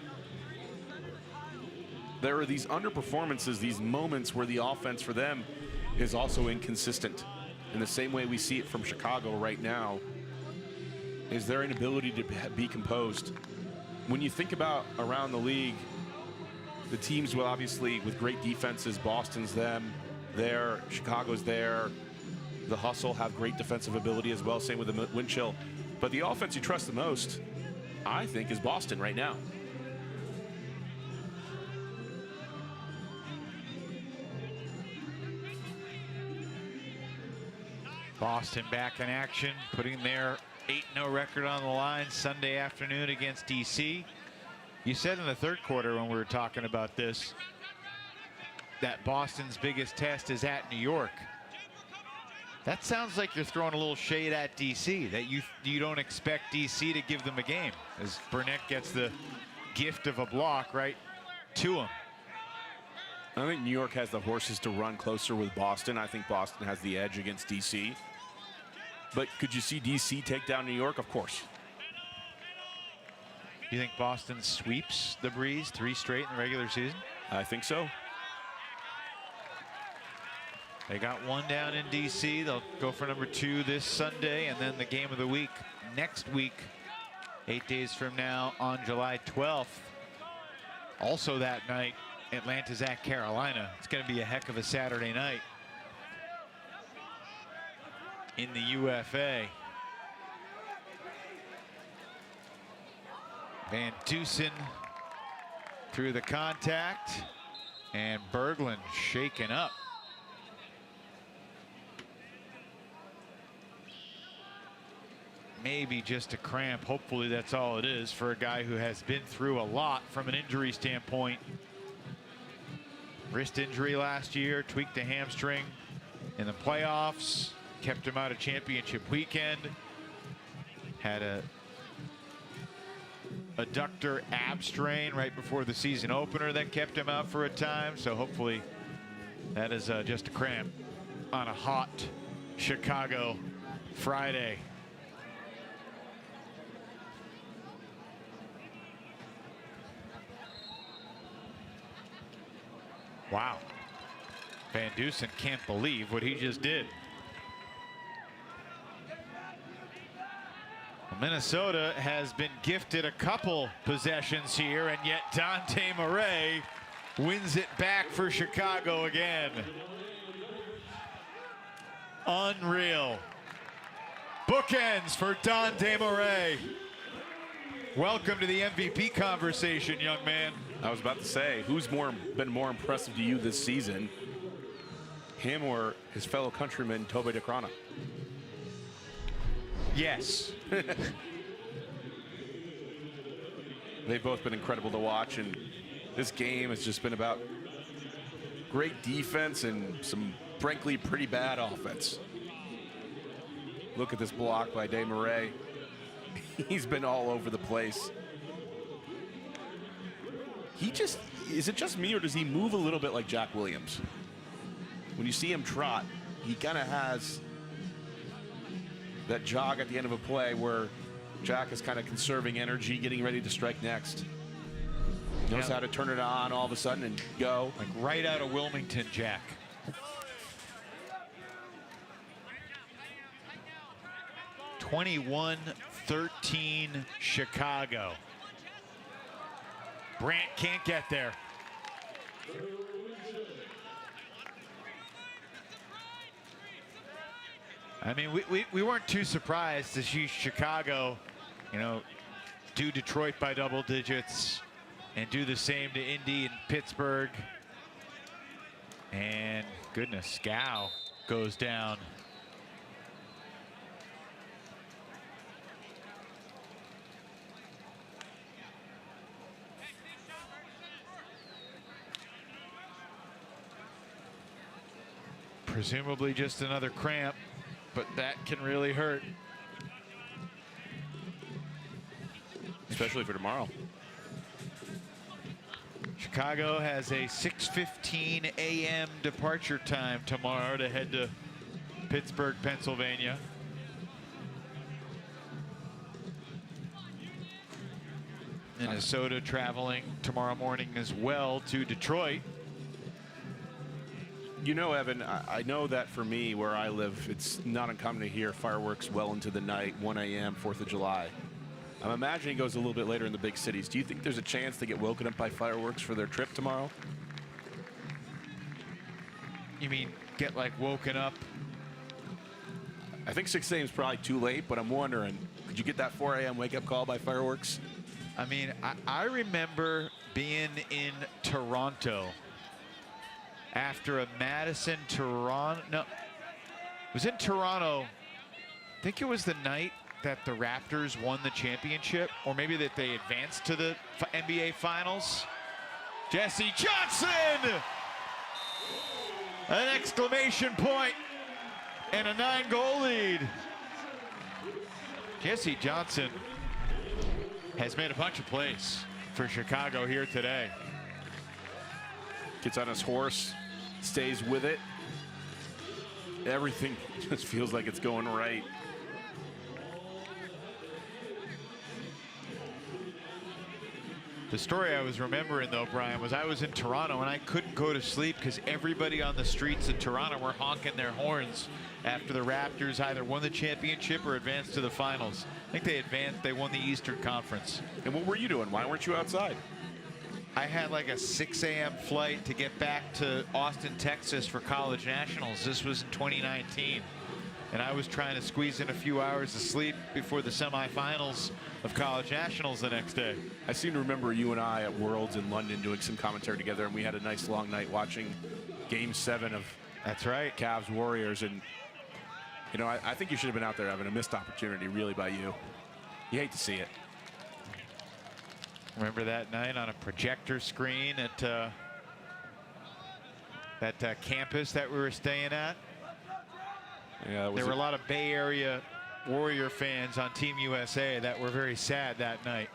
there are these underperformances, these moments where the offense for them is also inconsistent. In the same way we see it from Chicago right now, is their inability to be composed. When you think about around the league, the teams will obviously with great defenses, Boston's them, there, Chicago's there. The Hustle have great defensive ability as well, same with the Windchill. But the offense you trust the most I think, is Boston right now. Boston back in action, putting their 8-0 record on the line Sunday afternoon against DC. You said in the third quarter when we were talking about this that Boston's biggest test is at New York. That sounds like you're throwing a little shade at DC, that you don't expect DC to give them a game, as Burnett gets the gift of a block right to him. I think New York has the horses to run closer with Boston. I think Boston has the edge against DC. But could you see DC take down New York? Of course. You think Boston sweeps the Breeze 3 straight in the regular season? I think so. They got 1 down in DC. They'll go for number 2 this Sunday, and then the game of the week next week, 8 days from now on July 12th. Also that night, Atlanta's at Carolina. It's going to be a heck of a Saturday night in the UFA. Van Dusen through the contact, and Berglund shaken up. Maybe just a cramp. Hopefully that's all it is for a guy who has been through a lot from an injury standpoint. Wrist injury last year, tweaked a hamstring in the playoffs, kept him out of championship weekend. Had a adductor ab strain right before the season opener that kept him out for a time. So hopefully that is just a cramp on a hot Chicago Friday. Wow. Van Dusen can't believe what he just did. Minnesota has been gifted a couple possessions here, and yet Dante Marray wins it back for Chicago again. Unreal. Bookends for Dante Marray. Welcome to the MVP conversation, young man. I was about to say, who's been more impressive to you this season? Him or his fellow countryman, Tobe DeCrana? Yes. They've both been incredible to watch, and this game has just been about great defense and some, frankly, pretty bad offense. Look at this block by Dante Marray. He's been all over the place. Is it just me, or does he move a little bit like Jack Williams? When you see him trot, he kind of has that jog at the end of a play where Jack is kind of conserving energy, getting ready to strike next. Knows how to turn it on all of a sudden and go. Like right out of Wilmington, Jack. (21-13) Chicago. Brant can't get there. I mean, we weren't too surprised to see Chicago, you know, do Detroit by double digits and do the same to Indy and Pittsburgh. And goodness, Scow goes down. Presumably just another cramp, but that can really hurt. Especially for tomorrow. Chicago has a 6:15 a.m. departure time tomorrow to head to Pittsburgh, Pennsylvania. Minnesota traveling tomorrow morning as well to Detroit. You know, Evan, I know that for me, where I live, it's not uncommon to hear fireworks well into the night, 1 a.m., 4th of July. I'm imagining it goes a little bit later in the big cities. Do you think there's a chance they get woken up by fireworks for their trip tomorrow? You mean get like woken up? I think 6 a.m. is probably too late, but I'm wondering, could you get that 4 a.m. wake-up call by fireworks? I mean, I remember being in Toronto after a Madison Toronto. No, it was in Toronto. I think it was the night that the Raptors won the championship, or maybe that they advanced to the NBA Finals. Jesse Johnson! An exclamation point and a 9-goal lead. Jesse Johnson has made a bunch of plays for Chicago here today. Gets on his horse, stays with it. Everything just feels like it's going right. The story I was remembering, though, Brian, was I was in Toronto and I couldn't go to sleep because everybody on the streets of Toronto were honking their horns after the Raptors either won the championship or advanced to the finals. I think they advanced, they won the Eastern Conference. And what were you doing? Why weren't you outside? I had like a 6 a.m. flight to get back to Austin, Texas for college nationals. This was in 2019. And I was trying to squeeze in a few hours of sleep before the semifinals of college nationals the next day. I seem to remember you and I at Worlds in London doing some commentary together, and we had a nice long night watching Game 7 of That's right. Cavs Warriors. And you know, I think you should have been out there, having a missed opportunity really by you. You hate to see it. Remember that night on a projector screen at that campus that we were staying at? Yeah, there were a lot of Bay Area Warrior fans on Team USA that were very sad that night.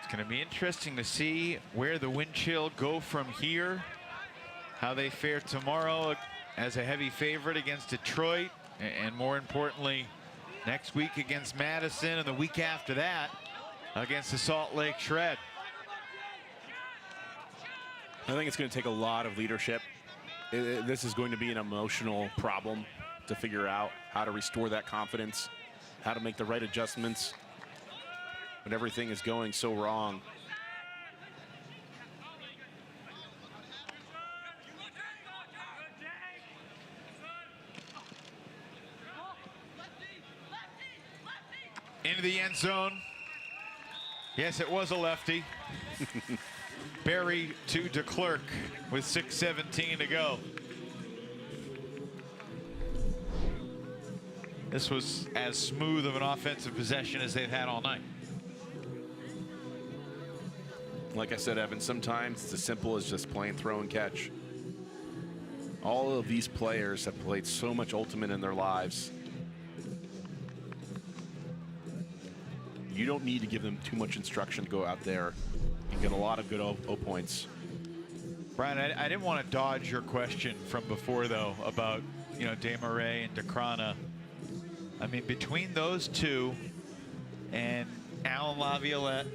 It's going to be interesting to see where the Windchill go from here, how they fare tomorrow as a heavy favorite against Detroit, and more importantly, next week against Madison, and the week after that against the Salt Lake Shred. I think it's going to take a lot of leadership. This is going to be an emotional problem to figure out how to restore that confidence, how to make the right adjustments when everything is going so wrong. Into the end zone. Yes, it was a lefty. Barry to DeClercq with 6:17 to go. This was as smooth of an offensive possession as they've had all night. Like I said, Evan, sometimes it's as simple as just playing throw and catch. All of these players have played so much ultimate in their lives. You don't need to give them too much instruction to go out there and get a lot of good O points. Brian, I didn't want to dodge your question from before, though, about, you know, Marray and DeCrana. I mean, between those two and Alan Laviolette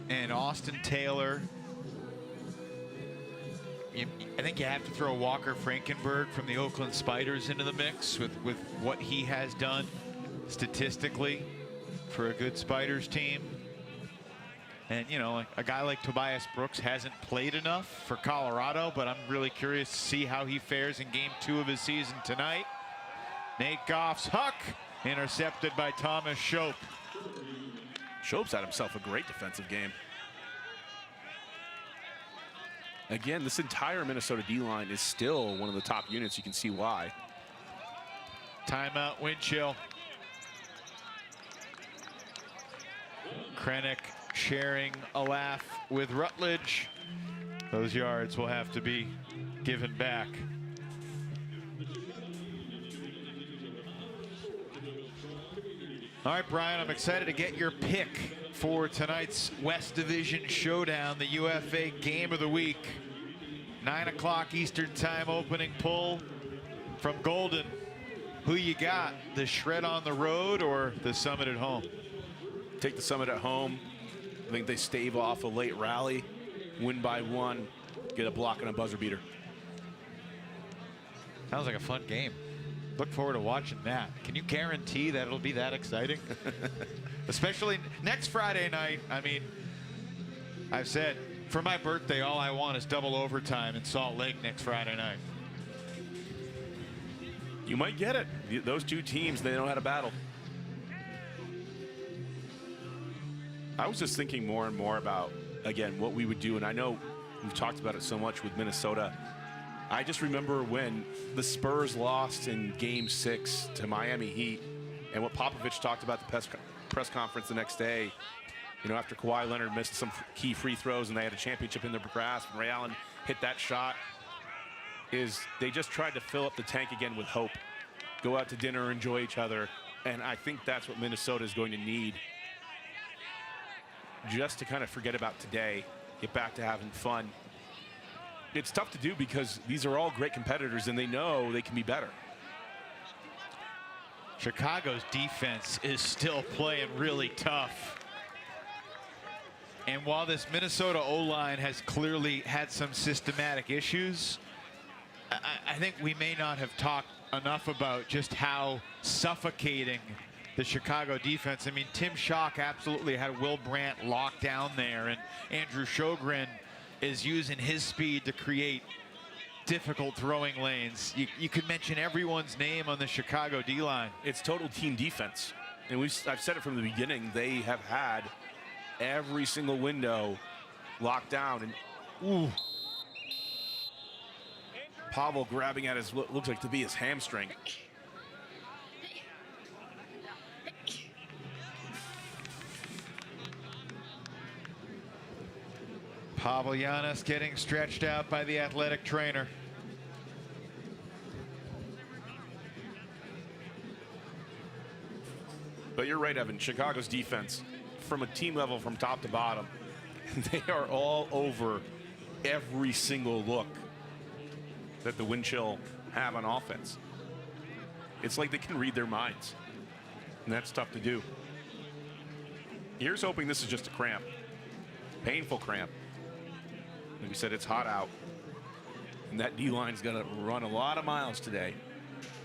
and Austin Taylor, I think you have to throw Walker Frankenberg from the Oakland Spiders into the mix with what he has done statistically for a good Spiders team. And, you know, a guy like Tobias Brooks hasn't played enough for Colorado, but I'm really curious to see how he fares in Game 2 of his season tonight. Nate Goff's huck intercepted by Thomas Shope. Shope's had himself a great defensive game. Again, this entire Minnesota D-line is still one of the top units. You can see why. Timeout, Windchill. Krennic sharing a laugh with Rutledge. Those yards will have to be given back. All right, Brian, I'm excited to get your pick for tonight's West Division Showdown, the UFA Game of the Week. 9 o'clock Eastern Time opening pull from Golden. Who you got, the Shred on the road or the Summit at home? Take the Summit at home. I think they stave off a late rally, win by 1, get a block and a buzzer beater. Sounds like a fun game. Look forward to watching that. Can you guarantee that it'll be that exciting? Especially next Friday night. I mean, I've said For my birthday, all I want is double overtime in Salt Lake next Friday night. You might get it. Those two teams, they know how to battle. I was just thinking more and more about, again, what we would do, and I know we've talked about it so much with Minnesota. I just remember when the Spurs lost in Game 6 to Miami Heat, and what Popovich talked about the press conference the next day, you know, after Kawhi Leonard missed some key free throws and they had a championship in their grasp, and Ray Allen hit that shot, is they just tried to fill up the tank again with hope. Go out to dinner, enjoy each other, and I think that's what Minnesota is going to need, just to kind of forget about today, get back to having fun. It's tough to do because these are all great competitors and they know they can be better. Chicago's defense is still playing really tough. And while this Minnesota O-line has clearly had some systematic issues, I think we may not have talked enough about just how suffocating the Chicago defense. I mean, Tim Schock absolutely had Will Brandt locked down there, and Andrew Sjogren is using his speed to create difficult throwing lanes. You could mention everyone's name on the Chicago D-line. It's total team defense. And I've said it from the beginning, they have had every single window locked down. And ooh, Pavel grabbing at his, what looks like to be his hamstring. Pavlianis getting stretched out by the athletic trainer. But you're right, Evan. Chicago's defense, from a team level, from top to bottom, they are all over every single look that the Windchill have on offense. It's like they can read their minds, and that's tough to do. Here's hoping this is just a cramp, painful cramp. Like we said, it's hot out, and that D-line's going to run a lot of miles today.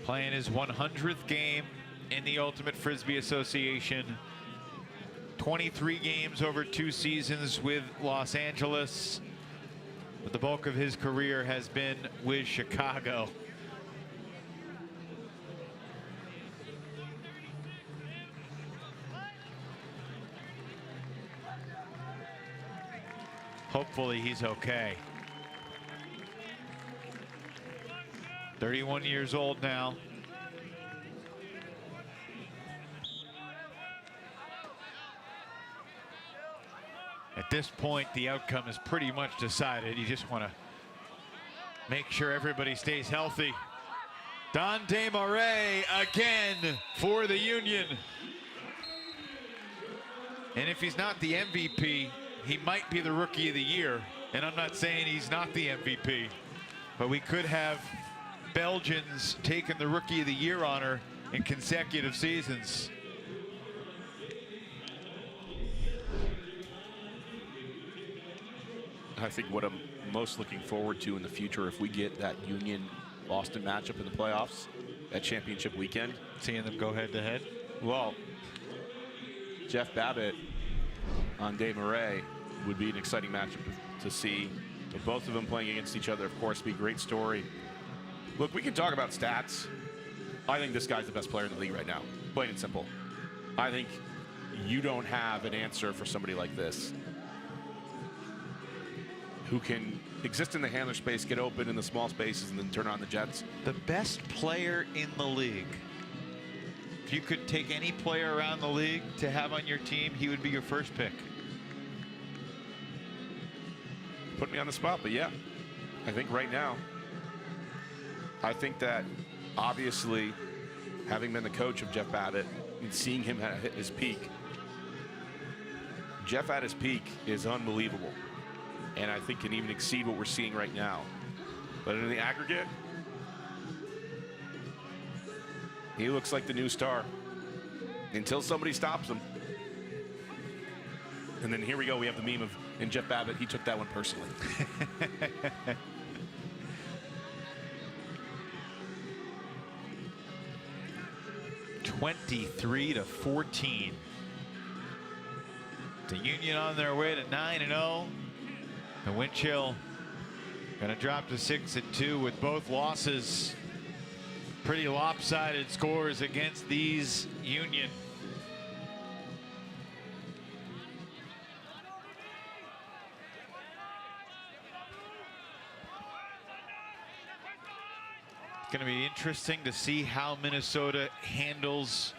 Playing his 100th game in the Ultimate Frisbee Association. 23 games over 2 seasons with Los Angeles, but the bulk of his career has been with Chicago. Hopefully he's okay. 31 years old now. At this point, the outcome is pretty much decided. You just want to make sure everybody stays healthy. Dante Marray again for the Union. And if he's not the MVP, he might be the Rookie of the Year. And I'm not saying he's not the MVP, but we could have Belgians taking the Rookie of the Year honor in consecutive seasons. I think what I'm most looking forward to in the future, if we get that Union-Boston matchup in the playoffs, that championship weekend. Seeing them go head-to-head? Well, Jeff Babbitt on Dave Marray would be an exciting matchup to see. But both of them playing against each other, of course, be a great story. Look, we can talk about stats. I think this guy's the best player in the league right now, plain and simple. I think you don't have an answer for somebody like this, who can exist in the handler space, get open in the small spaces, and then turn on the jets. The best player in the league. If you could take any player around the league to have on your team, he would be your first pick. Put me on the spot, but yeah, I think right now, I think that obviously having been the coach of Jeff Babbitt and seeing him hit his peak, Jeff at his peak is unbelievable. And I think can even exceed what we're seeing right now. But in the aggregate, he looks like the new star until somebody stops him. And then here we go, we have the meme of, and Jeff Babbitt, he took that one personally. 23-14. The Union on their way to 9-0. The Windchill gonna drop to 6-2 with both losses. Pretty lopsided scores against these Union. It's gonna be interesting to see how Minnesota handles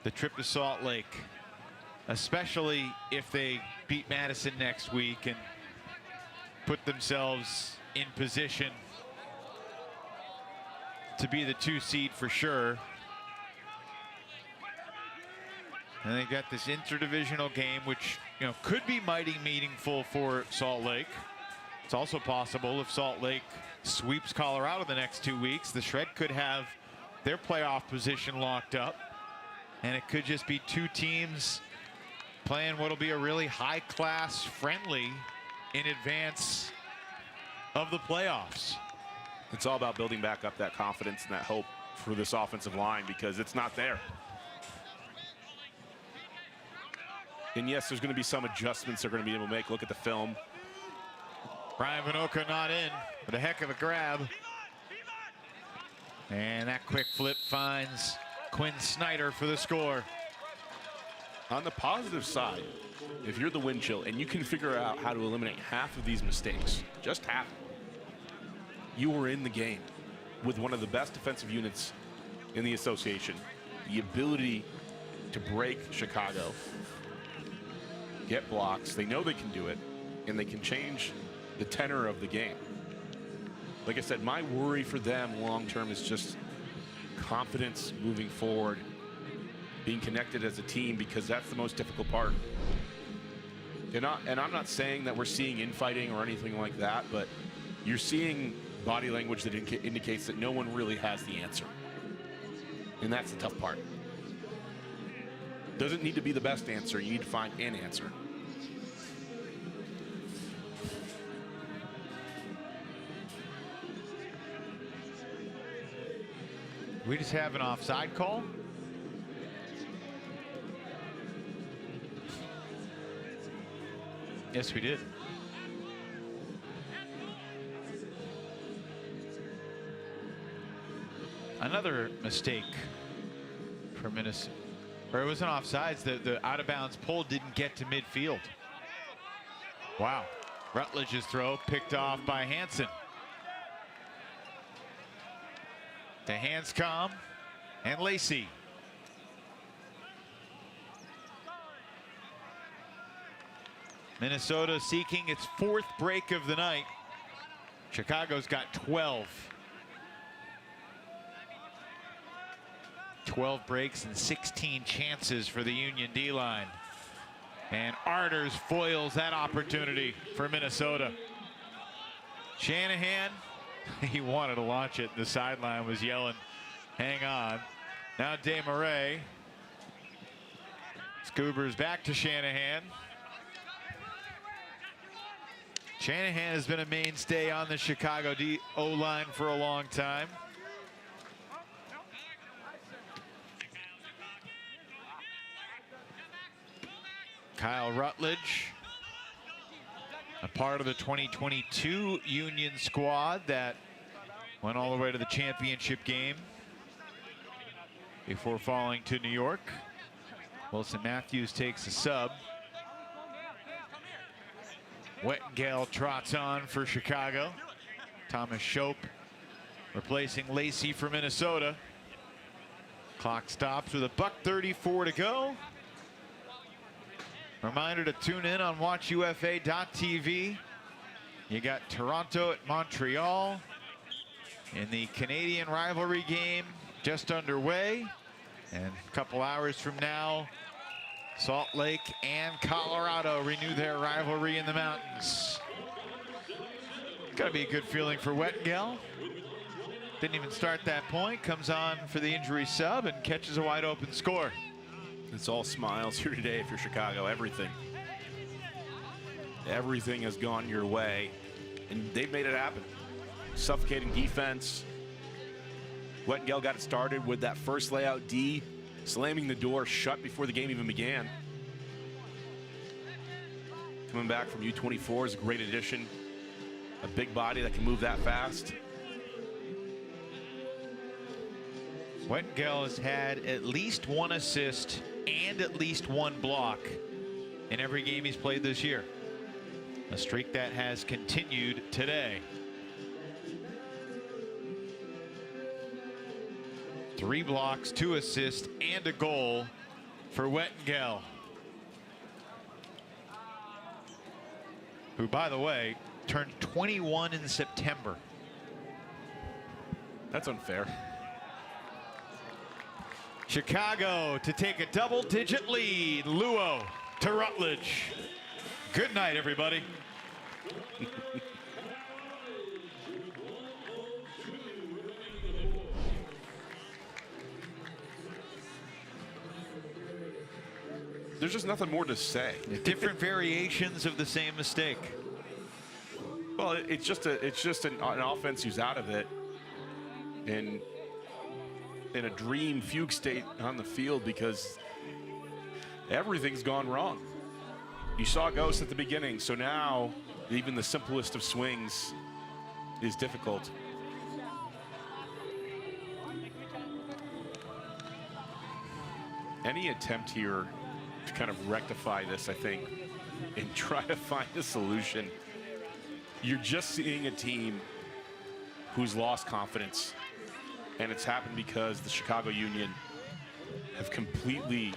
the trip to Salt Lake, especially if they beat Madison next week and put themselves in position to be the 2 seed for sure. And they got this interdivisional game, which could be mighty meaningful for Salt Lake. It's also possible if Salt Lake sweeps Colorado the next 2 weeks, the Shred could have their playoff position locked up, and it could just be 2 teams playing what'll be a really high-class friendly in advance of the playoffs. It's all about building back up that confidence and that hope for this offensive line, because it's not there. And yes, there's going to be some adjustments they're going to be able to make. Look at the film. Brian Vinoka not in, but a heck of a grab. And that quick flip finds Quinn Snyder for the score. On the positive side, if you're the Windchill and you can figure out how to eliminate half of these mistakes, just half, you were in the game with one of the best defensive units in the association. The ability to break Chicago, get blocks, they know they can do it, and they can change the tenor of the game. Like I said, my worry for them long term is just confidence moving forward, being connected as a team, because that's the most difficult part. And I'm not saying that we're seeing infighting or anything like that, but you're seeing body language that indicates that no one really has the answer. And that's the tough part. Doesn't need to be the best answer, you need to find an answer. We just have an offside call. Yes, we did. Another mistake for Minnesota. Or it wasn't offsides. The out of bounds pull didn't get to midfield. Wow. Rutledge's throw picked off by Hansen. To Hanscom and Lacey. Minnesota seeking its 4th break of the night. Chicago's got 12. 12 breaks and 16 chances for the Union D-line. And Arders foils that opportunity for Minnesota. Shanahan, he wanted to launch it. The sideline was yelling, hang on. Now Marray. Scoobers back to Shanahan. Shanahan has been a mainstay on the Chicago O-line for a long time. Kyle Rutledge, a part of the 2022 Union squad that went all the way to the championship game before falling to New York. Wilson Matthews takes a sub. Wettengale trots on for Chicago. Thomas Shope replacing Lacey for Minnesota. Clock stops with $1:34 to go. Reminder to tune in on watchufa.tv. You got Toronto at Montreal in the Canadian rivalry game just underway. And a couple hours from now, Salt Lake and Colorado renew their rivalry in the mountains. Gotta be a good feeling for Wettengale. Didn't even start that point, comes on for the injury sub and catches a wide open score. It's all smiles here today if you're Chicago. Everything has gone your way, and they've made it happen. Suffocating defense. Wettengale got it started with that first layout D, slamming the door shut before the game even began. coming back from U24 is a great addition. A big body that can move that fast. Windchill has had at least 1 assist and at least 1 block in every game he's played this year. A streak that has continued today. 3 blocks, 2 assists, and a goal for Windchill, who, by the way, turned 21 in September. That's unfair. Chicago to take a double-digit lead. Luo to Rutledge. Good night, everybody. There's just nothing more to say. Different variations of the same mistake. Well, it's just an offense who's out of it, and in a dream fugue state on the field because everything's gone wrong. You saw ghosts at the beginning, so now even the simplest of swings is difficult. Any attempt here to kind of rectify this, I think, and try to find a solution, you're just seeing a team who's lost confidence. And it's happened because the Chicago Union have completely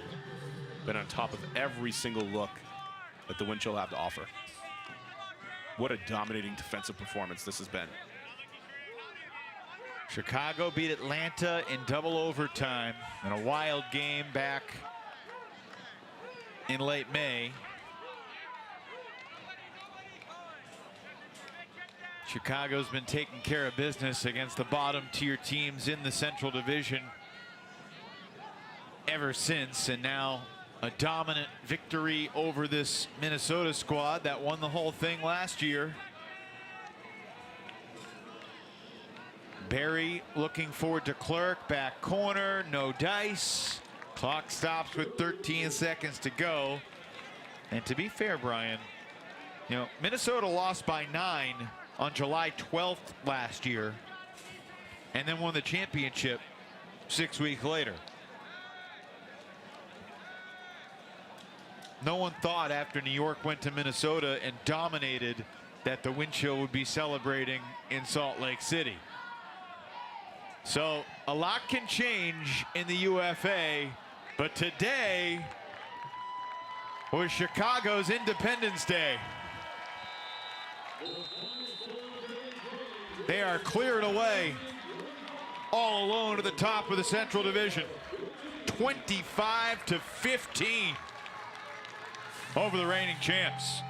been on top of every single look that the Windchill have to offer. What a dominating defensive performance this has been. Chicago beat Atlanta in double overtime in a wild game back in late May. Chicago's been taking care of business against the bottom tier teams in the Central Division ever since, and now a dominant victory over this Minnesota squad that won the whole thing last year. Barry looking forward to Clerk, back corner, no dice. Clock stops with 13 seconds to go. And to be fair, Brian, you know, Minnesota lost by 9 on July 12th last year, and then won the championship 6 weeks later. No one thought after New York went to Minnesota and dominated that the Windchill would be celebrating in Salt Lake City. So a lot can change in the UFA, but today was Chicago's Independence Day. They are cleared away all alone at the top of the Central Division. 25-15 over the reigning champs.